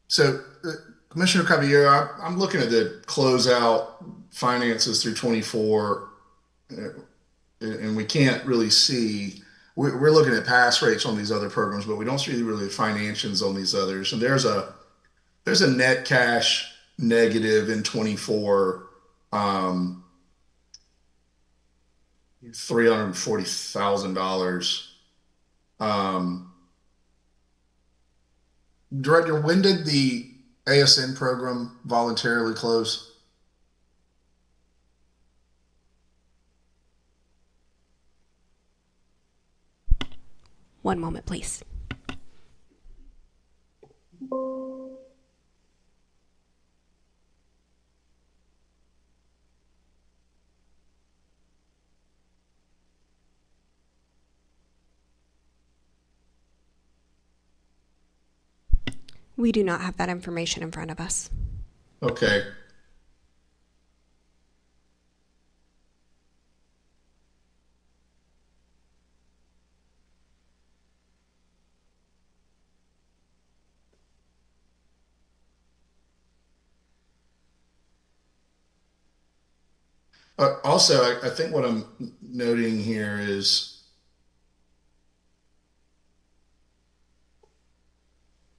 So, Commissioner Caballero, I'm looking at the closeout finances through 24. and we can't really see, we're looking at pass rates on these other programs, but we don't see really financials on these others. And there's a net cash negative in 24, $340,000. Director, when did the ASN program voluntarily close? One moment, please. We do not have that information in front of us. Okay. Also, I think what I'm noting here is,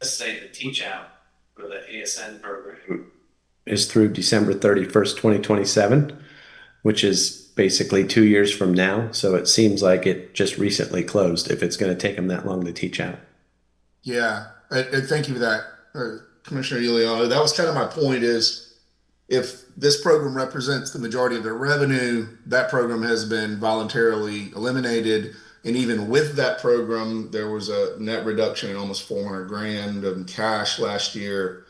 Let's say the teach out for the ASN program is through December 31st, 2027, which is basically 2 years from now. So it seems like it just recently closed if it's going to take them that long to teach out. yeah, and thank you for that, Commissioner Iuliano. That was kind of my point is, if this program represents the majority of their revenue, that program has been voluntarily eliminated. And even with that program, there was a net reduction in almost 400 grand in cash last year.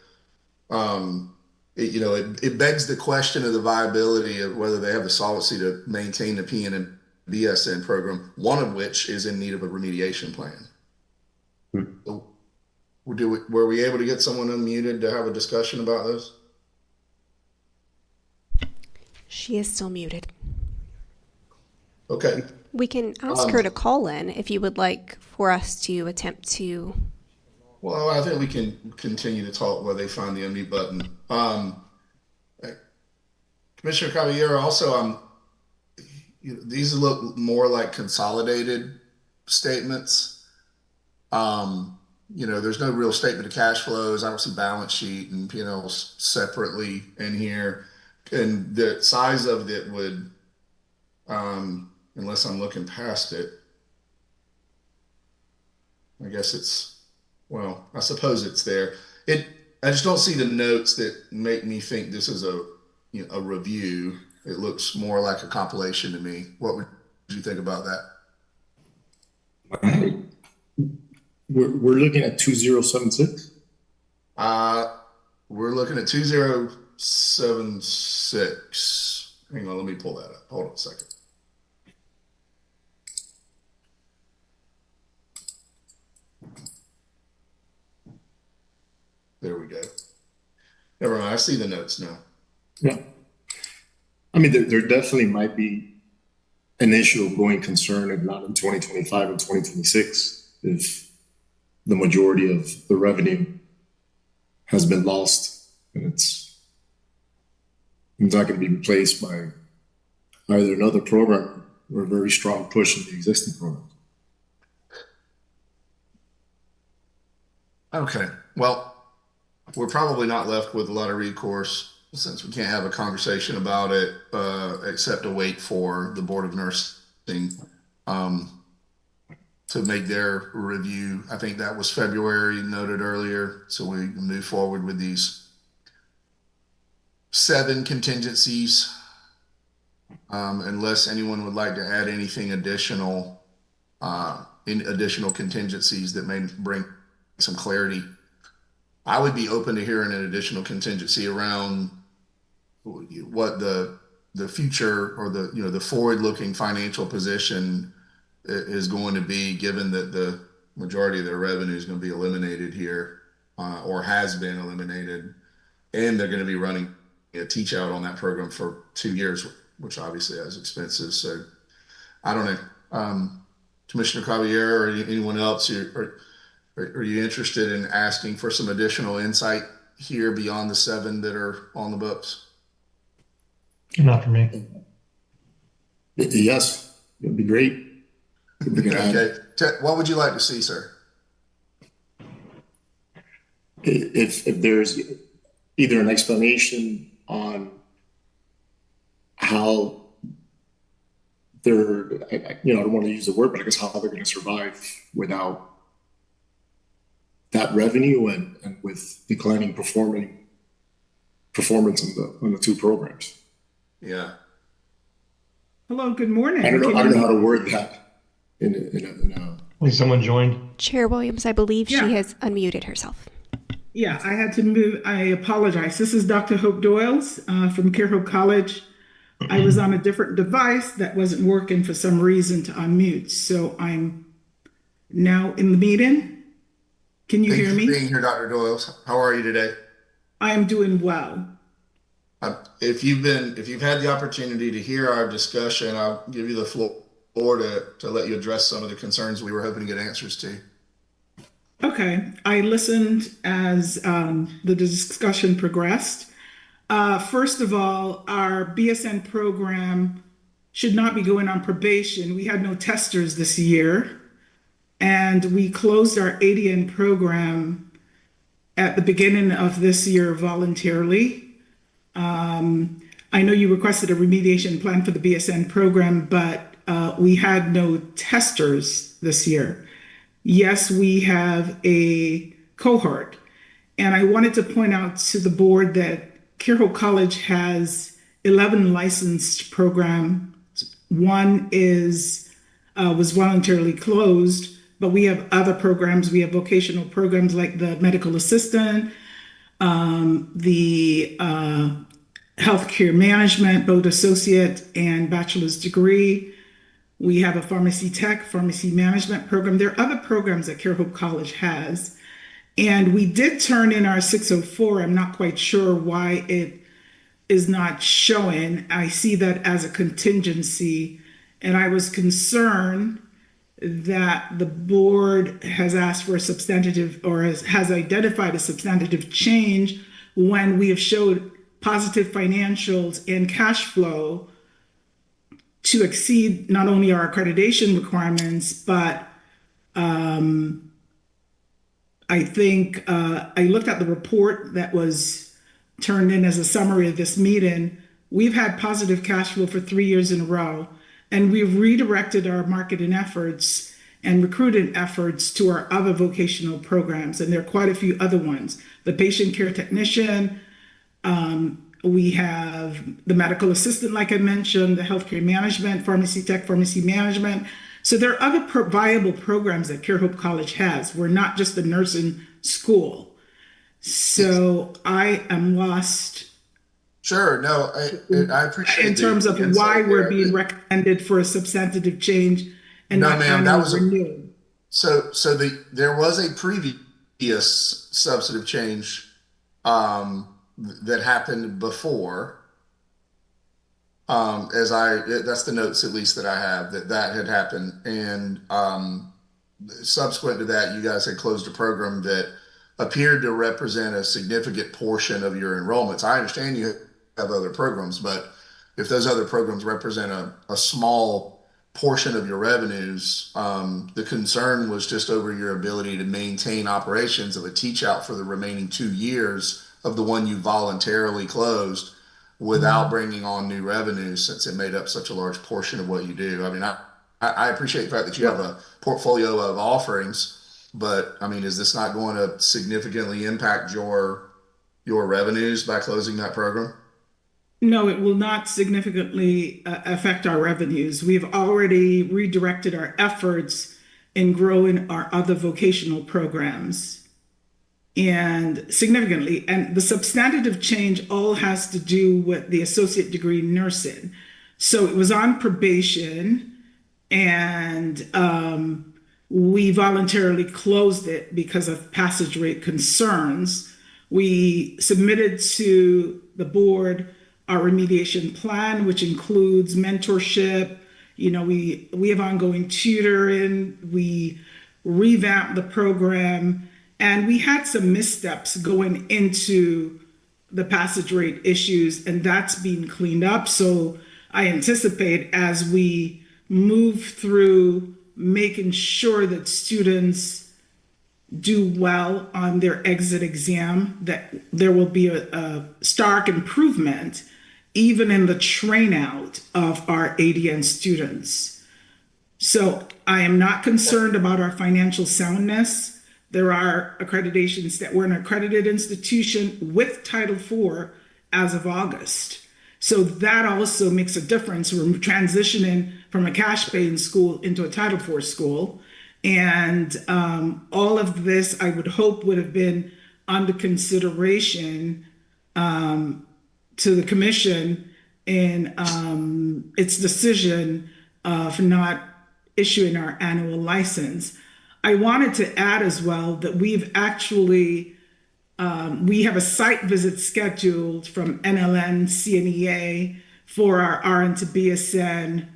It begs the question of the viability of whether they have the solvency to maintain the PN and BSN program, one of which is in need of a remediation plan. So, were we able to get someone unmuted to have a discussion about this? She is still muted. Okay. We can ask her to call in if you would like for us to attempt to. Well, I think we can continue to talk while they find the unmute button. Commissioner Caballero, also, these look more like consolidated statements. There's no real statement of cash flows. I don't see balance sheet and P&Ls separately in here. And the size of it would, unless I'm looking past it, I guess I suppose it's there. I just don't see the notes that make me think this is a review. It looks more like a compilation to me. What would you think about that? We're looking at 2076. We're looking at 2076. Hang on, let me pull that up. Hold on a second. There we go. Never mind. I see the notes now. Yeah. I mean, there definitely might be an issue of going concern, if not in 2025 or 2026, if the majority of the revenue has been lost and it's not going to be replaced by either another program or a very strong push in the existing program. Okay. Well, we're probably not left with a lot of recourse since we can't have a conversation about it, except to wait for the Board of Nursing to make their review. I think that was February noted earlier. So we move forward with these 7 contingencies, unless anyone would like to add anything additional, in additional contingencies that may bring some clarity. I would be open to hearing an additional contingency around what the future or the forward-looking financial position is going to be, given that the majority of their revenue is going to be eliminated here, or has been eliminated, and they're going to be running a teach out on that program for 2 years, which obviously has expenses. So I don't know, Commissioner Caballero or anyone else, are you interested in asking for some additional insight here beyond the 7 that are on the books? Not for me. Yes. It'd be great. If we can add- Okay. What would you like to see, sir? If there's either an explanation on how they're, I don't want to use the word, but I guess how they're going to survive without that revenue and with declining performance on the two programs. Yeah. Hello, good morning. I don't know how to word that in a Is someone joined? Chair Williams, I believe she has unmuted herself. Yeah, I had to move. I apologize. This is Dr. Hope Doyles from Care Hope College. I was on a different device that wasn't working for some reason to unmute. So I'm now in the meeting. Can you hear me? Thank you for being here, Dr. Doyles. How are you today? I am doing well. If you've had the opportunity to hear our discussion, I'll give you the floor to let you address some of the concerns we were hoping to get answers to. Okay, I listened as the discussion progressed. First of all, our BSN program should not be going on probation. We had no testers this year, and we closed our ADN program at the beginning of this year voluntarily. I know you requested a remediation plan for the BSN program, but we had no testers this year. Yes, we have a cohort. And I wanted to point out to the board that Care Hope College has 11 licensed programs. One was voluntarily closed, but we have other programs. We have vocational programs like the medical assistant, the healthcare management, both associate and bachelor's degree. We have a pharmacy tech, pharmacy management program. There are other programs that Care Hope College has. And we did turn in our 604. I'm not quite sure why it is not showing. I see that as a contingency. And I was concerned that the board has asked for a substantive or has identified a substantive change when we have showed positive financials and cash flow to exceed not only our accreditation requirements, but I think I looked at the report that was turned in as a summary of this meeting. We've had positive cash flow for 3 years in a row, and we've redirected our marketing efforts and recruiting efforts to our other vocational programs, and there are quite a few other ones. The patient care technician, we have the medical assistant, like I mentioned, the healthcare management, pharmacy tech, pharmacy management. So there are other viable programs that Care Hope College has. We're not just a nursing school. So I am lost. Sure, no, I appreciate in terms of why we're being recommended for a substantive change and no, not ma'am, that was renewed. There was a previous substantive change that happened before. That's the notes at least that I have that had happened, and subsequent to that, you guys had closed a program that appeared to represent a significant portion of your enrollments. I understand you have other programs, but if those other programs represent a small portion of your revenues, the concern was just over your ability to maintain operations of a teach out for the remaining 2 years of the one you voluntarily closed without bringing on new revenues, since it made up such a large portion of what you do. I mean, I appreciate the fact that you have a portfolio of offerings, but I mean, is this not going to significantly impact your revenues by closing that program? No, it will not significantly affect our revenues. We've already redirected our efforts in growing our other vocational programs and significantly. And the substantive change all has to do with the associate degree in nursing. So it was on probation, and we voluntarily closed it because of passage rate concerns. We submitted to the board our remediation plan, which includes mentorship. You know, we have ongoing tutoring. We revamped the program, and we had some missteps going into the passage rate issues, and that's being cleaned up. So I anticipate as we move through making sure that students do well on their exit exam, that there will be a stark improvement even in the train out of our ADN students. So I am not concerned about our financial soundness. There are accreditations that we're an accredited institution with Title IV as of August. So that also makes a difference. We're transitioning from a cash paying school into a Title IV school. And all of this, I would hope, would have been under consideration to the commission in its decision of not issuing our annual license. I wanted to add as well that we've actually, we have a site visit scheduled from NLN CNEA for our RN to BSN.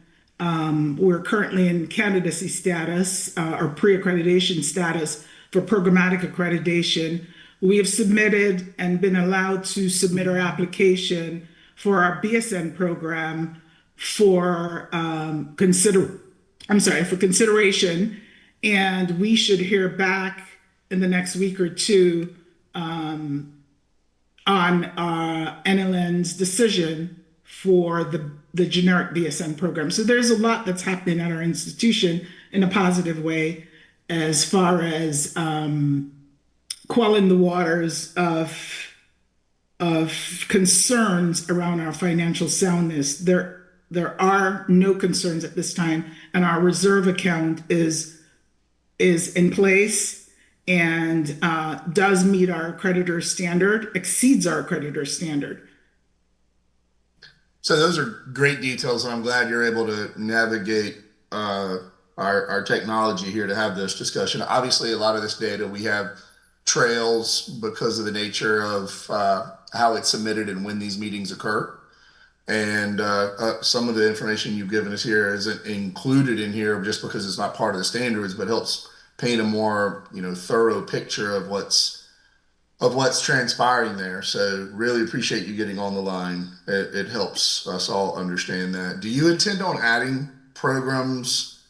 We're currently in candidacy status or pre-accreditation status for programmatic accreditation. We have submitted and been allowed to submit our application for our BSN program for consideration, and we should hear back in the next week or two on NLN's decision for the generic BSN program. So there's a lot that's happening at our institution in a positive way as far as quelling the waters of concerns around our financial soundness. There are no concerns at this time, and our reserve account is in place and does meet our accreditor standard, exceeds our accreditor standard. So those are great details, and I'm glad you're able to navigate our technology here to have this discussion. Obviously, a lot of this data we have trails because of the nature of how it's submitted and when these meetings occur. And some of the information you've given us here isn't included in here just because it's not part of the standards, but helps paint a more thorough picture of what's transpiring there. So really appreciate you getting on the line. It helps us all understand that. Do you intend on adding programs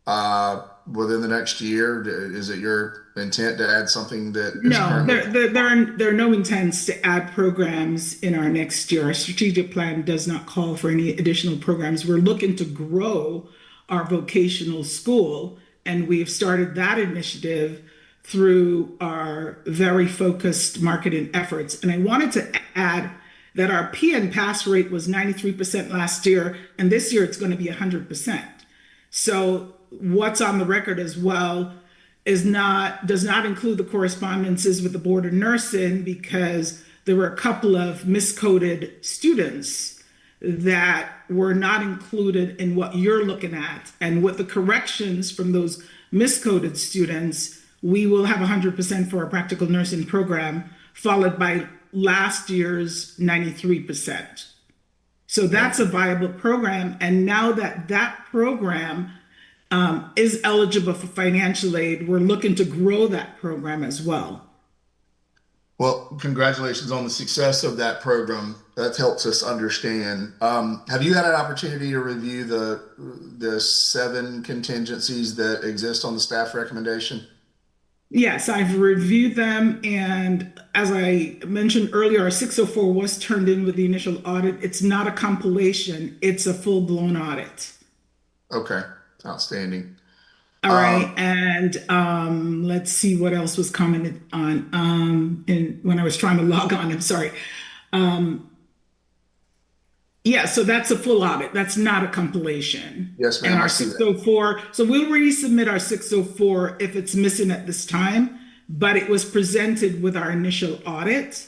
within the next year? Is it your intent to add something that is currently? There are no intents to add programs in our next year. Our strategic plan does not call for any additional programs. We're looking to grow our vocational school, and we've started that initiative through our very focused marketing efforts. And I wanted to add that our PN pass rate was 93% last year, and this year it's going to be 100%. So what's on the record as well does not include the correspondences with the Board of Nursing, because there were a couple of miscoded students that were not included in what you're looking at. And with the corrections from those miscoded students, we will have 100% for our practical nursing program, followed by last year's 93%. So that's a viable program. And now that that program is eligible for financial aid, we're looking to grow that program as well. Well, congratulations on the success of that program. That helps us understand. Have you had an opportunity to review the 7 contingencies that exist on the staff recommendation? Yes, I've reviewed them, and as I mentioned earlier, our 604 was turned in with the initial audit. It's not a compilation, it's a full-blown audit. Okay, outstanding. All right, and let's see what else was commented on when I was trying to log on, I'm sorry. Yeah, so that's a full audit. That's not a compilation. Yes, ma'am. And our 604, so we'll resubmit our 604 if it's missing at this time, but it was presented with our initial audit.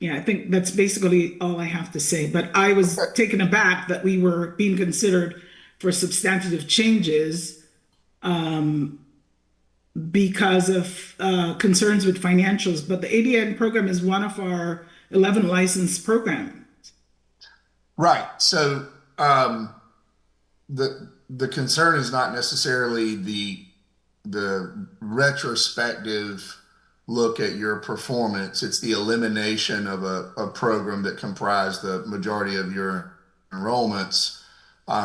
Yeah, I think that's basically all I have to say, but I was taken aback that we were being considered for substantive changes because of concerns with financials, but the ADN program is one of our 11 licensed programs. Right. So the concern is not necessarily the retrospective look at your performance. It's the elimination of a program that comprised the majority of your enrollments,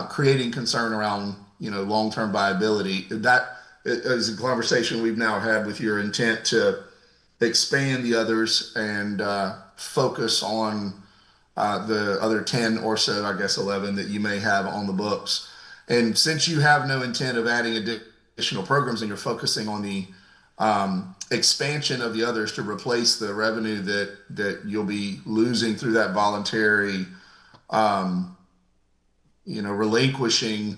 creating concern around, long-term viability. That is a conversation we've now had with your intent to expand the others and focus on the other 10 or so, I guess 11 that you may have on the books. And since you have no intent of adding additional programs and you're focusing on the expansion of the others to replace the revenue that you'll be losing through that voluntary, relinquishing,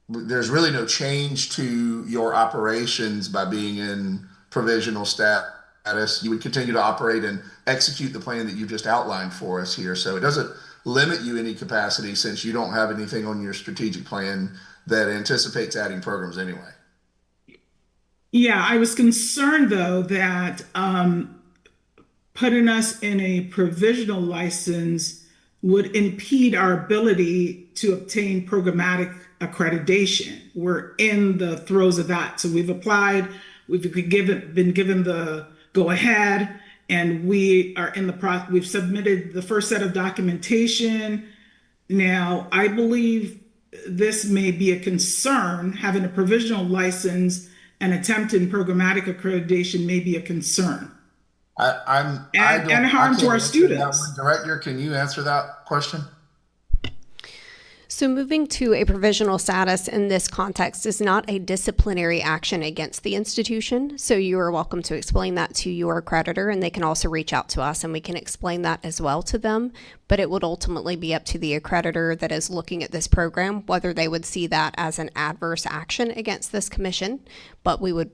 there's really no change to your operations by being in provisional status. You would continue to operate and execute the plan that you just outlined for us here. So it doesn't limit you any capacity since you don't have anything on your strategic plan that anticipates adding programs anyway. Yeah, I was concerned though that putting us in a provisional license would impede our ability to obtain programmatic accreditation. We're in the throes of that. So we've applied, we've been given the go ahead, and we are in the process. We've submitted the first set of documentation. Now, I believe this may be a concern. Having a provisional license and attempting programmatic accreditation may be a concern. And harm to our students. Director, can you answer that question? So moving to a provisional status in this context is not a disciplinary action against the institution. So you are welcome to explain that to your accreditor, and they can also reach out to us and we can explain that as well to them. But it would ultimately be up to the accreditor that is looking at this program, whether they would see that as an adverse action against this commission. But we would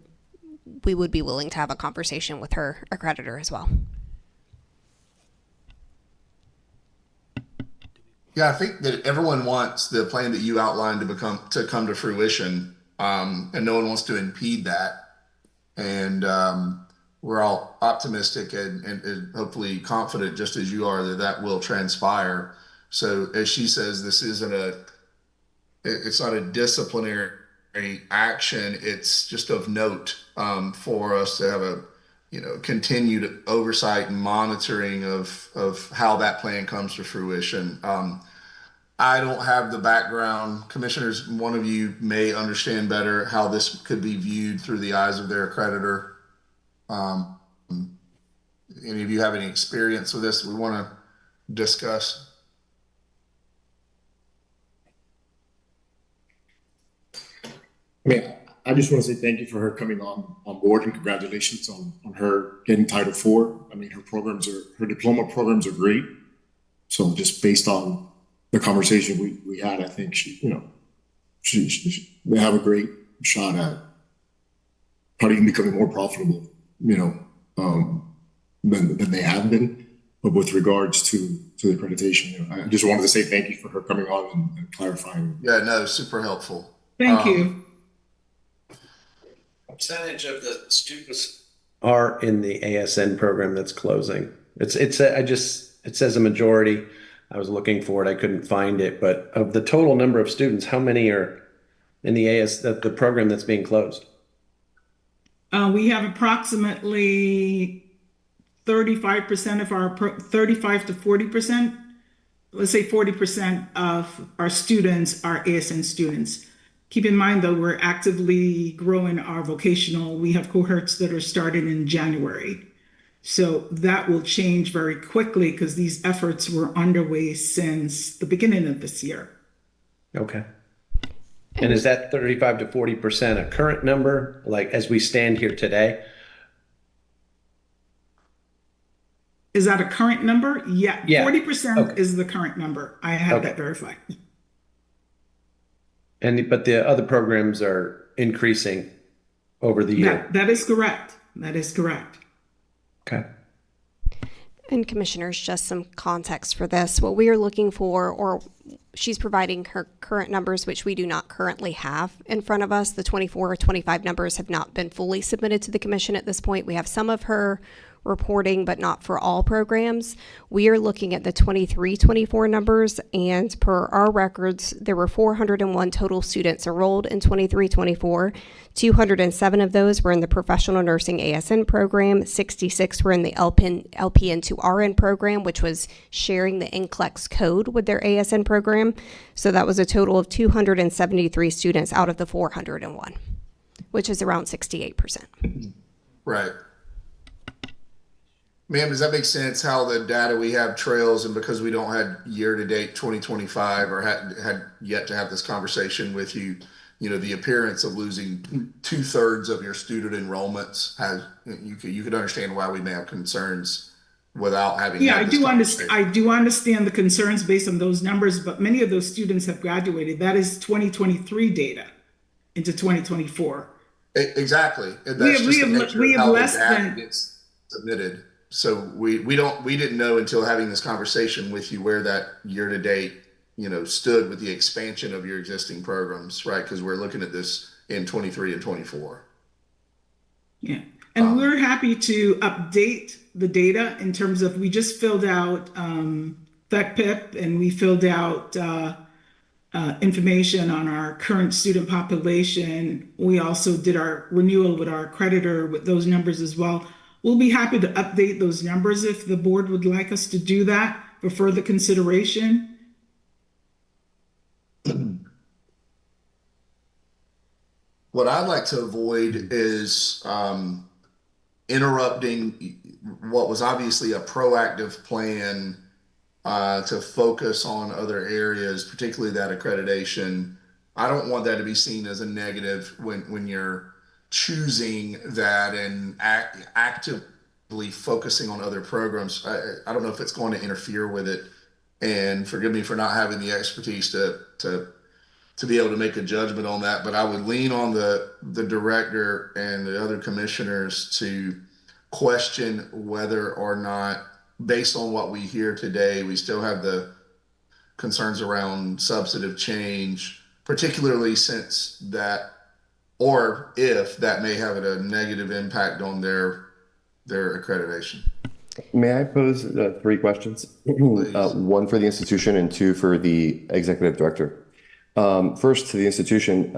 be willing to have a conversation with her accreditor as well. Yeah, I think that everyone wants the plan that you outlined to come to fruition, and no one wants to impede that. And we're all optimistic and hopefully confident, just as you are, that will transpire. So as she says, this isn't it's not a disciplinary action. It's just of note for us to have a continued oversight and monitoring of how that plan comes to fruition. I don't have the background. Commissioners, one of you may understand better how this could be viewed through the eyes of their accreditor. Any of you have any experience with this we want to discuss? I mean, I just want to say thank you for her coming on board, and congratulations on her getting Title IV. I mean, her diploma programs are great. So just based on the conversation we had, I think they have a great shot at probably even becoming more profitable, than they have been. But with regards to the accreditation, I just wanted to say thank you for her coming on and clarifying. Yeah, no, super helpful. Thank you. Percentage of the students are in the ASN program that's closing? It says a majority. I was looking for it, I couldn't find it, but of the total number of students, how many are in the program that's being closed? We have approximately 35% of our 35 to 40%. Let's say 40% of our students are ASN students. Keep in mind, though, we're actively growing our vocational. We have cohorts that are starting in January. So that will change very quickly because these efforts were underway since the beginning of this year. Okay. And is that 35 to 40% a current number, like as we stand here today? Is that a current number? Yeah. 40% okay. is the current number. I have that verified. But the other programs are increasing over the year. That is correct. That is correct. Okay. And commissioners, just some context for this. What we are looking for, or she's providing her current numbers, which we do not currently have in front of us. The 24 or 25 numbers have not been fully submitted to the commission at this point. We have some of her reporting, but not for all programs. We are looking at the 23-24 numbers, and per our records, there were 401 total students enrolled in 23-24. 207 of those were in the professional nursing ASN program. 66 were in the LPN to RN program, which was sharing the NCLEX code with their ASN program. So that was a total of 273 students out of the 401, which is around 68%. Right. Ma'am, does that make sense how the data we have trails, and because we don't have year-to-date 2025 or had yet to have this conversation with you, the appearance of losing 2/3 of your student enrollments you could understand why we may have concerns without having. Yeah, I do understand the concerns based on those numbers, but many of those students have graduated. That is 2023 data into 2024. Exactly. That's we have less than gets submitted. So we didn't know until having this conversation with you where that year to date, stood with the expansion of your existing programs, right? Because we're looking at this in 23 and 24. Yeah. And we're happy to update the data in terms of, we just filled out FECPIP, and we filled out information on our current student population. We also did our renewal with our accreditor with those numbers as well. We'll be happy to update those numbers if the board would like us to do that for further consideration. What I'd like to avoid is interrupting what was obviously a proactive plan to focus on other areas, particularly that accreditation. I don't want that to be seen as a negative when you're choosing that and actively focusing on other programs. I don't know if it's going to interfere with it, and forgive me for not having the expertise to be able to make a judgment on that, but I would lean on the director and the other commissioners to question whether or not, based on what we hear today, we still have the concerns around substantive change, particularly since that, or if that may have a negative impact on their accreditation. May I pose 3 questions? One for the institution and 2 for the executive director. First, to the institution,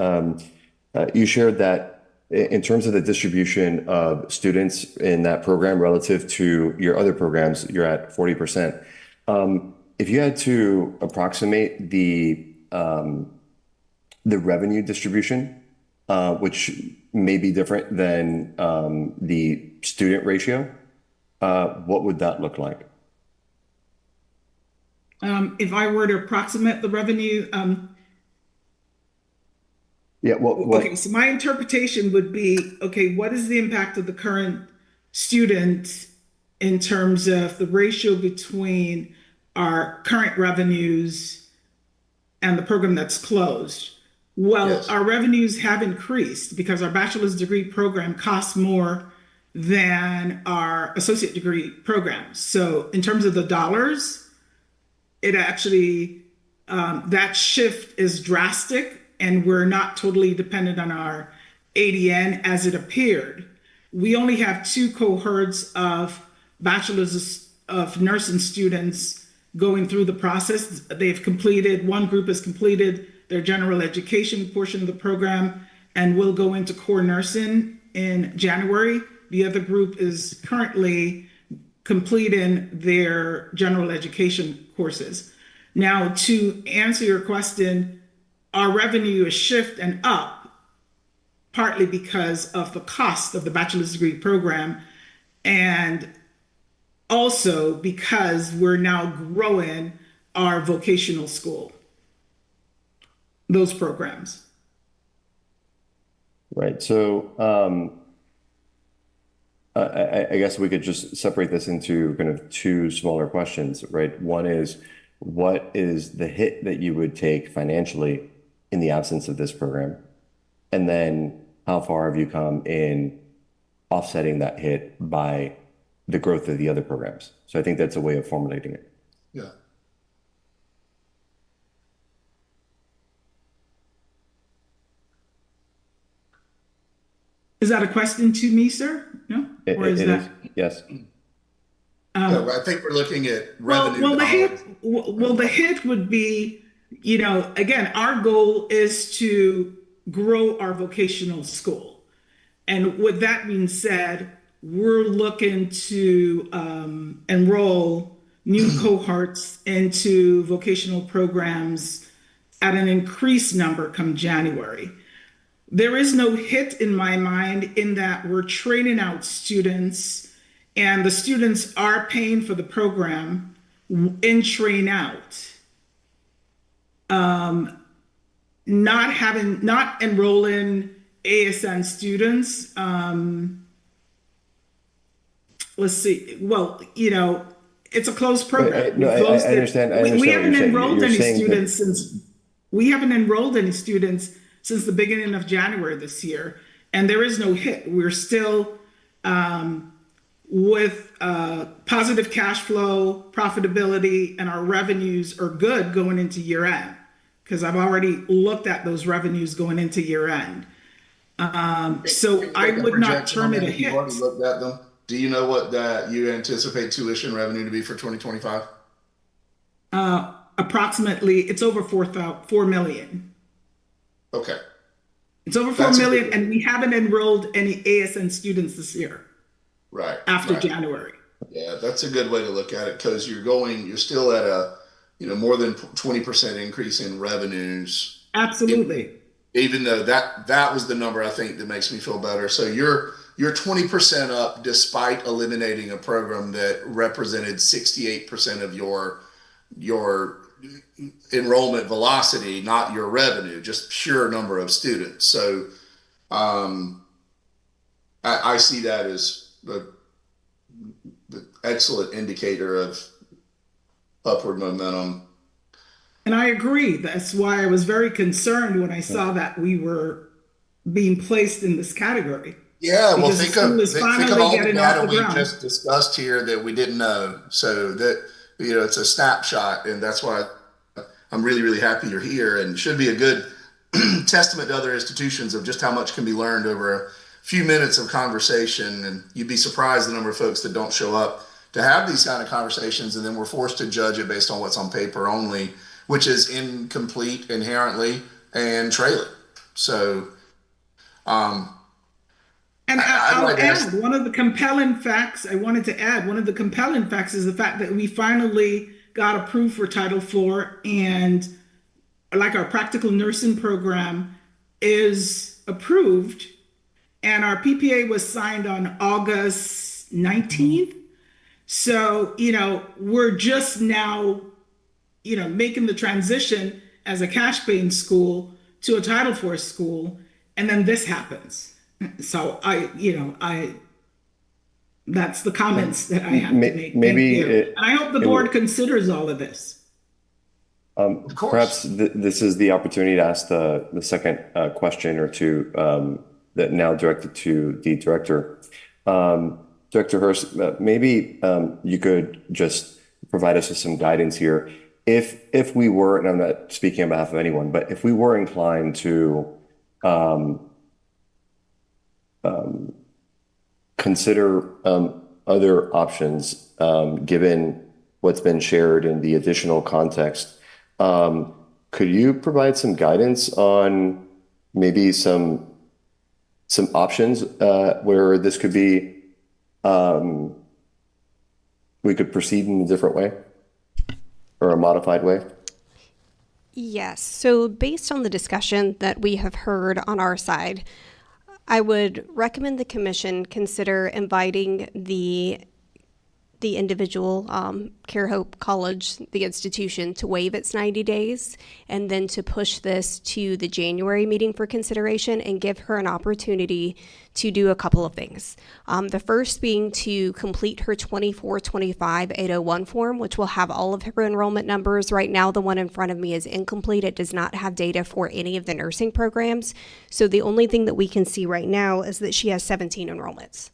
you shared that in terms of the distribution of students in that program relative to your other programs, you're at 40%. If you had to approximate the revenue distribution, which may be different than the student ratio, what would that look like? If I were to approximate the revenue, okay, so my interpretation would be, okay, what is the impact of the current student in terms of the ratio between our current revenues and the program that's closed? Well, yes. Our revenues have increased because our bachelor's degree program costs more than our associate degree programs. So in terms of the dollars, it actually, that shift is drastic, and we're not totally dependent on our ADN as it appeared. We only have 2 cohorts of bachelor's of nursing students going through the process. They've completed, one group has completed their general education portion of the program and will go into core nursing in January. The other group is currently completing their general education courses. Now, to answer your question, our revenue is shift and up, partly because of the cost of the bachelor's degree program, and also because we're now growing our vocational school, those programs. Right. So I guess we could just separate this into kind of 2 smaller questions, right? One is, what is the hit that you would take financially in the absence of this program? And then how far have you come in offsetting that hit by the growth of the other programs? So I think that's a way of formulating it. Yeah. Is that a question to me, sir? No? It is, yes. No, I think we're looking at Well, revenue well, the dollars. hit, well, the hit would be, again, our goal is to grow our vocational school. And with that being said, we're looking to enroll new cohorts into vocational programs at an increased number come January. There is no hit in my mind in that we're training out students and the students are paying for the program in train out. Not enrolling ASN students. Let's see. Well, it's a closed program. No, I understand. I understand We what haven't you're saying. enrolled You're any saying that students since the beginning of January this year, and there is no hit. We're still with positive cash flow, profitability, and our revenues are good going into year end, because I've already looked at those revenues going into year end. So I would not term it a hit. You've already looked at them. Do you know what that you anticipate tuition revenue to be for 2025? Approximately, it's over 4 million. Okay. It's over 4 million, and we haven't enrolled any ASN students this year. Right. After January. Yeah, that's a good way to look at it, because you're still at a, more than 20% increase in revenues. Absolutely. Even though that was the number I think that makes me feel better. So you're 20% up despite eliminating a program that represented 68% of your enrollment velocity, not your revenue, just pure number of students. So I see that as the excellent indicator of upward momentum. And I agree. That's why I was very concerned when I saw that we were being placed in this category. Yeah, well, think of all the data we ground. just discussed here that we didn't know. So that, it's a snapshot, and that's why I'm really, really happy you're here, and should be a good testament to other institutions of just how much can be learned over a few minutes of conversation. And you'd be surprised the number of folks that don't show up to have these kind of conversations, and then we're forced to judge it based on what's on paper only, which is incomplete inherently and trailing. So, and I'll add one of the compelling facts I wanted to add. One of the compelling facts is the fact that we finally got approved for Title IV, and like our practical nursing program is approved, and our PPA was signed on August 19th. So, we're just now, making the transition as a cash paying school to a Title IV school, and then this happens. So that's the comments that I have to make. Maybe Thank you. And I hope the board considers all of this. Of course. Perhaps this is the opportunity to ask the second question or two that now directed to the director. Director Hurst, maybe you could just provide us with some guidance here. If we were, and I'm not speaking on behalf of anyone, but if we were inclined to consider other options, given what's been shared in the additional context, could you provide some guidance on maybe some options where this could be, we could proceed in a different way or a modified way? Yes. So based on the discussion that we have heard on our side, I would recommend the commission consider inviting the individual, Care Hope College, the institution, to waive its 90 days, and then to push this to the January meeting for consideration and give her an opportunity to do a couple of things. The first being to complete her 24-25 801 form, which will have all of her enrollment numbers. Right now, the one in front of me is incomplete. It does not have data for any of the nursing programs. So the only thing that we can see right now is that she has 17 enrollments.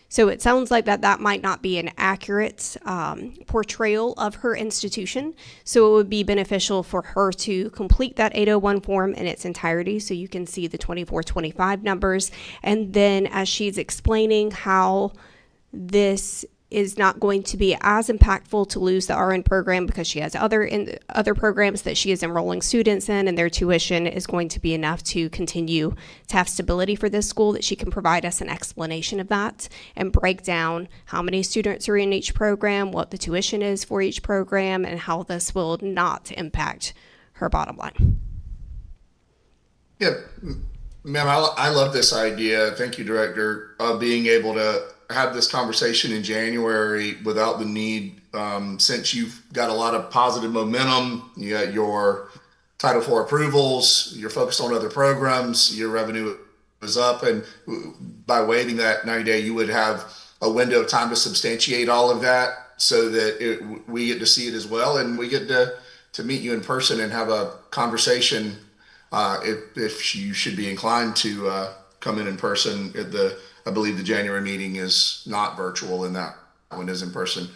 So it sounds like that might not be an accurate portrayal of her institution. So it would be beneficial for her to complete that 801 form in its entirety so you can see the 24-25 numbers. And then as she's explaining how this is not going to be as impactful to lose the RN program because she has other programs that she is enrolling students in, and their tuition is going to be enough to continue to have stability for this school, that she can provide us an explanation of that and break down how many students are in each program, what the tuition is for each program, and how this will not impact her bottom line. Yeah, ma'am, I love this idea. Thank you, Director, of being able to have this conversation in January without the need, since you've got a lot of positive momentum, you got your Title IV approvals, you're focused on other programs, your revenue is up, and by waiving that 90-day, you would have a window of time to substantiate all of that so that we get to see it as well, and we get to meet you in person and have a conversation if you should be inclined to come in person. I believe the January meeting is not virtual, and that one is in person.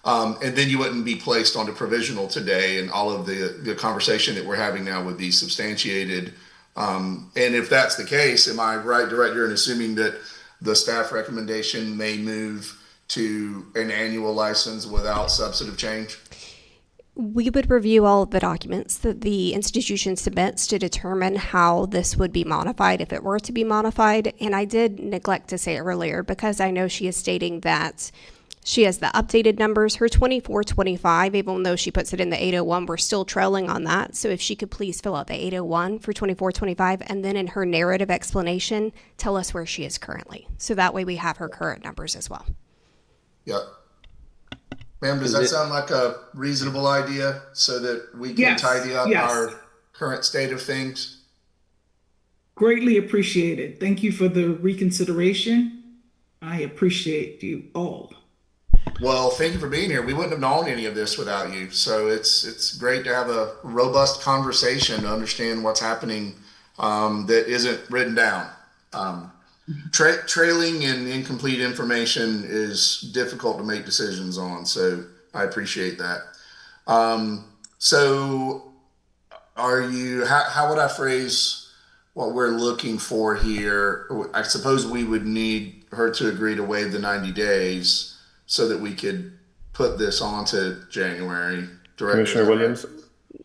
And then you wouldn't be placed onto provisional today, and all of the conversation that we're having now would be substantiated. And if that's the case, am I right, Director, in assuming that the staff recommendation may move to an annual license without substantive change? We would review all of the documents that the institution submits to determine how this would be modified if it were to be modified. And I did neglect to say earlier, because I know she is stating that she has the updated numbers. Her 24-25, even though she puts it in the 801, we're still trailing on that. So if she could please fill out the 801 for 24-25, and then in her narrative explanation, tell us where she is currently. So that way we have her current numbers as well. Yep. Ma'am, does that sound like a reasonable idea so that we can tidy up our current state of things? Greatly appreciated. Thank you for the reconsideration. I appreciate you all. Well, thank you for being here. We wouldn't have known any of this without you. So it's great to have a robust conversation to understand what's happening that isn't written down. Trailing and incomplete information is difficult to make decisions on, so I appreciate that. So how would I phrase what we're looking for here? I suppose we would need her to agree to waive the 90 days so that we could put this on to January. Director, Commissioner Williams,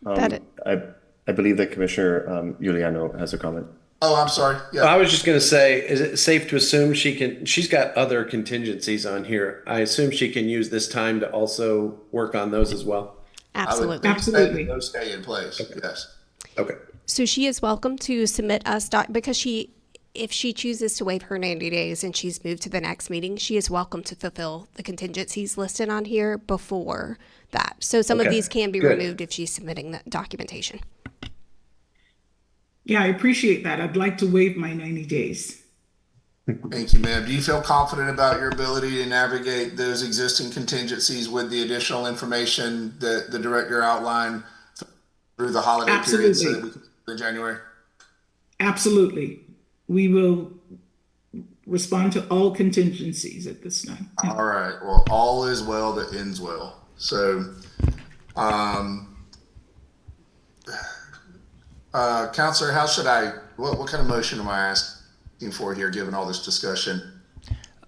I believe that Commissioner Giuliano has a comment. Oh, I'm sorry. Yeah. I was just going to say, is it safe to assume she's got other contingencies on here? I assume she can use this time to also work on those as well? Absolutely. Absolutely. Those stay in place. Okay. Yes. Okay. So she is welcome to submit us, because if she chooses to waive her 90 days and she's moved to the next meeting, she is welcome to fulfill the contingencies listed on here before that. So some of these can be removed if she's submitting the documentation. Yeah, I appreciate that. I'd like to waive my 90 days. Thank you, ma'am. Do you feel confident about your ability to navigate those existing contingencies with the additional information that the director outlined through the holiday period so that we can in January? Absolutely. We will respond to all contingencies at this time. All right. Well, all is well that ends well. So, Counselor, what kind of motion am I asking for here, given all this discussion?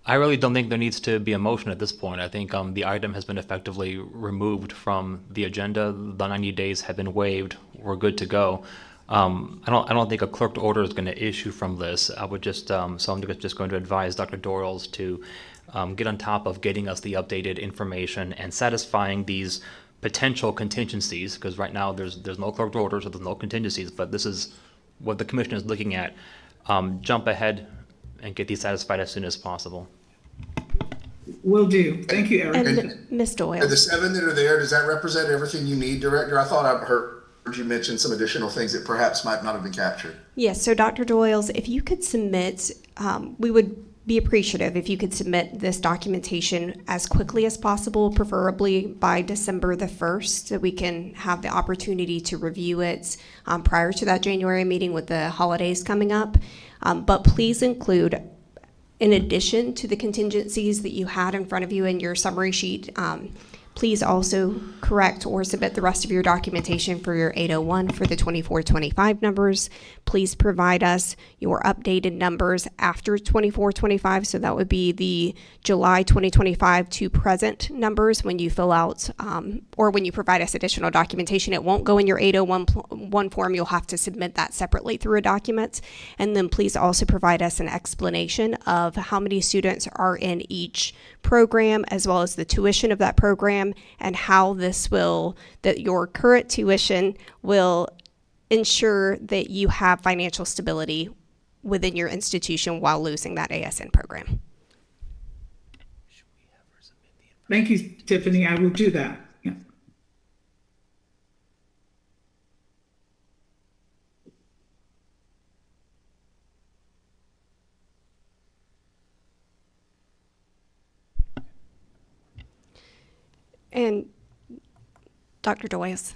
I really don't think there needs to be a motion at this point. I think the item has been effectively removed from the agenda. The 90 days have been waived. We're good to go. I don't think a clerked order is going to issue from this. I would just so I'm just going to advise Dr. Doyles to get on top of getting us the updated information and satisfying these potential contingencies, because right now there's no clerked orders, so there's no contingencies, but this is what the commission is looking at. Jump ahead and get these satisfied as soon as possible. Will do. Thank you, Eric. And Ms. Doyle. The 7 that are there, does that represent everything you need, Director? I thought I heard you mention some additional things that perhaps might not have been captured. Yes, so Dr. Doyles, if you could submit, we would be appreciative if you could submit this documentation as quickly as possible, preferably by December the 1st, so we can have the opportunity to review it prior to that January meeting with the holidays coming up. But please include, in addition to the contingencies that you had in front of you in your summary sheet, Please also correct or submit the rest of your documentation for your 801 for the 24-25 numbers. Please provide us your updated numbers after 24-25, so that would be the July 2025 to present numbers when you fill out or when you provide us additional documentation. It won't go in your 801 form. You'll have to submit that separately through a document. And then please also provide us an explanation of how many students are in each program, as well as the tuition of that program, and how that your current tuition will ensure that you have financial stability within your institution while losing that ASN program. Thank you, Tiffany. I will do that. Yeah. And Dr. Doyes?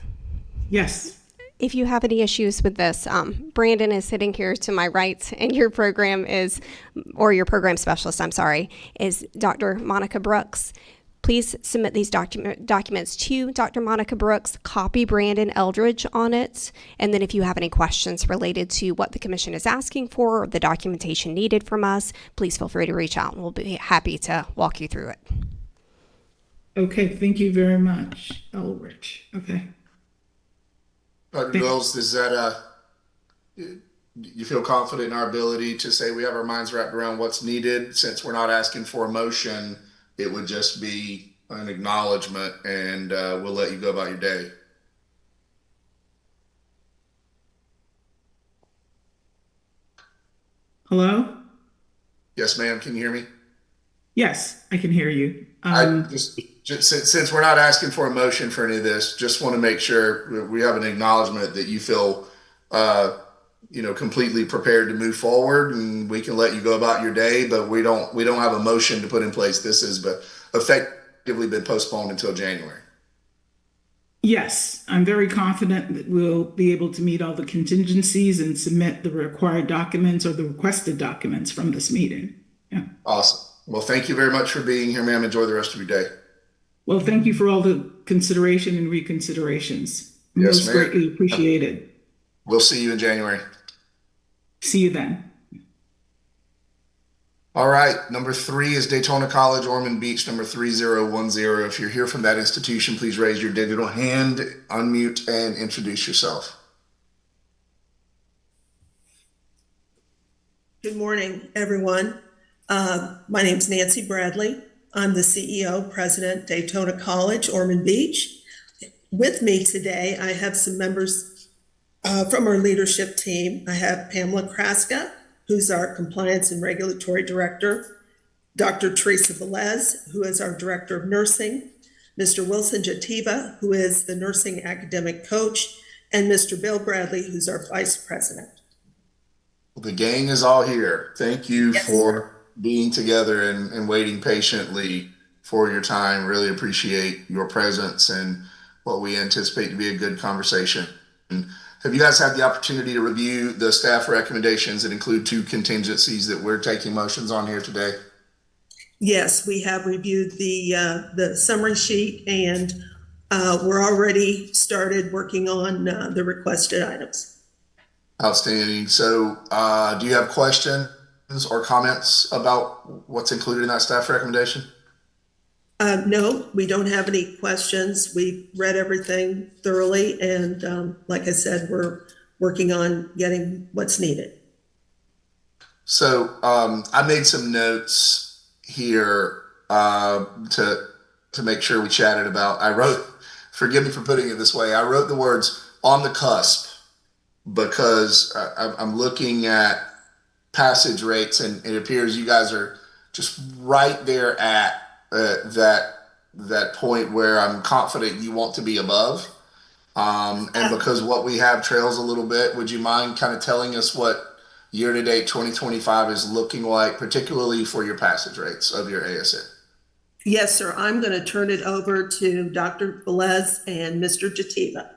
Yes. If you have any issues with this, Brandon is sitting here to my right, and your program specialist, I'm sorry, is Dr. Monica Brooks. Please submit these documents to Dr. Monica Brooks, copy Brandon Eldridge on it, and then if you have any questions related to what the commission is asking for or the documentation needed from us, please feel free to reach out, and we'll be happy to walk you through it. Okay, thank you very much, Eldridge. Okay. Dr. Wells, is that you feel confident in our ability to say we have our minds wrapped around what's needed? Since we're not asking for a motion, it would just be an acknowledgement, and we'll let you go about your day. Hello? Yes, ma'am. Can you hear me? Yes, I can hear you. I just since we're not asking for a motion for any of this, just want to make sure we have an acknowledgement that you feel, completely prepared to move forward, and we can let you go about your day. But we don't have a motion to put in place. This has effectively been postponed until January. Yes, I'm very confident that we'll be able to meet all the contingencies and submit the required documents or the requested documents from this meeting. Yeah. Awesome. Well, thank you very much for being here, ma'am. Enjoy the rest of your day. Well, thank you for all the consideration and reconsiderations. Yes, Most ma'am. greatly appreciated. We'll see you in January. See you then. All right. Number 3 is Daytona College, Ormond Beach, number 3010. If you're here from that institution, please raise your digital hand, unmute, and introduce yourself. Good morning, everyone. My name is Nancy Bradley. I'm the CEO, President, Daytona College, Ormond Beach. With me today, I have some members from our leadership team. I have Pamela Kraska, who's our Compliance and Regulatory Director, Dr. Teresa Velez, who is our Director of Nursing, Mr. Wilson Jativa, who is the Nursing Academic Coach, and Mr. Bill Bradley, who's our Vice President. The gang is all here. Thank you for being together and waiting patiently for your time. Really appreciate your presence and what we anticipate to be a good conversation. Have you guys had the opportunity to review the staff recommendations that include 2 contingencies that we're taking motions on here today? Yes, we have reviewed the summary sheet, and we're already started working on the requested items. Outstanding. So do you have questions or comments about what's included in that staff recommendation? No, we don't have any questions. We read everything thoroughly, and like I said, we're working on getting what's needed. So I made some notes here to make sure we chatted about. I wrote, forgive me for putting it this way, I wrote the words "on the cusp" because I'm looking at passage rates, and it appears you guys are just right there at that point where I'm confident you want to be above. And because what we have trails a little bit, would you mind kind of telling us what year-to-date 2025 is looking like, particularly for your passage rates of your ASN? Yes, sir. I'm going to turn it over to Dr. Velez and Mr. Jativa.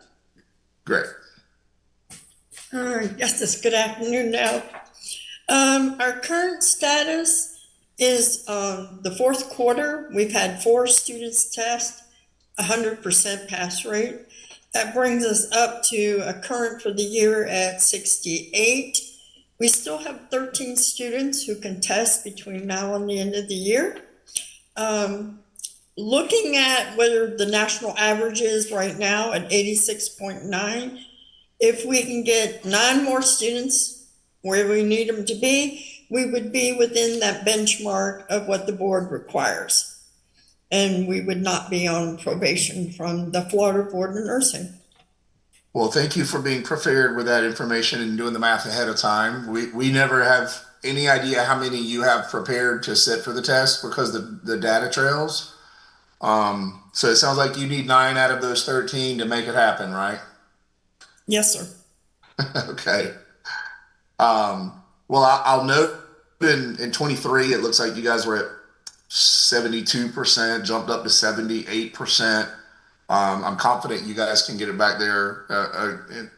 Great. Yes, good afternoon now. Our current status is the 4th quarter. We've had 4 students test, 100% pass rate. That brings us up to a current for the year at 68. We still have 13 students who can test between now and the end of the year. Looking at whether the national average is right now at 86.9, if we can get 9 more students where we need them to be, we would be within that benchmark of what the board requires. And we would not be on probation from the Florida Board of Nursing. Well, thank you for being prepared with that information and doing the math ahead of time. We never have any idea how many you have prepared to sit for the test because the data trails. So it sounds like you need 9 out of those 13 to make it happen, right? Yes, sir. Okay. Well, I'll note in 23, it looks like you guys were at 72%, jumped up to 78%. I'm confident you guys can get it back there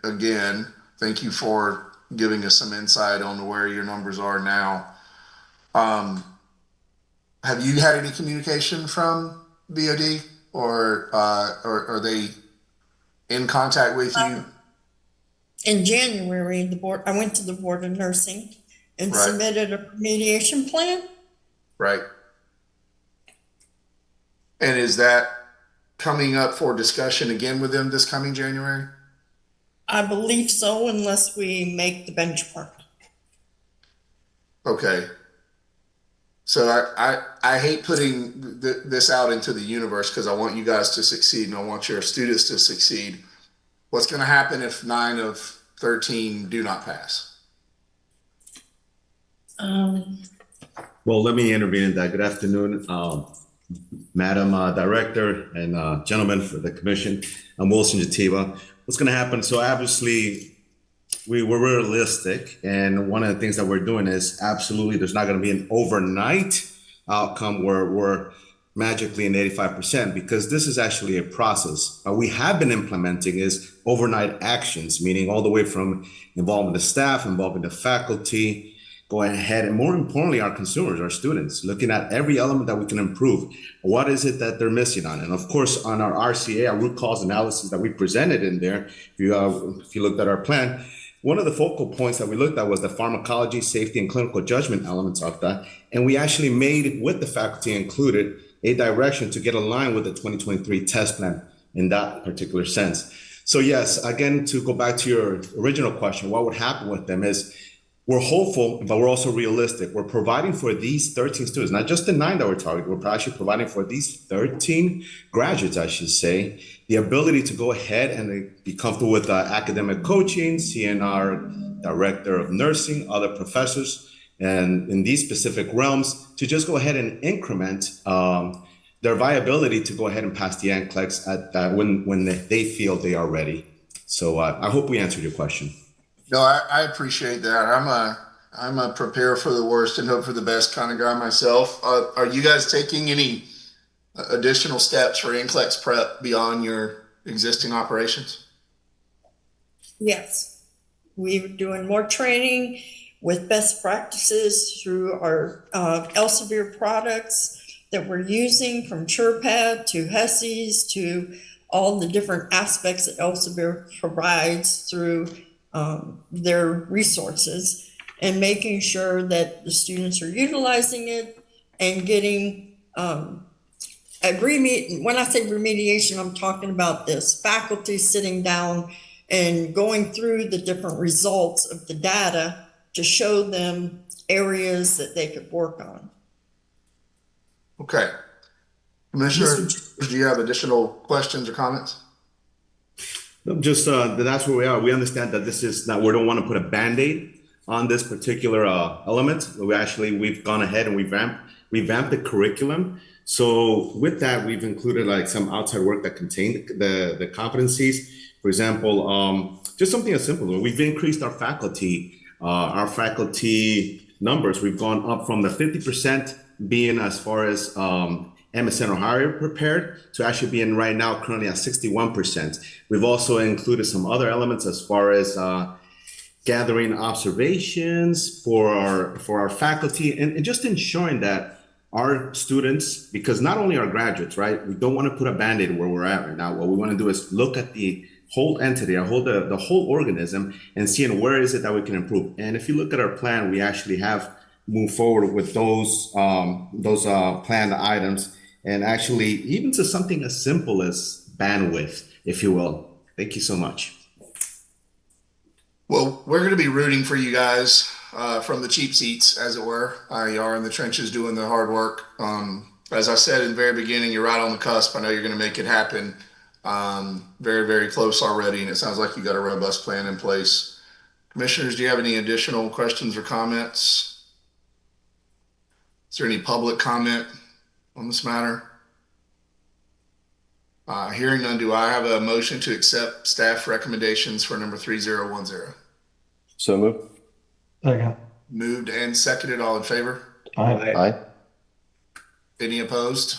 again. Thank you for giving us some insight on where your numbers are now. Have you had any communication from BOD or are they in contact with you? In January, I went to the Board of Nursing and submitted a remediation plan. Right. And is that coming up for discussion again with them this coming January? I believe so, unless we make the benchmark. Okay. So I hate putting this out into the universe because I want you guys to succeed and I want your students to succeed. What's going to happen if 9 of 13 do not pass? Well, let me intervene in that. Good afternoon, Madam Director and gentlemen for the commission. I'm Wilson Jativa. What's going to happen? So obviously, we were realistic, and one of the things that we're doing is absolutely there's not going to be an overnight outcome where we're magically in 85% because this is actually a process. What we have been implementing is overnight actions, meaning all the way from involving the staff, involving the faculty, going ahead, and more importantly, our consumers, our students, looking at every element that we can improve. What is it that they're missing on? And of course, on our RCA, our root cause analysis that we presented in there, if you looked at our plan, one of the focal points that we looked at was the pharmacology, safety, and clinical judgment elements of that. And we actually made, with the faculty included, a direction to get aligned with the 2023 test plan in that particular sense. So yes, again, to go back to your original question, what would happen with them is we're hopeful, but we're also realistic. We're providing for these 13 students, not just the 9 that we're targeting, we're actually providing for these 13 graduates, I should say, the ability to go ahead and be comfortable with academic coaching, seeing our director of nursing, other professors, and in these specific realms, to just go ahead and increment their viability to go ahead and pass the NCLEX at when they feel they are ready. So I hope we answered your question. No, I appreciate that. I'm a prepare for the worst and hope for the best kind of guy myself. Are you guys taking any additional steps for NCLEX prep beyond your existing operations? Yes, we're doing more training with best practices through our Elsevier products that we're using, from CurePad to HESI's to all the different aspects that Elsevier provides through their resources, and making sure that the students are utilizing it and getting when I say remediation, I'm talking about this faculty sitting down and going through the different results of the data to show them areas that they could work on. Okay. Commissioner, do you have additional questions or comments? Just that's where we are. We understand that this is not, we don't want to put a Band-Aid on this particular element. We've gone ahead and revamped the curriculum. So with that, we've included like some outside work that contained the competencies. For example, just something as simple. We've increased our faculty numbers. We've gone up from the 50% being as far as MSN or higher prepared to actually being right now currently at 61%. We've also included some other elements as far as gathering observations for our faculty and just ensuring that our students, because not only our graduates, right? We don't want to put a Band-Aid where we're at right now. What we want to do is look at the whole entity, the whole organism, and seeing where is it that we can improve. And if you look at our plan, we actually have moved forward with those planned items, and actually even to something as simple as bandwidth, if you will. Thank you so much. Well, we're going to be rooting for you guys from the cheap seats, as it were. You are in the trenches doing the hard work. As I said in the very beginning, you're right on the cusp. I know you're going to make it happen. Very, very close already, and it sounds like you got a robust plan in place. Commissioners, do you have any additional questions or comments? Is there any public comment on this matter? Hearing none, do I have a motion to accept staff recommendations for number 3010? So moved. Second. Moved and seconded. All in favor? Aye. Any opposed?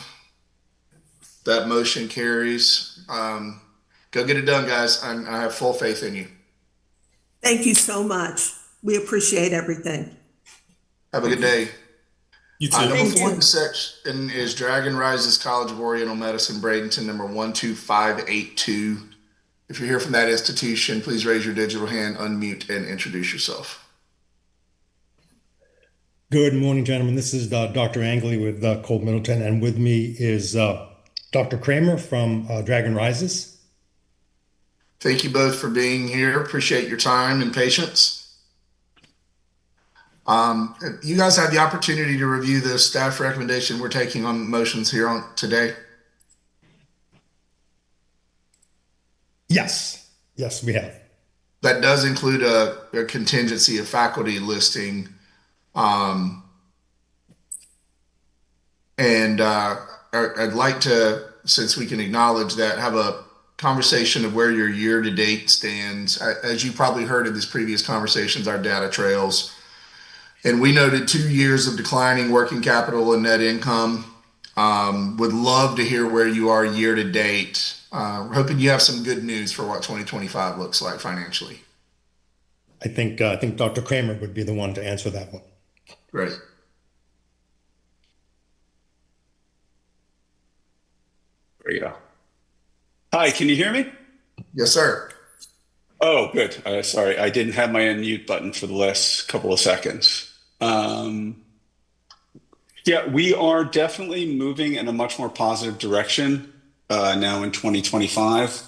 That motion carries. Go get it done, guys. I have full faith in you. Thank you so much. We appreciate everything. Have a good day. You too. Number Thank 4 you. in the section is Dragon Rises College of Oriental Medicine, Bradenton, number 12582. If you're here from that institution, please raise your digital hand, unmute, and introduce yourself. Good morning, gentlemen. This is Dr. Angley with Colt Middleton, and with me is Dr. Kramer from Dragon Rises. Thank you both for being here. Appreciate your time and patience. You guys had the opportunity to review the staff recommendation we're taking on motions here on today. Yes, we have. That does include a contingency of faculty listing. And I'd like to, since we can acknowledge that, have a conversation of where your year-to-date stands. As you probably heard in these previous conversations, our data trails. And we noted 2 years of declining working capital and net income. Would love to hear where you are year to date. Hoping you have some good news for what 2025 looks like financially. I think Dr. Kramer would be the one to answer that one. Great. There you go. Hi, can you hear me? Yes, sir. Oh, good. Sorry, I didn't have my unmute button for the last couple of seconds. Yeah, we are definitely moving in a much more positive direction now in 2025.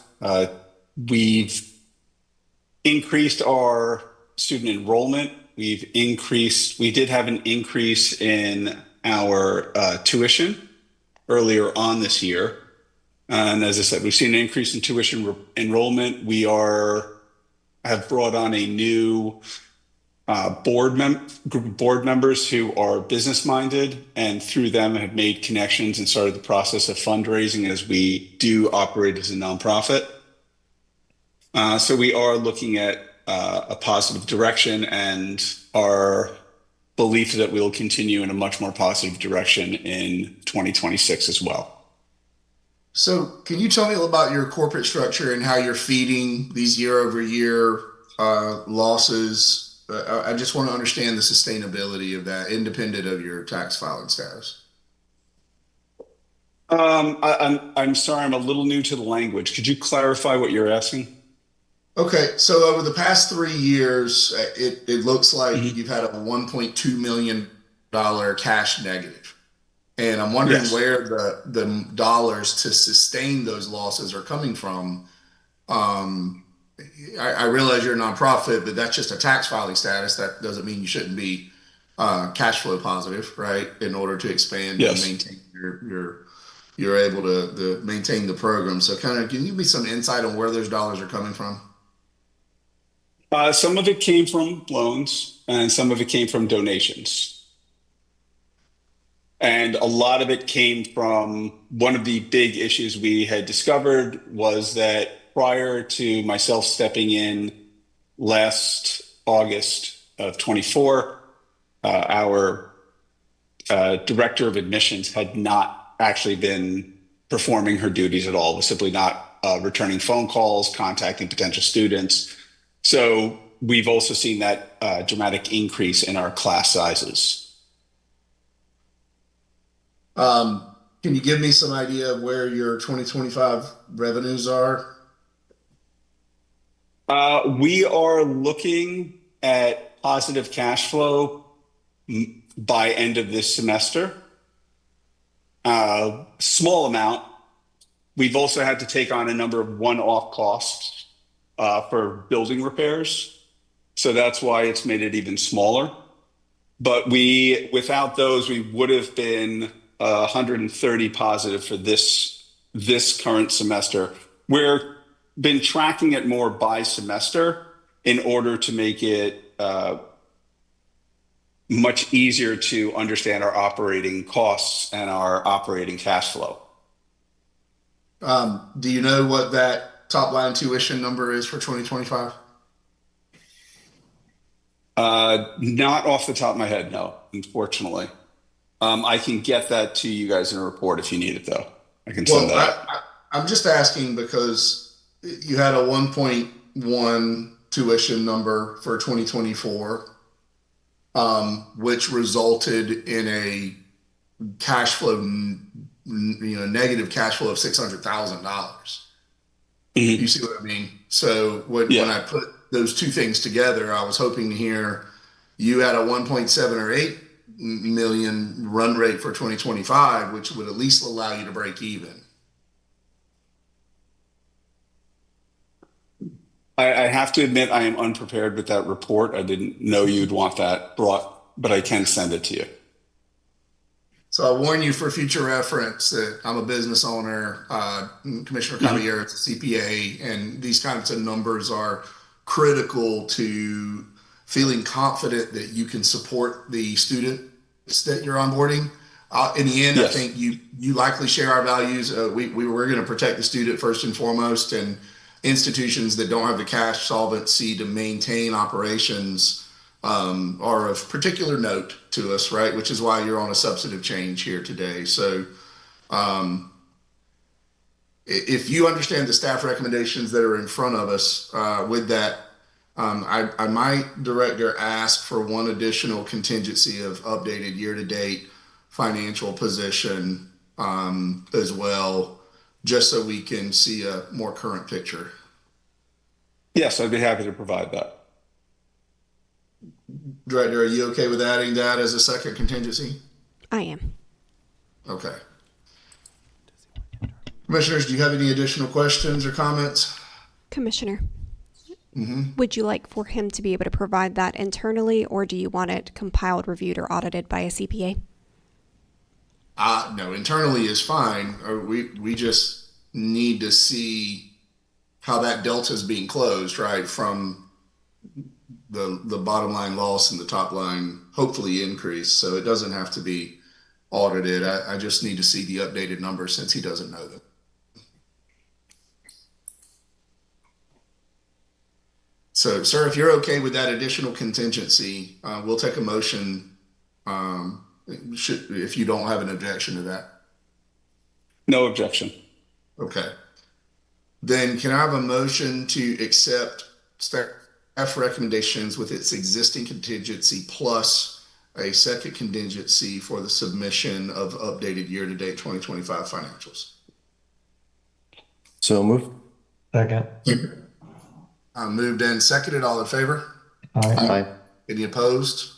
We've increased our student enrollment. We did have an increase in our tuition earlier on this year. And as I said, we've seen an increase in tuition enrollment. We have brought on a new group of board members who are business minded, and through them have made connections and started the process of fundraising as we do operate as a nonprofit. So we are looking at a positive direction, and our belief that we will continue in a much more positive direction in 2026 as well. So can you tell me a little about your corporate structure and how you're feeding these year over year losses? I just want to understand the sustainability of that, independent of your tax filing status. I'm sorry, I'm a little new to the language. Could you clarify what you're asking? Okay, so over the past 3 years, it looks like you've had a $1.2 million cash negative. And I'm wondering where the dollars to sustain those losses are coming from. I realize you're a nonprofit, but that's just a tax filing status. That doesn't mean you shouldn't be cash flow positive, right? In order to expand and maintain you're able to maintain the program. So kind of, can you give me some insight on where those dollars are coming from? Some of it came from loans and some of it came from donations. And a lot of it came from one of the big issues we had discovered was that prior to myself stepping in last August of 24, our director of admissions had not actually been performing her duties at all, was simply not returning phone calls, contacting potential students. So we've also seen that dramatic increase in our class sizes. Can you give me some idea of where your 2025 revenues are? We are looking at positive cash flow by end of this semester. Small amount. We've also had to take on a number of one-off costs for building repairs. So that's why it's made it even smaller. But without those, we would have been 130 positive for this current semester. We've been tracking it more by semester in order to make it much easier to understand our operating costs and our operating cash flow. Do you know what that top line tuition number is for 2025? Not off the top of my head, no, unfortunately. I can get that to you guys in a report if you need it, though. I can send that. I'm just asking because you had a 1.1 tuition number for 2024, which resulted in a cash flow, negative cash flow of $600,000. You see what I mean? So when I put those two things together, I was hoping to hear you had a 1.7 or 8 million run rate for 2025, which would at least allow you to break even. I have to admit I am unprepared with that report. I didn't know you'd want that brought, but I can send it to you. So I warn you for future reference that I'm a business owner, Commissioner Caballero is a CPA, and these kinds of numbers are critical to feeling confident that you can support the students that you're onboarding. In the end, I think you likely share our values. We're going to protect the student first and foremost, and institutions that don't have the cash solvency to maintain operations are of particular note to us, right? Which is why you're on a substantive change here today. So if you understand the staff recommendations that are in front of us with that, I might, Director, ask for one additional contingency of updated year-to-date financial position as well, just so we can see a more current picture. Yes, I'd be happy to provide that. Director, are you okay with adding that as a second contingency? I am. Okay. Commissioners, do you have any additional questions or comments? Commissioner, would you like for him to be able to provide that internally, or do you want it compiled, reviewed, or audited by a CPA? No, internally is fine. We just need to see how that delta is being closed, right? From the bottom line loss and the top line hopefully increase. So it doesn't have to be audited. I just need to see the updated numbers since he doesn't know them. So, sir, if you're okay with that additional contingency, we'll take a motion if you don't have an objection to that. No objection. Okay. Then can I have a motion to accept staff recommendations with its existing contingency plus a second contingency for the submission of updated year-to-date 2025 financials? So moved. Second. Moved and seconded. All in favor? Aye. Any opposed?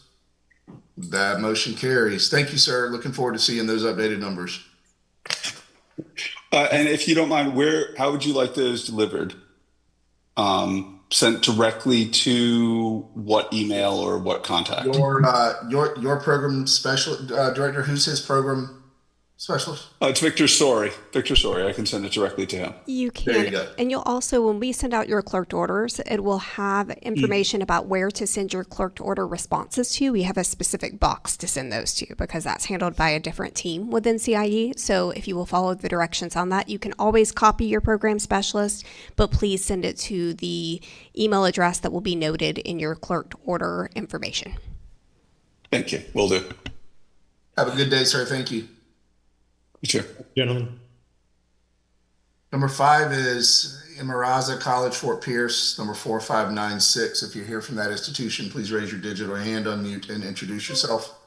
That motion carries. Thank you, sir. Looking forward to seeing those updated numbers. And if you don't mind, how would you like those delivered? Sent directly to what email or what contact? Your program specialist, director, who's his program specialist? It's Victor Sori. Victor Sori. I can send it directly to him. You can. There you go. And you'll also, when we send out your clerked orders, it will have information about where to send your clerked order responses to. We have a specific box to send those to because that's handled by a different team within CIE. So if you will follow the directions on that, you can always copy your program specialist, but please send it to the email address that will be noted in your clerked order information. Thank you. Will do. Have a good day, sir. Thank you. Sure. Gentlemen. Number 5 is Imaraza College, Fort Pierce, number 4596. If you're here from that institution, please raise your digital hand, unmute, and introduce yourself.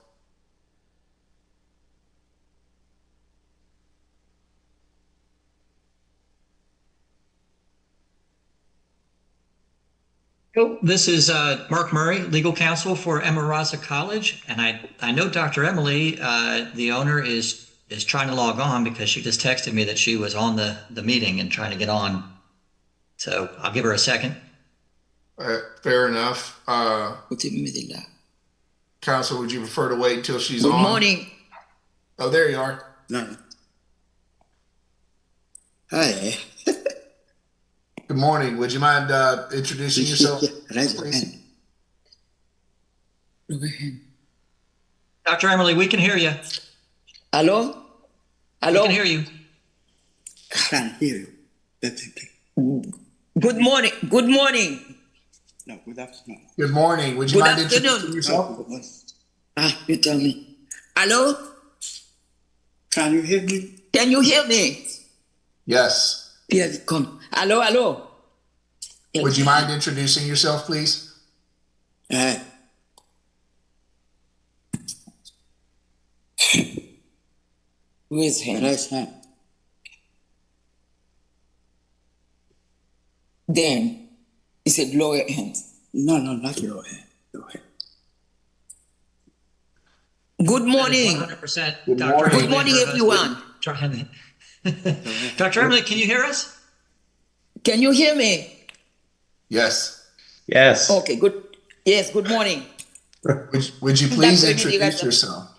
This is Mark Murray, legal counsel for Emma Raza College, and I know Dr. Emily, the owner, is trying to log on because she just texted me that she was on the meeting and trying to get on. So I'll give her a second. Fair enough. Counsel, would you prefer to wait until she's on? Good morning. Oh, there you are. No. Hi. Good morning. Would you mind introducing yourself, please? Dr. Emily, we can hear you. Hello? Hello? We can hear you. Can't hear you. Good morning. Good morning. No, good afternoon. Good morning. Would you Good mind afternoon. introducing yourself? You tell me. Hello? Can you hear me? Can you hear me? Yes. Yes, come. Hello, hello. Would you mind introducing yourself, please? Raise hand. Raise hand. Then he said, lower your hands. No, not lower hand. Lower hand. Good morning. 100%. Good Dr. morning. Good morning, everyone. Dr. Emily, can you hear us? Can you hear me? Yes. Yes. Okay, good. Yes, good morning. Would you please Dr. Emily introduce Gaza. yourself?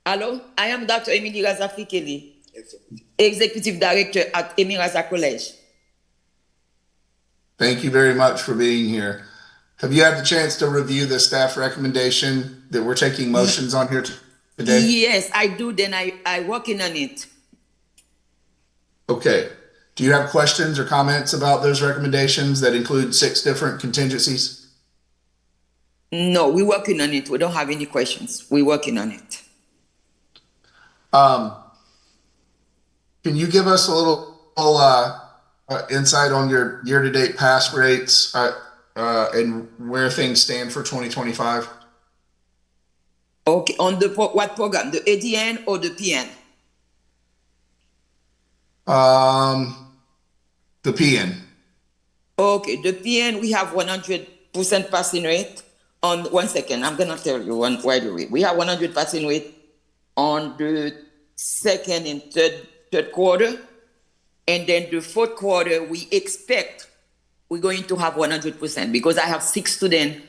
Hello, I am Dr. Emily Raza Fikeli, Executive Director at Emiraza College. Thank you very much for being here. Have you had the chance to review the staff recommendation that we're taking motions on here today? Yes, I do. Then I working on it. Okay. Do you have questions or comments about those recommendations that include 6 different contingencies? No, we're working on it. We don't have any questions. We're working on it. Can you give us a little insight on your year-to-date pass rates and where things stand for 2025? Okay, on the what program? The ADN or the PN? The PN. Okay, the PN, we have 100% passing rate on, 1 second, I'm gonna tell you right away. We have 100 passing rate on the second and third quarter. And then the fourth quarter, we expect we're going to have 100% because I have 6 students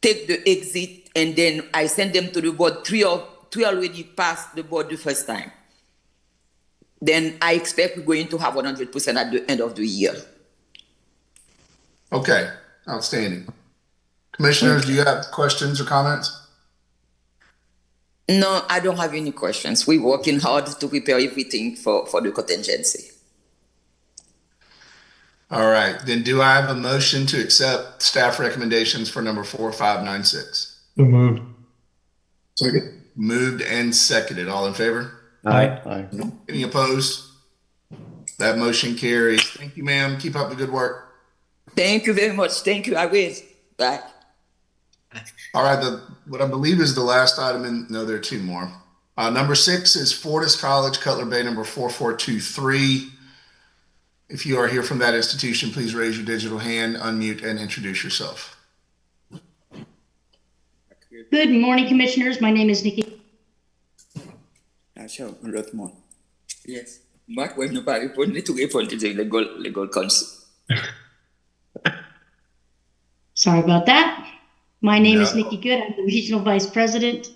take the exit and then I send them to the board. 3 already passed the board the first time. Then I expect we're going to have 100% at the end of the year. Okay, outstanding. Commissioners, do you have questions or comments? No, I don't have any questions. We're working hard to prepare everything for the contingency. All right, then do I have a motion to accept staff recommendations for number 4596? So moved. Second. Moved and seconded. All in favor? Aye. Any opposed? That motion carries. Thank you, ma'am. Keep up the good work. Thank you very much. Thank you. I will. Bye. All right, what I believe is the last item, and no, there are 2 more. Number 6 is Fortis College, Cutler Bay, number 4423. If you are here from that institution, please raise your digital hand, unmute, and introduce yourself. Good morning, Commissioners. My name is Nikki. Yes. Mark, when nobody responded to the legal counsel. Sorry about that. My name is Nikki Good. I'm the Regional Vice President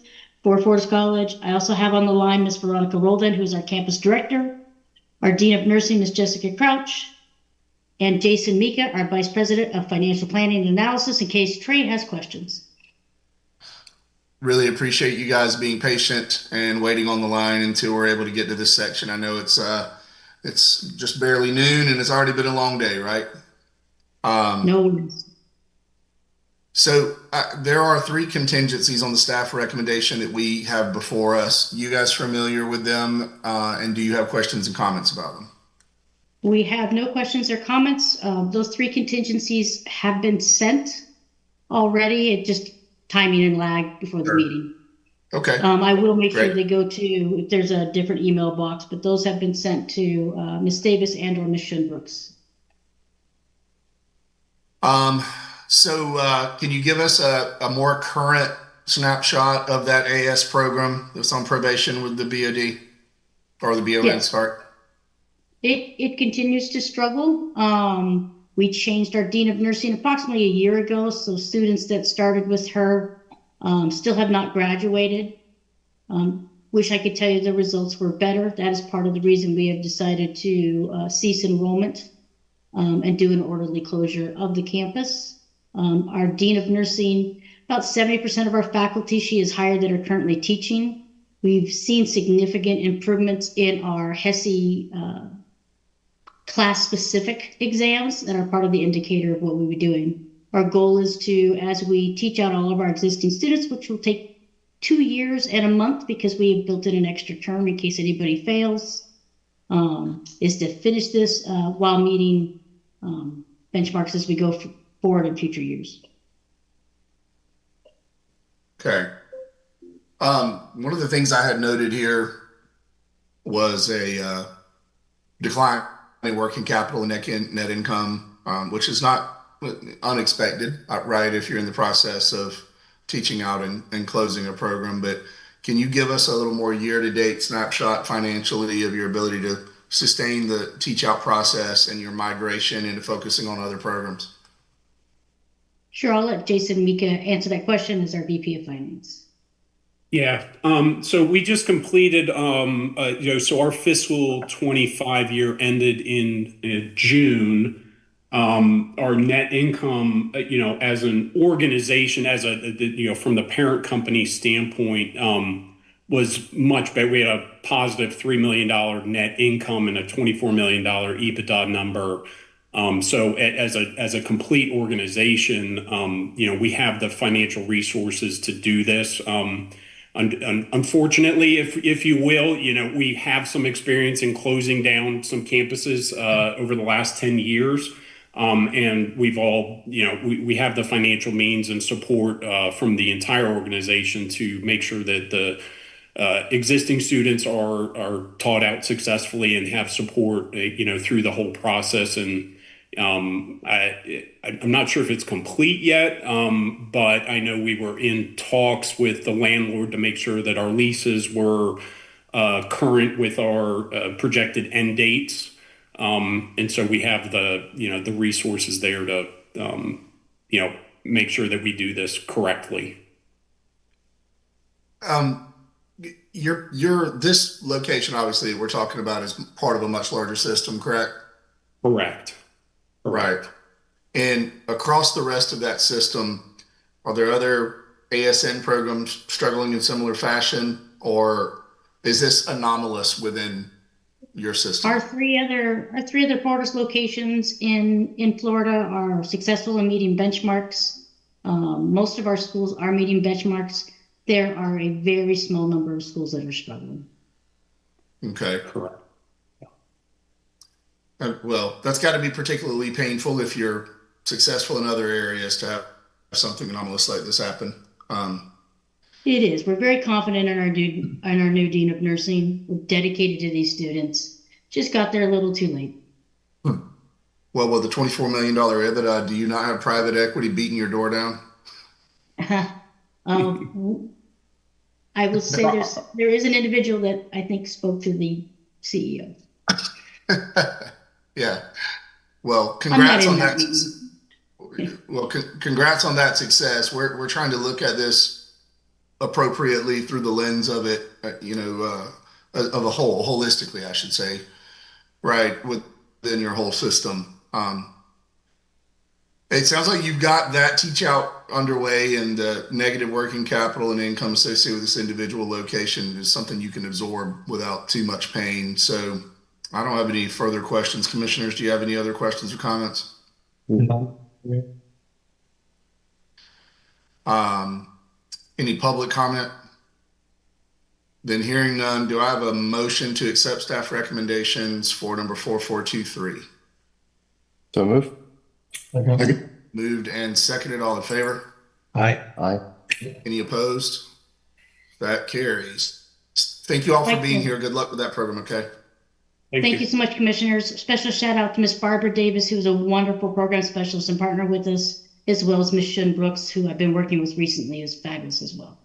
for Fortis College. I also have on the line Ms. Veronica Roldan, who's our Campus Director, our Dean of Nursing, Ms. Jessica Crouch, and Jason Mika, our Vice President of Financial Planning and Analysis, in case Trey has questions. Really appreciate you guys being patient and waiting on the line until we're able to get to this section. I know it's just barely noon and it's already been a long day, right? No worries. So there are 3 contingencies on the staff recommendation that we have before us. You guys familiar with them? And do you have questions and comments about them? We have no questions or comments. Those 3 contingencies have been sent already. It just timing and lag before the meeting. Okay. I will make sure Great. they go to, if there's a different email box, but those have been sent to Ms. Davis and or Ms. Schoenbrooks. So can you give us a more current snapshot of that AS program that's on probation with the BOD or the BON, Yes. sorry? It continues to struggle. We changed our Dean of Nursing approximately a year ago, so students that started with her still have not graduated. Wish I could tell you the results were better. That is part of the reason we have decided to cease enrollment and do an orderly closure of the campus. Our Dean of Nursing, about 70% of our faculty she has hired that are currently teaching. We've seen significant improvements in our HESI class-specific exams that are part of the indicator of what we'll be doing. Our goal is to, as we teach out all of our existing students, which will take 2 years and a month because we have built in an extra term in case anybody fails, is to finish this while meeting benchmarks as we go forward in future years. Okay. One of the things I had noted here was a decline in working capital and net income, which is not unexpected, right, if you're in the process of teaching out and closing a program. But can you give us a little more year-to-date snapshot financially of your ability to sustain the teach-out process and your migration into focusing on other programs? Sure, I'll let Jason Mika answer that question as our VP of Finance. Yeah, so we just completed, so our fiscal 25 year ended in June. Our net income, as an organization, from the parent company standpoint, was much better. We had a positive $3 million net income and a $24 million EBITDA number. So as a complete organization, we have the financial resources to do this. Unfortunately, if you will, we have some experience in closing down some campuses over the last 10 years. And we've all, we have the financial means and support from the entire organization to make sure that the existing students are taught out successfully and have support, through the whole process. And I'm not sure if it's complete yet, but I know we were in talks with the landlord to make sure that our leases were current with our projected end dates. And so we have the resources there to, make sure that we do this correctly. This location, obviously, we're talking about is part of a much larger system, correct? Correct. Right. And across the rest of that system, are there other ASN programs struggling in similar fashion, or is this anomalous within your system? Our three other Fortis locations in Florida are successful in meeting benchmarks. Most of our schools are meeting benchmarks. There are a very small number of schools that are struggling. Okay. Correct. Well, that's got to be particularly painful if you're successful in other areas to have something anomalous like this happen. It is. We're very confident in our new Dean of Nursing. We're dedicated to these students. Just got there a little too late. Well, with the $24 million EBITDA, do you not have private equity beating your door down? I will say there is an individual that I think spoke to the CEO. Yeah. Well, congrats on that. Well, congrats on that success. We're trying to look at this appropriately through the lens of it, of a whole, holistically, I should say, right, within your whole system. It sounds like you've got that teach out underway, and the negative working capital and income associated with this individual location is something you can absorb without too much pain. So I don't have any further questions. Commissioners, do you have any other questions or comments? No. Any public comment? Then hearing none, do I have a motion to accept staff recommendations for number 4423? So move. Okay. Moved and seconded. All in favor? Aye. Aye. Any opposed? That carries. Thank you all for being here. Good luck with that program, okay? Thank you so much, Commissioners. Special shout out to Ms. Barbara Davis, who is a wonderful program specialist and partner with us. as well as Ms. Shun Brooks, who I've been working with recently, is fabulous as well.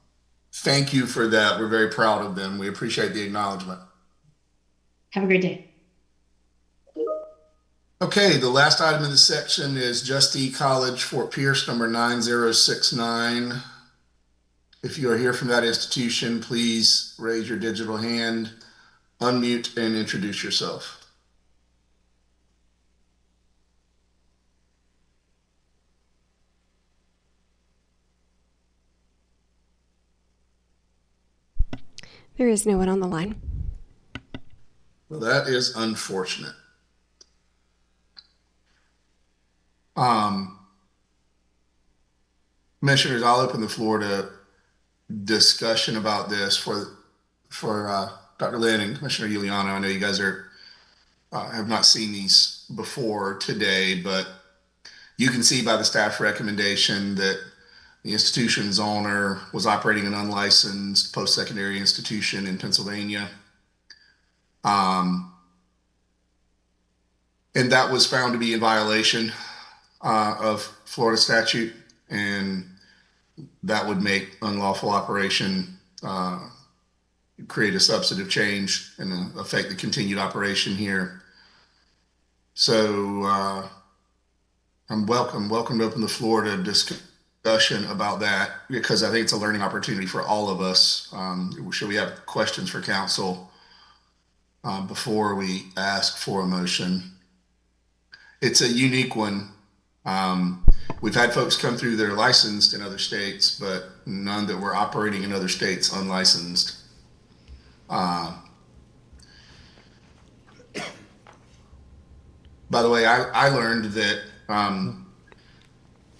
Thank you for that. We're very proud of them. We appreciate the acknowledgement. Have a great day. Okay, the last item in the section is Justine College, Fort Pierce, number 9069. If you are here from that institution, please raise your digital hand, unmute, and introduce yourself. There is no one on the line. Well, that is unfortunate. Commissioners, I'll open the floor to discussion about this for Dr. Lynn and Commissioner Giuliano. I know you guys have not seen these before today, but you can see by the staff recommendation that the institution's owner was operating an unlicensed post-secondary institution in Pennsylvania. And that was found to be in violation of Florida statute, and that would make unlawful operation create a substantive change and affect the continued operation here. So I'm welcome to open the floor to discussion about that, because I think it's a learning opportunity for all of us. Should we have questions for council before we ask for a motion? It's a unique one. We've had folks come through that are licensed in other states, but none that were operating in other states unlicensed. By the way, I learned that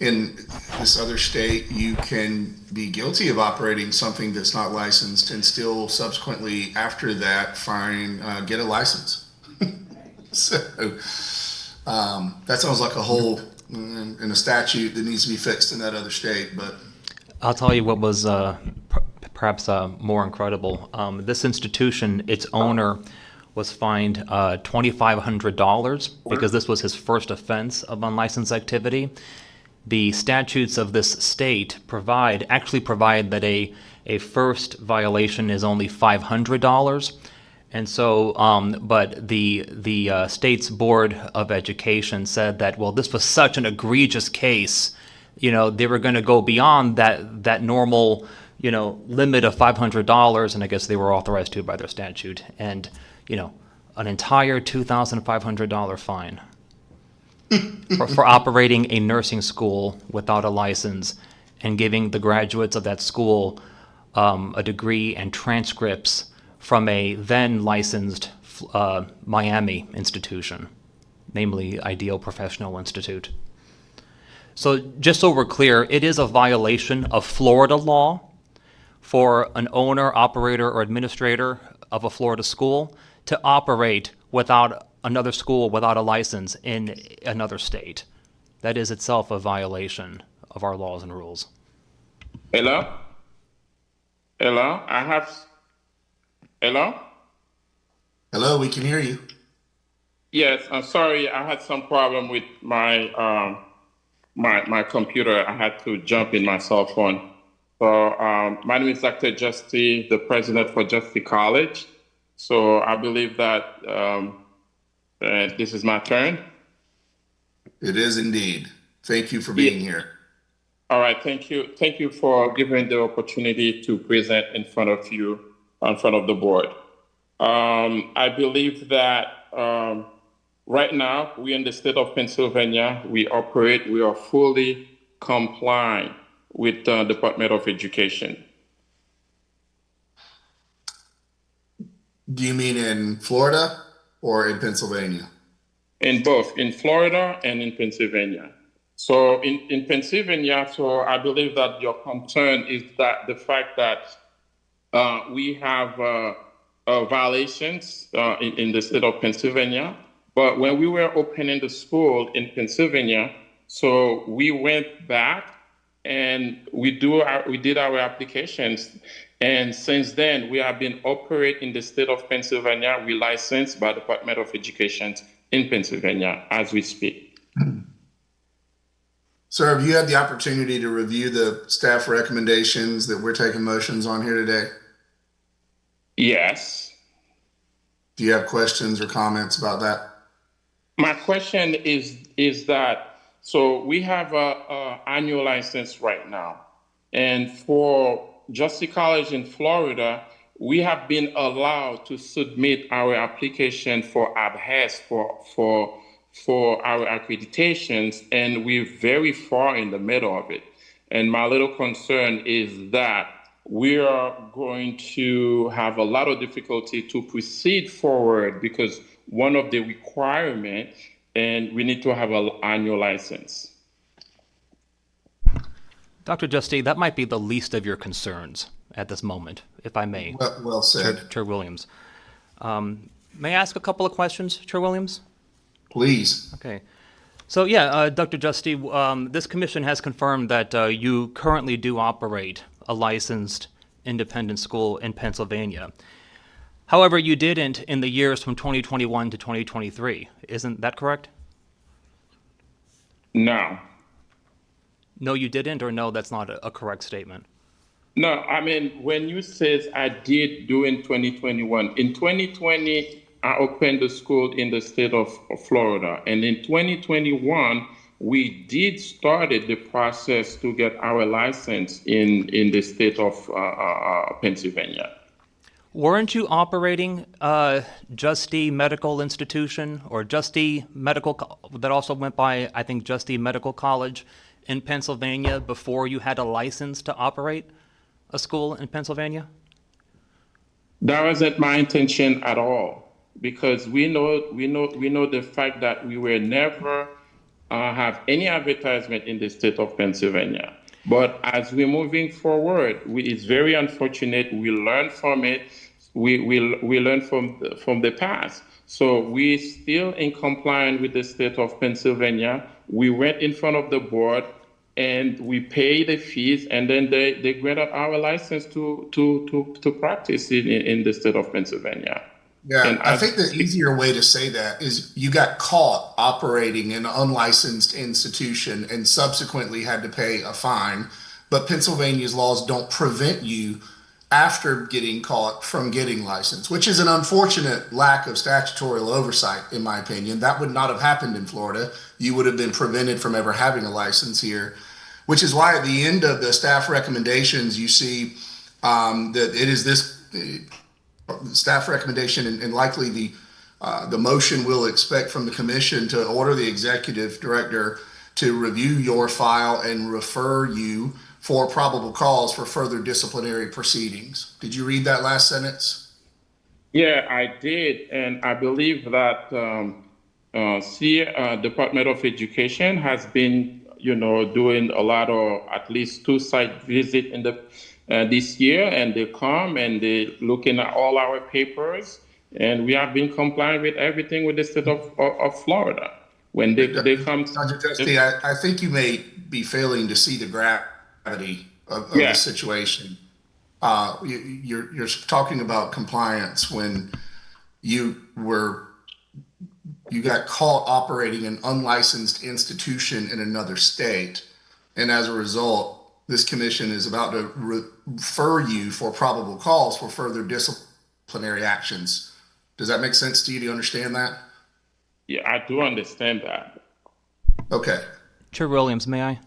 in this other state, you can be guilty of operating something that's not licensed and still subsequently after that get a license. So that sounds like a hole in a statute that needs to be fixed in that other state. But I'll tell you what was perhaps more incredible. This institution, its owner, was fined $2,500 because this was his first offense of unlicensed activity. The statutes of this state actually provide that a first violation is only $500. And so, but the state's Board of Education said that, well, this was such an egregious case, they were going to go beyond that normal, limit of $500, and I guess they were authorized to by their statute, and an entire $2,500 fine for operating a nursing school without a license and giving the graduates of that school a degree and transcripts from a then licensed Miami institution, namely Ideal Professional Institute. So just so we're clear, it is a violation of Florida law for an owner, operator, or administrator of a Florida school to operate without another school without a license in another state. That is itself a violation of our laws and rules. Hello? Hello? Hello? Hello, we can hear you. Yes, I'm sorry. I had some problem with my my computer. I had to jump in my cell phone. So my name is Dr. Justy, the president for Justy College. So I believe that this is my turn. It is indeed. Thank you for being here. All right, thank you. Thank you for giving the opportunity to present in front of you, in front of the board. I believe that right now, we in the state of Pennsylvania, we are fully compliant with the Department of Education. Do you mean in Florida or in Pennsylvania? In both, in Florida and in Pennsylvania. So in Pennsylvania, so I believe that your concern is that the fact that we have violations in the state of Pennsylvania. But when we were opening the school in Pennsylvania, so we went back and we did our applications. And since then, we have been operating in the state of Pennsylvania. We licensed by the Department of Education in Pennsylvania as we speak. Sir, have you had the opportunity to review the staff recommendations that we're taking motions on here today? Yes. Do you have questions or comments about that? My question is that, so we have a annual license right now, and for Justy College in Florida, we have been allowed to submit our application for ABHES for our accreditations, and we're very far in the middle of it. And my little concern is that we are going to have a lot of difficulty to proceed forward because one of the requirements, and we need to have an annual license. Dr. Justy, that might be the least of your concerns at this moment, if I may. Well said. Chair Williams. May I ask a couple of questions, Chair Williams? Please. Okay. So yeah, Dr. Justy, this commission has confirmed that you currently do operate a licensed independent school in Pennsylvania. However, you didn't in the years from 2021 to 2023. Isn't that correct? No. No, you didn't, or no, that's not a correct statement? No, I mean, when you says I did do in 2021, in 2020, I opened the school in the state of Florida. And in 2021, we did started the process to get our license in the state of Pennsylvania. Weren't you operating Justy Medical Institution or Justy Medical, that also went by, I think, Justy Medical College in Pennsylvania before you had a license to operate a school in Pennsylvania? That wasn't my intention at all, because we know the fact that we were never have any advertisement in the state of Pennsylvania. But as we're moving forward, it's very unfortunate. We learn from it. We learn from the past. So we still in compliance with the state of Pennsylvania. We went in front of the board and we paid the fees, and then they granted our license to practice in the state of Pennsylvania. Yeah, And I think the easier way to say that is you got caught operating an unlicensed institution and subsequently had to pay a fine, but Pennsylvania's laws don't prevent you after getting caught from getting licensed, which is an unfortunate lack of statutory oversight, in my opinion. That would not have happened in Florida. You would have been prevented from ever having a license here, which is why at the end of the staff recommendations, you see that it is this staff recommendation, and likely the motion will expect from the commission to order the executive director to review your file and refer you for probable cause for further disciplinary proceedings. Did you read that last sentence? Yeah, I did, and I believe that Department of Education has been, doing a lot of at least 2 site visit in the this year, and they come and they looking at all our papers, and we have been complying with everything with the state of Florida. When they come, Dr. Justy, I think you may be failing to see the gravity of the situation. You're talking about compliance when you got caught operating an unlicensed institution in another state, and as a result, this commission is about to refer you for probable cause for further disciplinary actions. Does that make sense to you? Do you understand that? Yeah, I do understand that. Okay. Chair Williams, may I?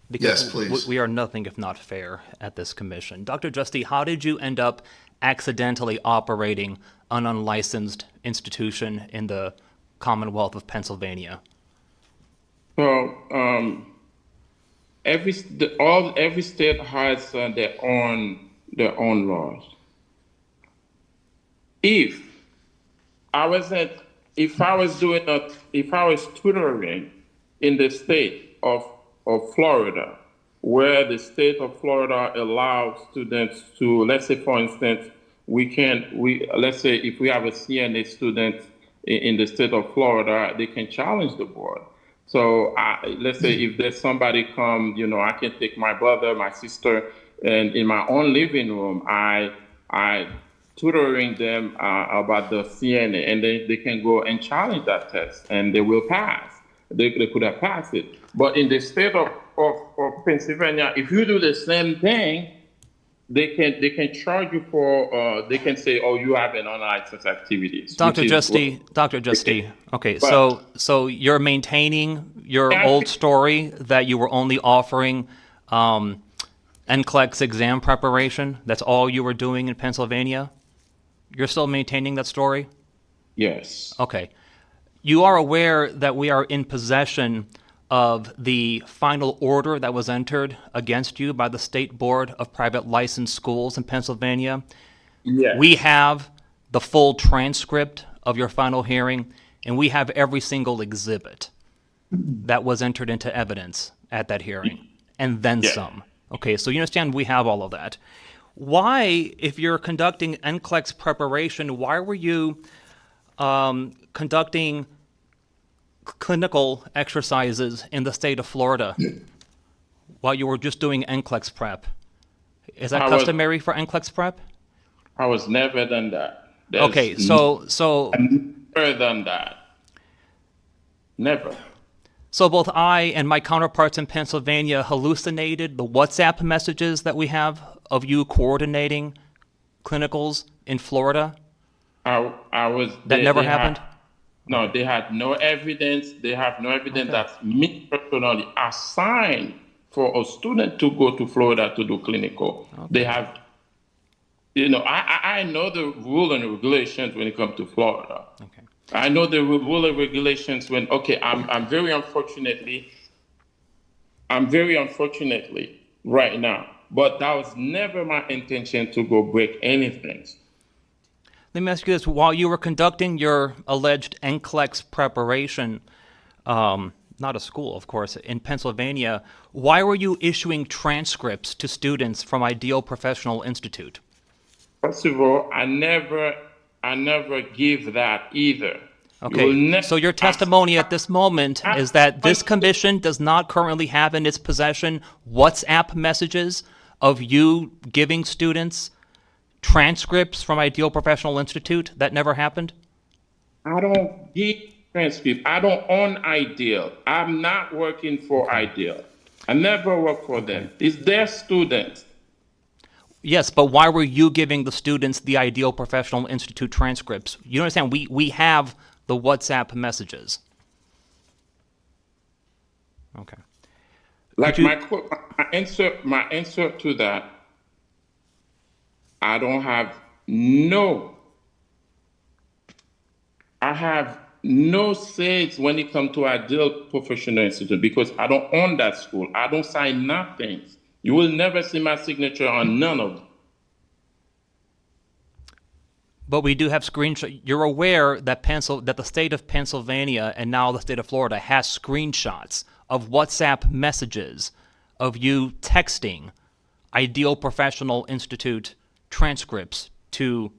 Yes, please. We are nothing if not fair at this commission. Dr. Justy, how did you end up accidentally operating an unlicensed institution in the Commonwealth of Pennsylvania? Well, every state has their own laws. If I was tutoring in the state of Florida, where the state of Florida allows students to, let's say, for instance, let's say if we have a CNA student in the state of Florida, they can challenge the board. So let's say if there's somebody come, I can take my brother, my sister, and in my own living room, I tutoring them about the CNA, and they can go and challenge that test, and they will pass. they could have passed it. But in the state of Pennsylvania, if you do the same thing, they can charge you for they can say, oh, you have an unlicensed activities. Dr. Justy, okay, But- so you're maintaining your old story that you were only offering NCLEX exam preparation? That's all you were doing in Pennsylvania? You're still maintaining that story? Yes. Okay. You are aware that we are in possession of the final order that was entered against you by the State Board of Private Licensed Schools in Pennsylvania? Yes. We have the full transcript of your final hearing, and we have every single exhibit that was entered into evidence at that hearing, and then some. Okay, so you understand we have all of that. Why, if you're conducting NCLEX preparation, why were you conducting clinical exercises in the state of Florida while you were just doing NCLEX prep? Is that customary for NCLEX prep? I was never done that. Okay, so never done that. Never. So both I and my counterparts in Pennsylvania hallucinated the WhatsApp messages that we have of you coordinating clinicals in Florida? I was. That never happened? No, they had no evidence. They have no evidence that me personally assigned for a student to go to Florida to do clinical. They have, I know the rule and regulations when it comes to Florida. Okay. I know the rule and regulations when, I'm very unfortunately right now, but that was never my intention to go break anything. Let me ask you this. While you were conducting your alleged NCLEX preparation, not a school, of course, in Pennsylvania, why were you issuing transcripts to students from Ideal Professional Institute? First of all, I never give that either. Okay, so your testimony at this moment is that this commission does not currently have in its possession WhatsApp messages of you giving students transcripts from Ideal Professional Institute? That never happened? I don't give transcripts. I don't own Ideal. I'm not working for Ideal. I never work for them. It's their students. Yes, but why were you giving the students the Ideal Professional Institute transcripts? You understand, we have the WhatsApp messages. Okay. Like my answer to that, I have no say when it comes to Ideal Professional Institute because I don't own that school. I don't sign nothing. You will never see my signature on none of them. But we do have screenshots. You're aware that that the state of Pennsylvania and now the state of Florida has screenshots of WhatsApp messages of you texting Ideal Professional Institute transcripts to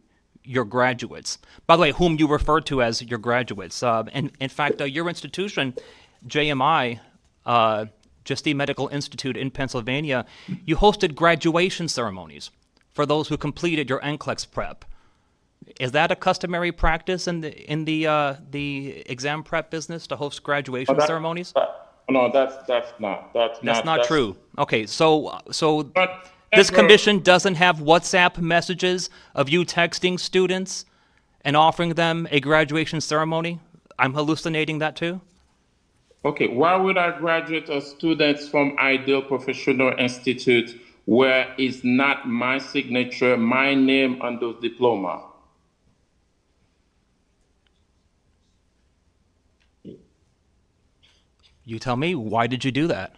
your graduates. By the way, whom you refer to as your graduates. And in fact, your institution, JMI, Justine Medical Institute in Pennsylvania, you hosted graduation ceremonies for those who completed your NCLEX prep. Is that a customary practice in the exam prep business to host graduation ceremonies? No, that's not true. Okay, so this commission doesn't have WhatsApp messages of you texting students and offering them a graduation ceremony? I'm hallucinating that too? Okay, why would I graduate students from Ideal Professional Institute where it's not my signature, my name on those diploma? You tell me, why did you do that?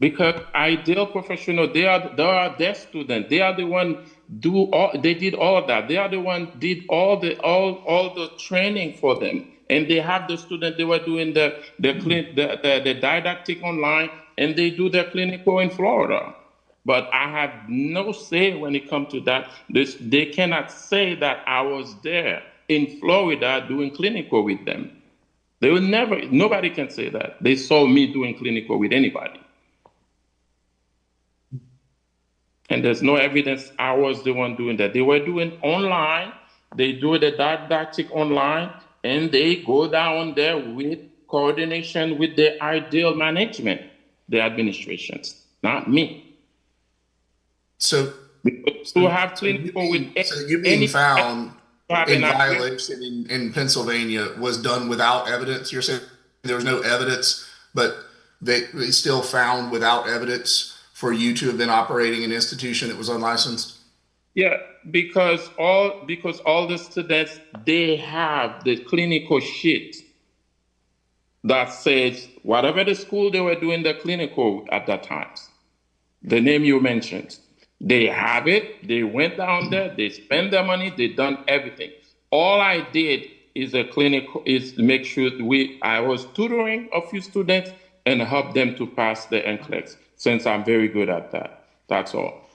Because Ideal Professional, they are their students. They are the one they did all of that. They are the one did all the training for them. And they have the student, they were doing the didactic online, and they do their clinical in Florida. But I have no say when it comes to that. They cannot say that I was there in Florida doing clinical with them. They will never, nobody can say that. They saw me doing clinical with anybody. And there's no evidence I was the one doing that. They were doing online. They do the didactic online, and they go down there with coordination with the ideal management, the administrations, not me. So to have clinical with so you being found in violation in Pennsylvania was done without evidence? You're saying there was no evidence, but they still found without evidence for you to have been operating an institution that was unlicensed? Yeah, because all the students, they have the clinical sheet that says whatever the school they were doing the clinical at that time, the name you mentioned, they have it, they went down there, they spend their money, they done everything. All I did is make sure I was tutoring a few students and help them to pass the NCLEX, since I'm very good at that. That's all.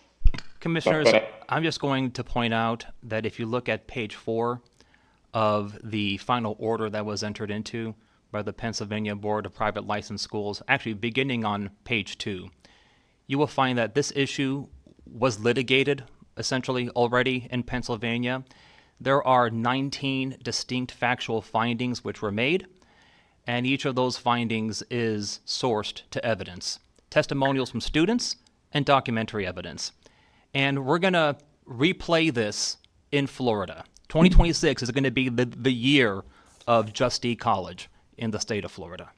Commissioners, I'm just going to point out that if you look at page 4 of the final order that was entered into by the Pennsylvania Board of Private Licensed Schools, actually beginning on page 2, you will find that this issue was litigated essentially already in Pennsylvania. There are 19 distinct factual findings which were made, and each of those findings is sourced to evidence, testimonials from students and documentary evidence. And we're going to replay this in Florida. 2026 is going to be the year of Just College in the state of Florida.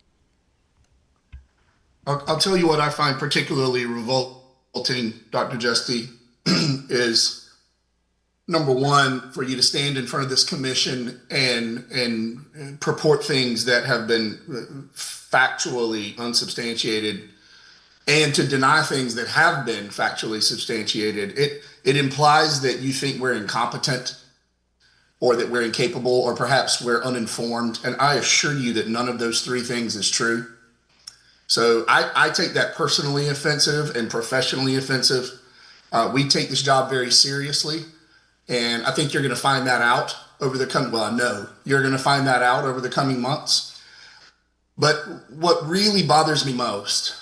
I'll tell you what I find particularly revolting, Dr. Justy, is number one, for you to stand in front of this commission and purport things that have been factually unsubstantiated, and to deny things that have been factually substantiated. It implies that you think we're incompetent, or that we're incapable, or perhaps we're uninformed. And I assure you that none of those three things is true. So I take that personally offensive and professionally offensive. We take this job very seriously. And I think you're going to find that out over the coming, well, I know you're going to find that out over the coming months. But what really bothers me most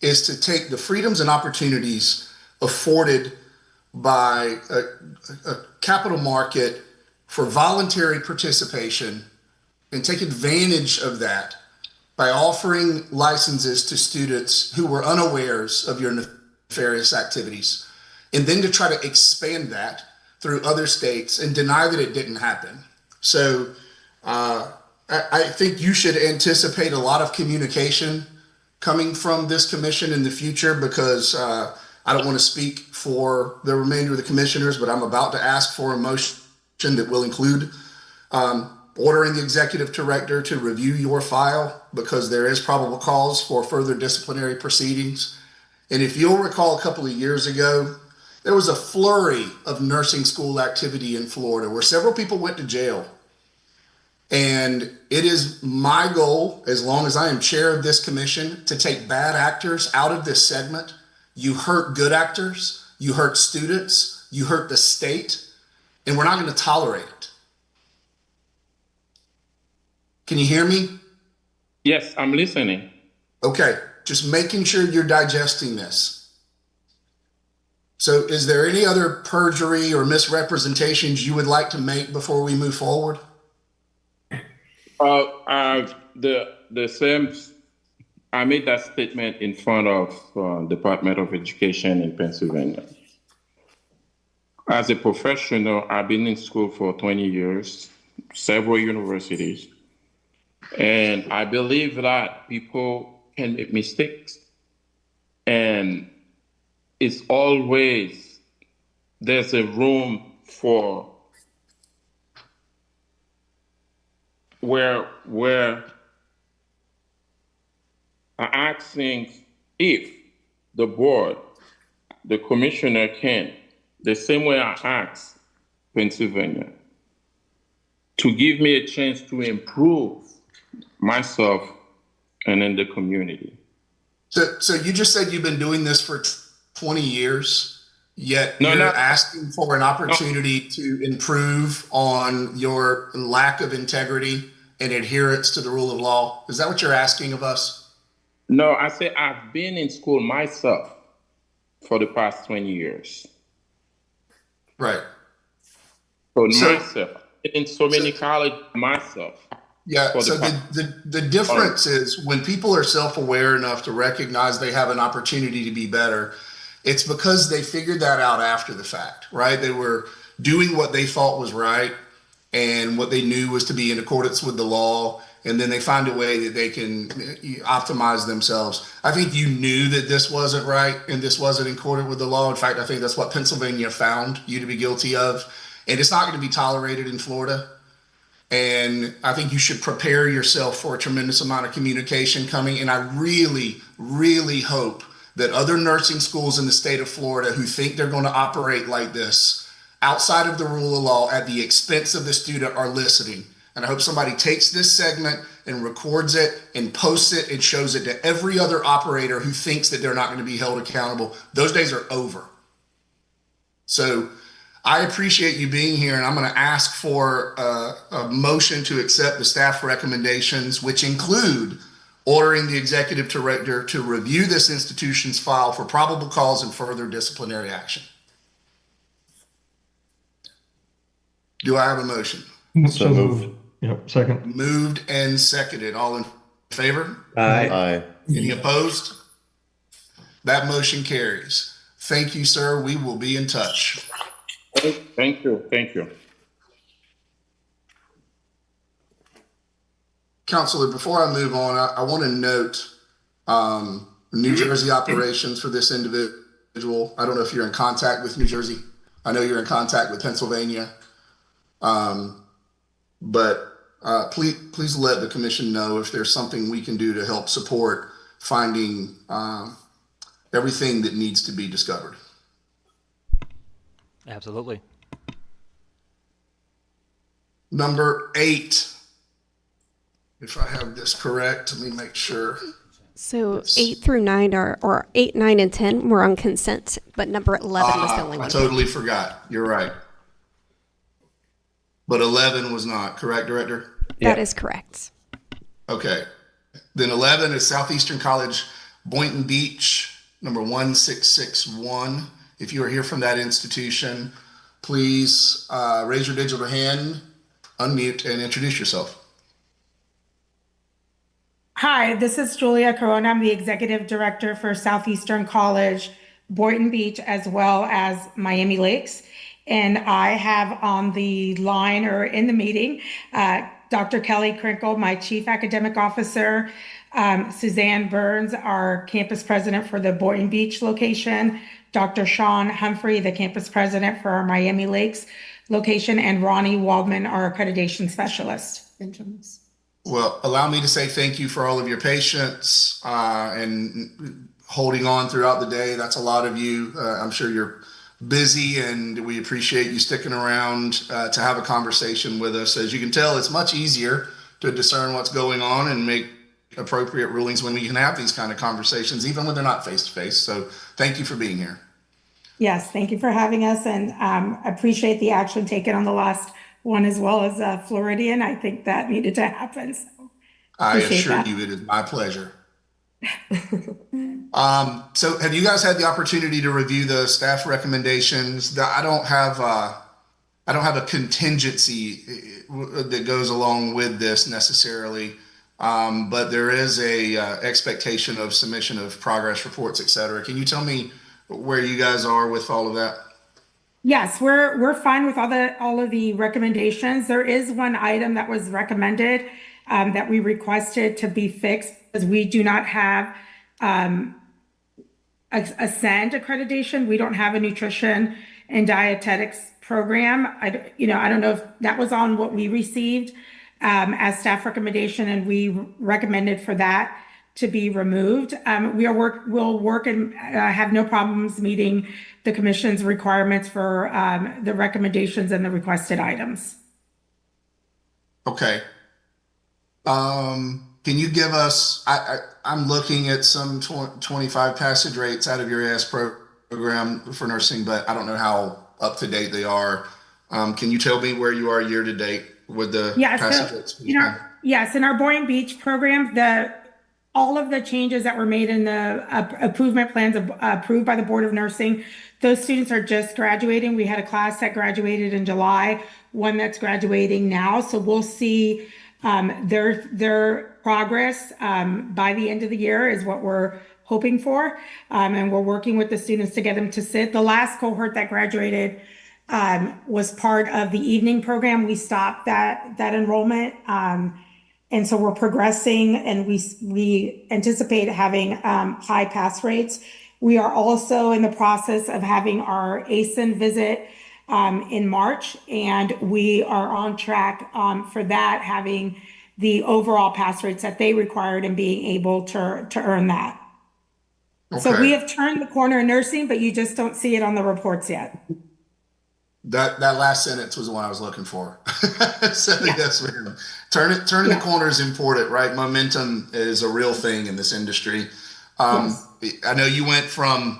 is to take the freedoms and opportunities afforded by a capital market for voluntary participation and take advantage of that by offering licenses to students who were unawares of your nefarious activities, and then to try to expand that through other states and deny that it didn't happen. So I think you should anticipate a lot of communication coming from this commission in the future, because I don't want to speak for the remainder of the commissioners, but I'm about to ask for a motion that will include ordering the executive director to review your file, because there is probable cause for further disciplinary proceedings. And if you'll recall, a couple of years ago, there was a flurry of nursing school activity in Florida where several people went to jail. And it is my goal, as long as I am chair of this commission, to take bad actors out of this segment. You hurt good actors, you hurt students, you hurt the state, and we're not going to tolerate it. Can you hear me? Yes, I'm listening. Okay, just making sure you're digesting this. So is there any other perjury or misrepresentations you would like to make before we move forward? The same, I made that statement in front of Department of Education in Pennsylvania. As a professional, I've been in school for 20 years, several universities. And I believe that people can make mistakes. And it's always, there's a room for where I'm asking if the board, the commissioner can, the same way I asked Pennsylvania, to give me a chance to improve myself and in the community. So you just said you've been doing this for 20 years, yet you're asking for an opportunity to improve on your lack of integrity and adherence to the rule of law. Is that what you're asking of us? No, I say I've been in school myself for the past 20 years. Right. So myself, in so many college myself. Yeah, for so the difference is when people are self-aware enough to recognize they have an opportunity to be better, it's because they figured that out after the fact, right? They were doing what they thought was right and what they knew was to be in accordance with the law, and then they find a way that they can optimize themselves. I think you knew that this wasn't right and this wasn't in accordance with the law. In fact, I think that's what Pennsylvania found you to be guilty of, and it's not going to be tolerated in Florida. And I think you should prepare yourself for a tremendous amount of communication coming. And I really, really hope that other nursing schools in the state of Florida who think they're going to operate like this outside of the rule of law at the expense of the student are listening. And I hope somebody takes this segment and records it and posts it and shows it to every other operator who thinks that they're not going to be held accountable. Those days are over. So I appreciate you being here, and I'm going to ask for a motion to accept the staff recommendations, which include ordering the executive director to review this institution's file for probable cause and further disciplinary action. Do I have a motion? So moved. Yep, second. Moved and seconded. All in favor? Aye. Any opposed? That motion carries. Thank you, sir. We will be in touch. Thank you. Thank you. Counselor, before I move on, I want to note New Jersey operations for this individual. I don't know if you're in contact with New Jersey. I know you're in contact with Pennsylvania. But please let the commission know if there's something we can do to help support finding everything that needs to be discovered. Absolutely. Number 8, if I have this correct, let me make sure. So 8 through 9 or 8, 9, and 10 were on consent, but number 11 was the only one. I totally forgot. You're right. But 11 was not, correct, Director? That is correct. Okay. Then 11 is Southeastern College, Boynton Beach, number 1661. If you are here from that institution, please raise your digital hand, unmute, and introduce yourself. Hi, this is Julia Corona. I'm the Executive Director for Southeastern College, Boynton Beach, as well as Miami Lakes. And I have on the line or in the meeting, Dr. Kelly Krinkle, my Chief Academic Officer, Suzanne Burns, our Campus President for the Boynton Beach location, Dr. Sean Humphrey, the Campus President for our Miami Lakes location, and Ronnie Waldman, our Accreditation Specialist. Well, allow me to say thank you for all of your patience and holding on throughout the day. That's a lot of you. I'm sure you're busy, and we appreciate you sticking around to have a conversation with us. As you can tell, it's much easier to discern what's going on and make appropriate rulings when we can have these kind of conversations, even when they're not face-to-face. So thank you for being here. Yes, thank you for having us, and appreciate the action taken on the last one as well as Floridian. I think that needed to happen. So I assure you it is my pleasure. So have you guys had the opportunity to review the staff recommendations? I don't have a contingency that goes along with this necessarily, but there is a expectation of submission of progress reports, et cetera. Can you tell me where you guys are with all of that? Yes, we're fine with all of the recommendations. There is one item that was recommended that we requested to be fixed because we do not have a SEND accreditation. We don't have a nutrition and dietetics program. I don't know if that was on what we received as staff recommendation, and we recommended for that to be removed. We'll work and have no problems meeting the commission's requirements for the recommendations and the requested items. Okay. Can you give us, I'm looking at some 25 passage rates out of your AS program for nursing, but I don't know how up to date they are. Can you tell me where you are year to date with the passage rates? Yes, in our Boynton Beach program, all of the changes that were made in the improvement plans approved by the Board of Nursing, those students are just graduating. We had a class that graduated in July, one that's graduating now. So we'll see Their progress by the end of the year is what we're hoping for. And we're working with the students to get them to sit. The last cohort that graduated was part of the evening program. We stopped that enrollment. And so we're progressing, and we anticipate having high pass rates. We are also in the process of having our ASIN visit in March, and we are on track for that, having the overall pass rates that they required and being able to earn that. So Okay. we have turned the corner in nursing, but you just don't see it on the reports yet. That last sentence was the one I was looking for. So yes, ma'am. Turning the corner is important, right? Momentum is a real thing in this industry. I know you went from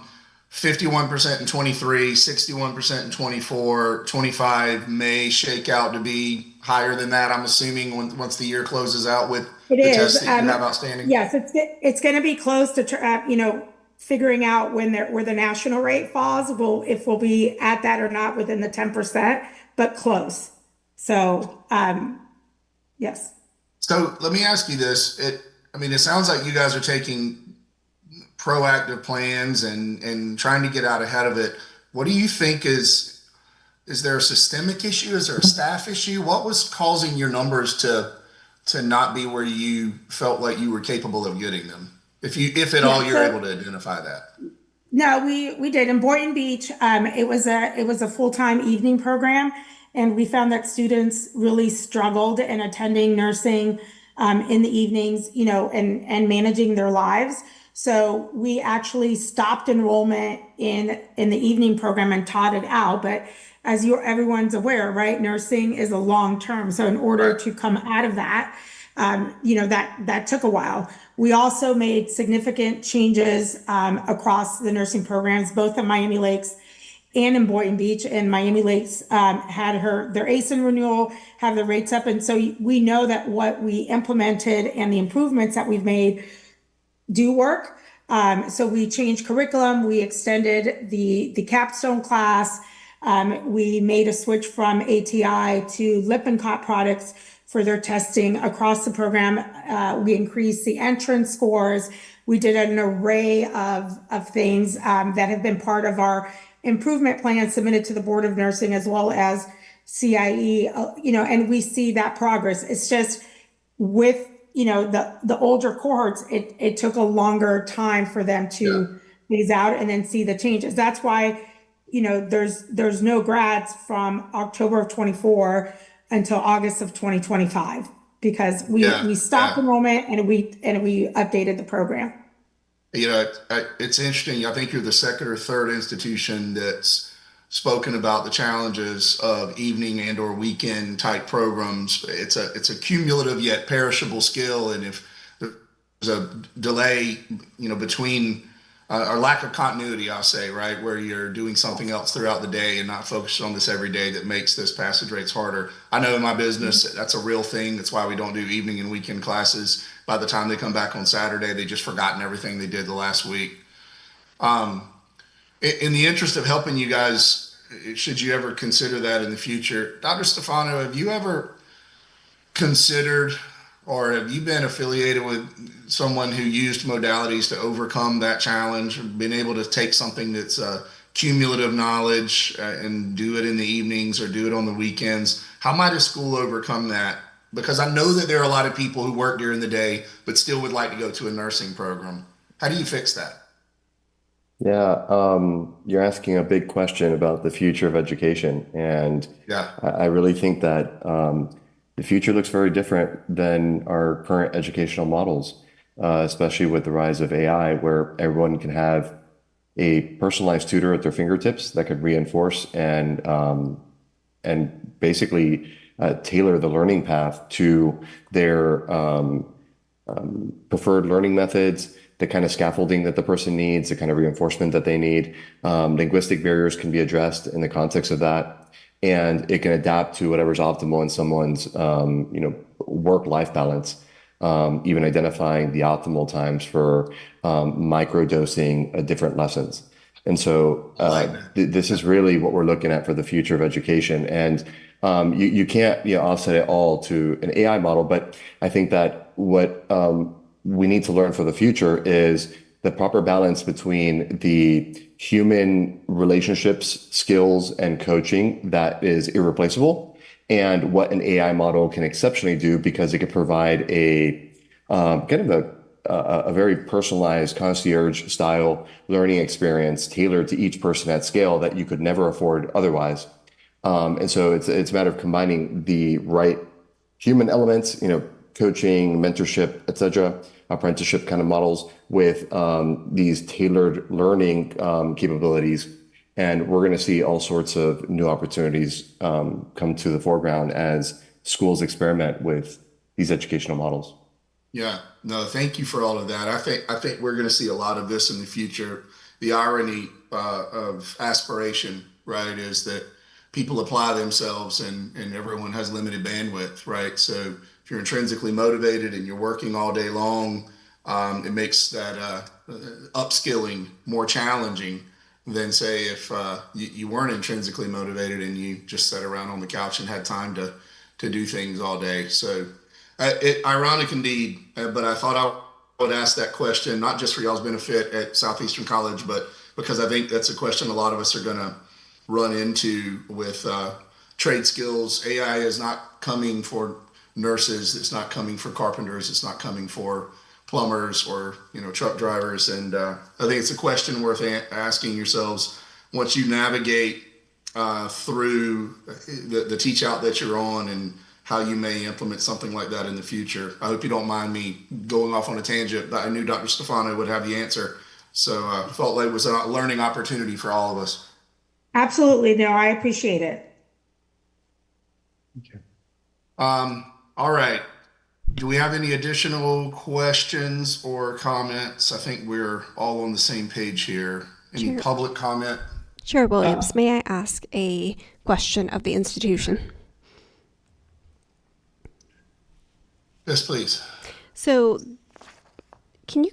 51% in 23, 61% in 24, 25 may shake out to be higher than that, I'm assuming, once the year closes out with the tests that you have outstanding. Yes, it's going to be close to figuring out where the national rate falls. If we'll be at that or not within the 10%, but close. So yes. So let me ask you this. It sounds like you guys are taking proactive plans and trying to get out ahead of it. What do you think is there a systemic issue? Is there a staff issue? What was causing your numbers to not be where you felt like you were capable of getting them? If at all you're able to identify that. No, we did. In Boynton Beach, it was a full-time evening program, and we found that students really struggled in attending nursing in the evenings, and managing their lives. So we actually stopped enrollment in the evening program and taught it out. But as everyone's aware, right, nursing is a long term. So in order to come out of that, that took a while. We also made significant changes across the nursing programs, both at Miami Lakes and in Boynton Beach. And Miami Lakes had their ASIN renewal, have the rates up. And so we know that what we implemented and the improvements that we've made do work. So we changed curriculum, we extended the capstone class, we made a switch from ATI to Lippincott products for their testing across the program. We increased the entrance scores. We did an array of things that have been part of our improvement plan submitted to the Board of Nursing as well as CIE, and we see that progress. It's just with the older cohorts, it took a longer time for them to phase out and then see the changes. That's why, there's no grads from October of 24 until August of 2025, because we stopped enrollment and we updated the program. It's interesting. I think you're the second or third institution that's spoken about the challenges of evening and or weekend type programs. It's a cumulative yet perishable skill, and if there's a delay, between or lack of continuity, I'll say, right, where you're doing something else throughout the day and not focused on this every day, that makes those passage rates harder. I know in my business that's a real thing. That's why we don't do evening and weekend classes. By the time they come back on Saturday, they just forgotten everything they did the last week. In the interest of helping you guys, should you ever consider that in the future, Dr. Stefano, have you ever considered, or have you been affiliated with someone who used modalities to overcome that challenge, been able to take something that's cumulative knowledge and do it in the evenings or do it on the weekends? How might a school overcome that? Because I know that there are a lot of people who work during the day but still would like to go to a nursing program. How do you fix that? Yeah, you're asking a big question about the future of education. And I really think that the future looks very different than our current educational models, especially with the rise of AI, where everyone can have a personalized tutor at their fingertips that could reinforce and basically tailor the learning path to their preferred learning methods, the kind of scaffolding that the person needs, the kind of reinforcement that they need. Linguistic barriers can be addressed in the context of that, and it can adapt to whatever's optimal in someone's work-life balance, even identifying the optimal times for micro-dosing different lessons. And so this is really what we're looking at for the future of education. And You can't offset it all to an AI model, but I think that what we need to learn for the future is the proper balance between the human relationships, skills, and coaching that is irreplaceable, and what an AI model can exceptionally do because it can provide a kind of a very personalized concierge style learning experience tailored to each person at scale that you could never afford otherwise. And so it's a matter of combining the right human elements, coaching, mentorship, etc., apprenticeship kind of models with these tailored learning capabilities. And we're going to see all sorts of new opportunities come to the foreground as schools experiment with these educational models. Yeah, no, thank you for all of that. I think we're going to see a lot of this in the future. The irony of aspiration, right, is that people apply themselves and everyone has limited bandwidth, right? So if you're intrinsically motivated and you're working all day long, it makes that upskilling more challenging than say if you weren't intrinsically motivated and you just sat around on the couch and had time to do things all day. So ironic indeed, but I thought I would ask that question, not just for y'all's benefit at Southeastern College, but because I think that's a question a lot of us are going to run into with trade skills. AI is not coming for nurses. It's not coming for carpenters. It's not coming for plumbers or truck drivers. And I think it's a question worth asking yourselves once you navigate through the teach out that you're on and how you may implement something like that in the future. I hope you don't mind me going off on a tangent, but I knew Dr. Stefano would have the answer. So I felt like it was a learning opportunity for all of us. Absolutely. No, I appreciate it. Okay. All right. Do we have any additional questions or comments? I think we're all on the same page here. Any public comment? Chair Williams, may I ask a question of the institution? Yes, please. So can you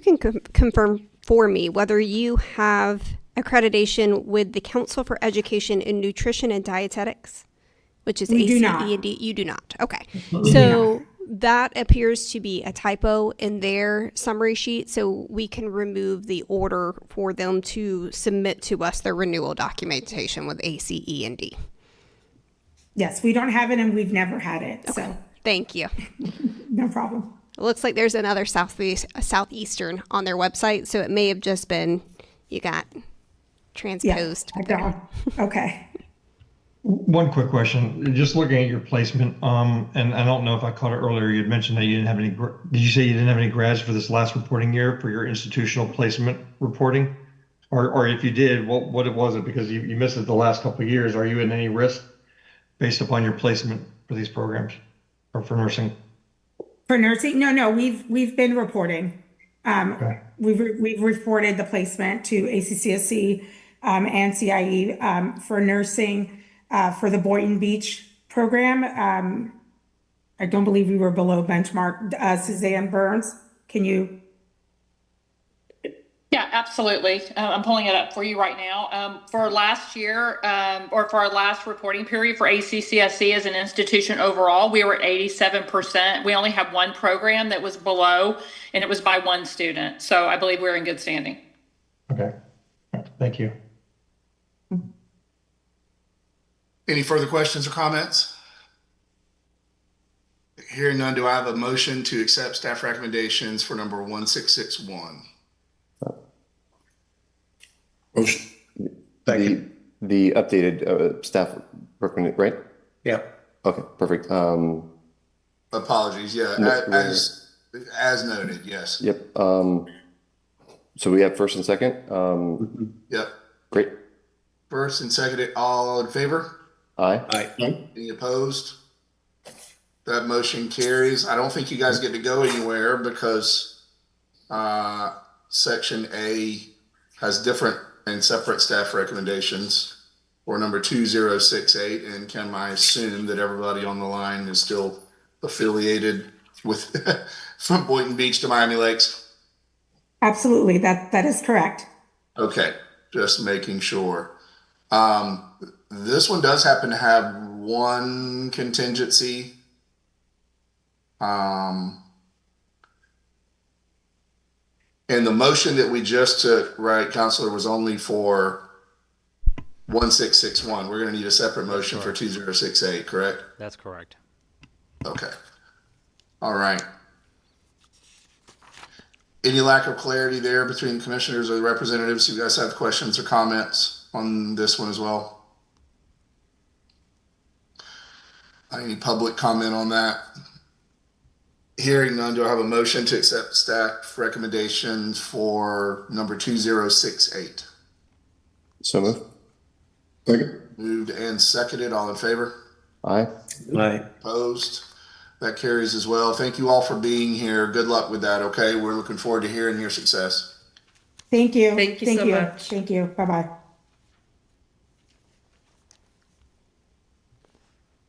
confirm for me whether you have accreditation with the Council for Education in Nutrition and Dietetics, which is ACE and D? You do not. Okay. So that appears to be a typo in their summary sheet, so we can remove the order for them to submit to us their renewal documentation with ACE and D. Yes, we don't have it and we've never had it. Okay. So thank you. No problem. It looks like there's another Southeastern on their website, so it may have just been you got transposed. Yeah, okay. One quick question, just looking at your placement, and I don't know if I caught it earlier, you'd mentioned that you didn't have any, did you say you didn't have any grads for this last reporting year for your institutional placement reporting? Or if you did, what was it? Because you missed it the last couple of years. Are you in any risk based upon your placement for these programs or for nursing? For nursing? No, we've been reporting. Okay. We've reported the placement to ACCSC and CIE for nursing for the Boynton Beach program. I don't believe we were below benchmark. Suzanne Burns, can you? Yeah, absolutely. I'm pulling it up for you right now. For last year, or for our last reporting period for ACCSC as an institution overall, we were at 87%. We only have one program that was below, and it was by one student. So I believe we're in good standing. Okay, thank you. Any further questions or comments? Hearing none, do I have a motion to accept staff recommendations for number 1661? Motion. The updated staff recommendation, right? Yeah. Okay, perfect. Apologies. Yeah, as noted. Yes. Yep. So we have first and second. Yep. Great. First and second, all in favor? Aye. Aye. Any opposed? That motion carries. I don't think you guys get to go anywhere because Section A has different and separate staff recommendations for number 2068. And can I assume that everybody on the line is still affiliated with from Boynton Beach to Miami Lakes? Absolutely. That is correct. Okay. Just making sure. This one does happen to have one contingency. And the motion that we just took, right, Counselor, was only for 1661. We're going to need a separate motion for 2068, correct? That's correct. Okay. All right. Any lack of clarity there between commissioners or the representatives? You guys have questions or comments on this one as well? Any public comment on that? Hearing none, do I have a motion to accept staff recommendations for number 2068? So moved. Second. Moved and seconded. All in favor? Aye. Aye. Opposed? That carries as well. Thank you all for being here. Good luck with that, okay? We're looking forward to hearing your success. Thank you. Thank you so much. Thank you. Bye-bye.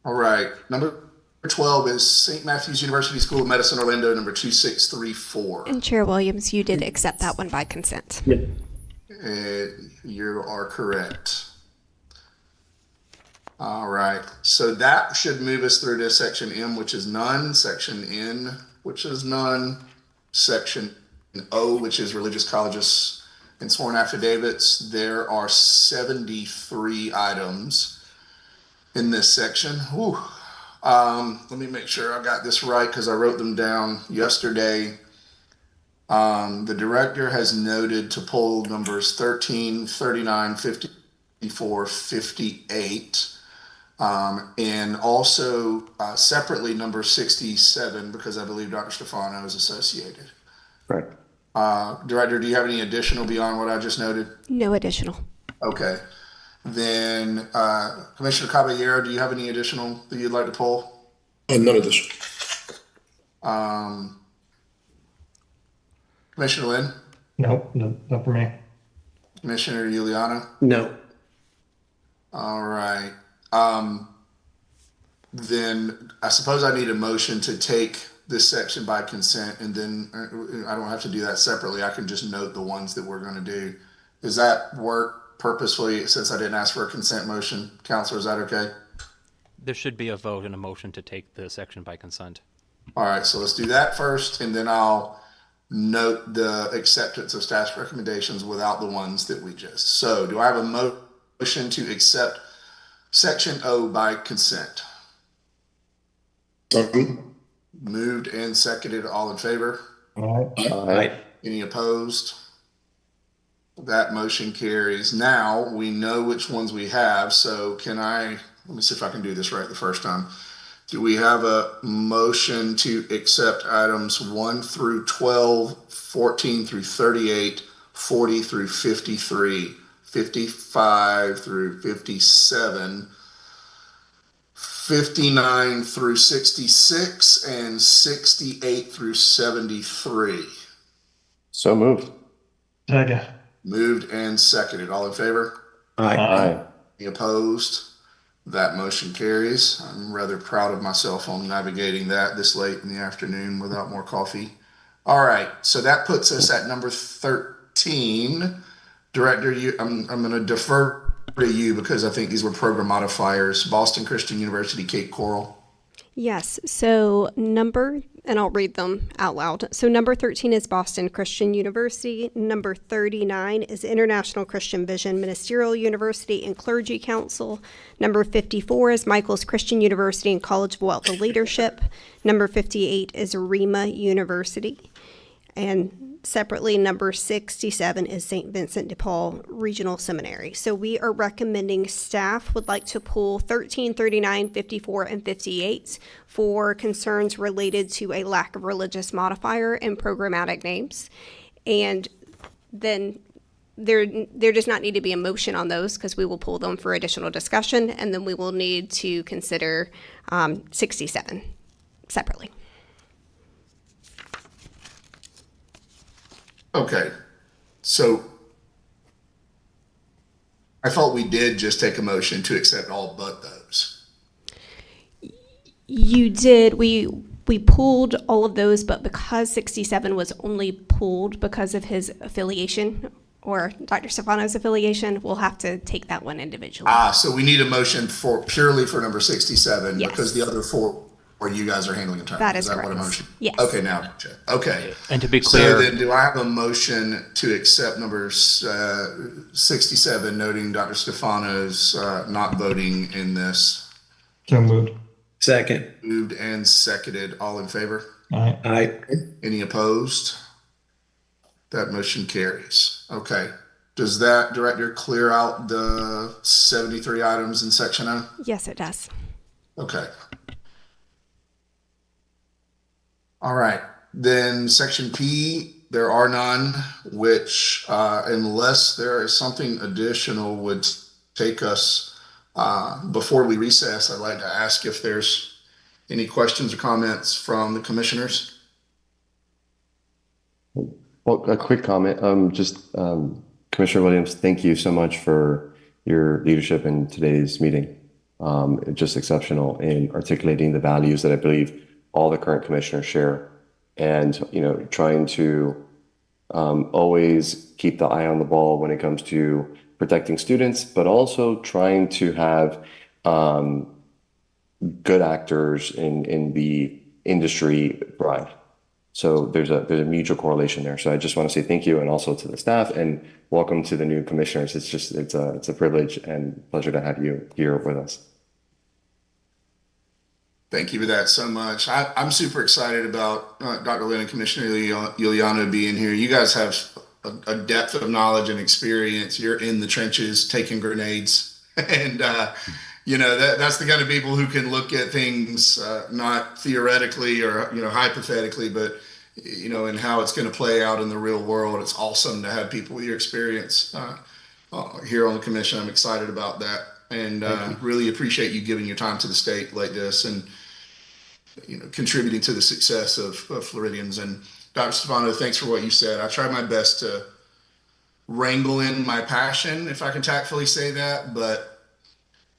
All right. Number 12 is St. Matthew's University School of Medicine, Orlando, number 2634. And Chair Williams, you did accept that one by consent. Yep. You are correct. All right. So that should move us through to section M, which is none, section N, which is none, section O, which is religious colleges and sworn affidavits. There are 73 items in this section. Whew. Let me make sure I got this right because I wrote them down yesterday. The director has noted to pull numbers 13, 39, 54, 58. And also separately number 67, because I believe Dr. Stefano is associated. Right. Director, do you have any additional beyond what I just noted? No additional. Okay. Then Commissioner Caballero, do you have any additional that you'd like to pull? None additional. Commissioner Lynn? Nope, not for me. Commissioner Giuliano? No. All right. Then I suppose I need a motion to take this section by consent, and then I don't have to do that separately. I can just note the ones that we're going to do. Does that work purposefully since I didn't ask for a consent motion? Counselor, is that okay? There should be a vote and a motion to take the section by consent. All right, so let's do that first, and then I'll note the acceptance of staff's recommendations without the ones that we just. So do I have a motion to accept section O by consent? Moved and seconded. All in favor? All right. Aye. Any opposed? That motion carries. Now we know which ones we have. So let me see if I can do this right the first time. Do we have a motion to accept items 1 through 12, 14 through 38, 40 through 53, 55 through 57, 59 through 66, and 68 through 73? So moved. Second. Moved and seconded. All in favor? Aye. Aye. Any opposed? That motion carries. I'm rather proud of myself on navigating that this late in the afternoon without more coffee. All right, so that puts us at number 13. Director, I'm going to defer to you because I think these were program modifiers. Boston Christian University, Cape Coral. Yes, so and I'll read them out loud. So number 13 is Boston Christian University. Number 39 is International Christian Vision Ministerial University and Clergy Council. Number 54 is Michael's Christian University and College of Wealth of Leadership. Number 58 is Rima University. And separately, number 67 is St. Vincent de Paul Regional Seminary. So we are recommending staff would like to pull 13, 39, 54, and 58 for concerns related to a lack of religious modifier in programmatic names. And then there does not need to be a motion on those because we will pull them for additional discussion, and then we will need to consider 67 separately. Okay, so I thought we did just take a motion to accept all but those. You did. We pulled all of those, but because 67 was only pulled because of his affiliation or Dr. Stefano's affiliation, we'll have to take that one individually. So we need a motion purely for number 67 Yes. because the other four you guys are handling internally. That is that correct. what a motion? Yes. Okay, now, gotcha. Okay. And to be So clear, then do I have a motion to accept number 67, noting Dr. Stefano's not voting in this? So moved. Second. Moved and seconded. All in favor? Aye. Aye. Any opposed? That motion carries. Okay. Does that, Director, clear out the 73 items in Section O? Yes, it does. Okay. All right. Then Section P, there are none, which unless there is something additional would take us before we recess, I'd like to ask if there's any questions or comments from the commissioners. Well, a quick comment. Commissioner Williams, thank you so much for your leadership in today's meeting. Just exceptional in articulating the values that I believe all the current commissioners share, and trying to always keep the eye on the ball when it comes to protecting students, but also trying to have good actors in the industry thrive. So there's a mutual correlation there. So I just want to say thank you, and also to the staff, and welcome to the new commissioners. It's a privilege and pleasure to have you here with us. Thank you for that so much. I'm super excited about Dr. Lynn and Commissioner Iuliano being here. You guys have a depth of knowledge and experience. You're in the trenches taking grenades. And, that's the kind of people who can look at things not theoretically or, hypothetically, but, and how it's going to play out in the real world. It's awesome to have people with your experience here on the commission. I'm excited about that. And really appreciate you giving your time to the state like this and contributing to the success of Floridians. And Dr. Stefano, thanks for what you said. I tried my best to wrangle in my passion, if I can tactfully say that, but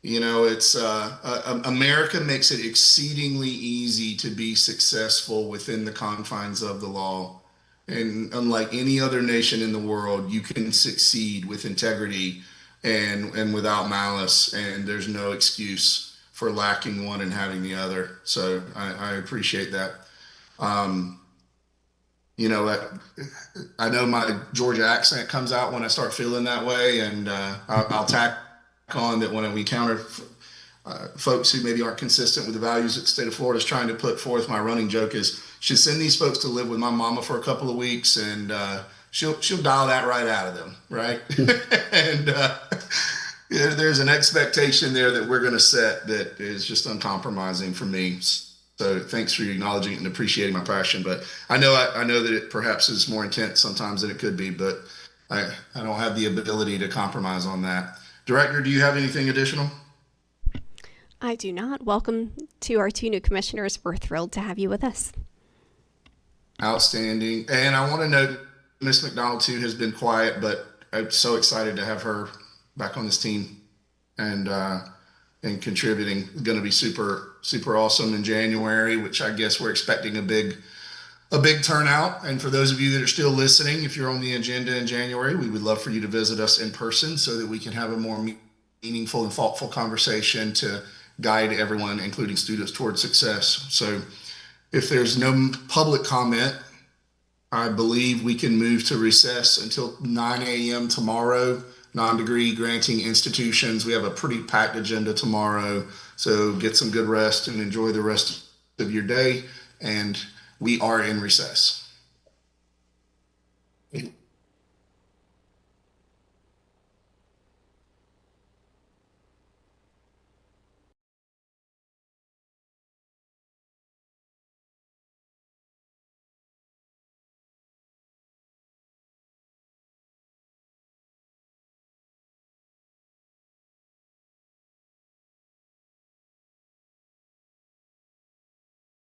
it's America makes it exceedingly easy to be successful within the confines of the law. And unlike any other nation in the world, you can succeed with integrity and without malice, and there's no excuse for lacking one and having the other. So I appreciate that. I know my Georgia accent comes out when I start feeling that way, and I'll tack on that when we encounter folks who maybe aren't consistent with the values that the state of Florida is trying to put forth. My running joke is, should send these folks to live with my mama for a couple of weeks, and she'll dial that right out of them, right? And there's an expectation there that we're going to set that is just uncompromising for me. So thanks for acknowledging it and appreciating my passion. But I know that it perhaps is more intense sometimes than it could be, but I don't have the ability to compromise on that. Director, do you have anything additional? I do not. Welcome to our two new commissioners. We're thrilled to have you with us. Outstanding. And I want to note Ms. McDonald too has been quiet, but I'm so excited to have her back on this team and contributing. Going to be super, super awesome in January, which I guess we're expecting a big turnout. And for those of you that are still listening, if you're on the agenda in January, we would love for you to visit us in person so that we can have a more meaningful and thoughtful conversation to guide everyone, including students, towards success. So if there's no public comment, I believe we can move to recess until 9 a.m. tomorrow. Non-degree granting institutions, we have a pretty packed agenda tomorrow, so get some good rest and enjoy the rest of your day, and we are in recess.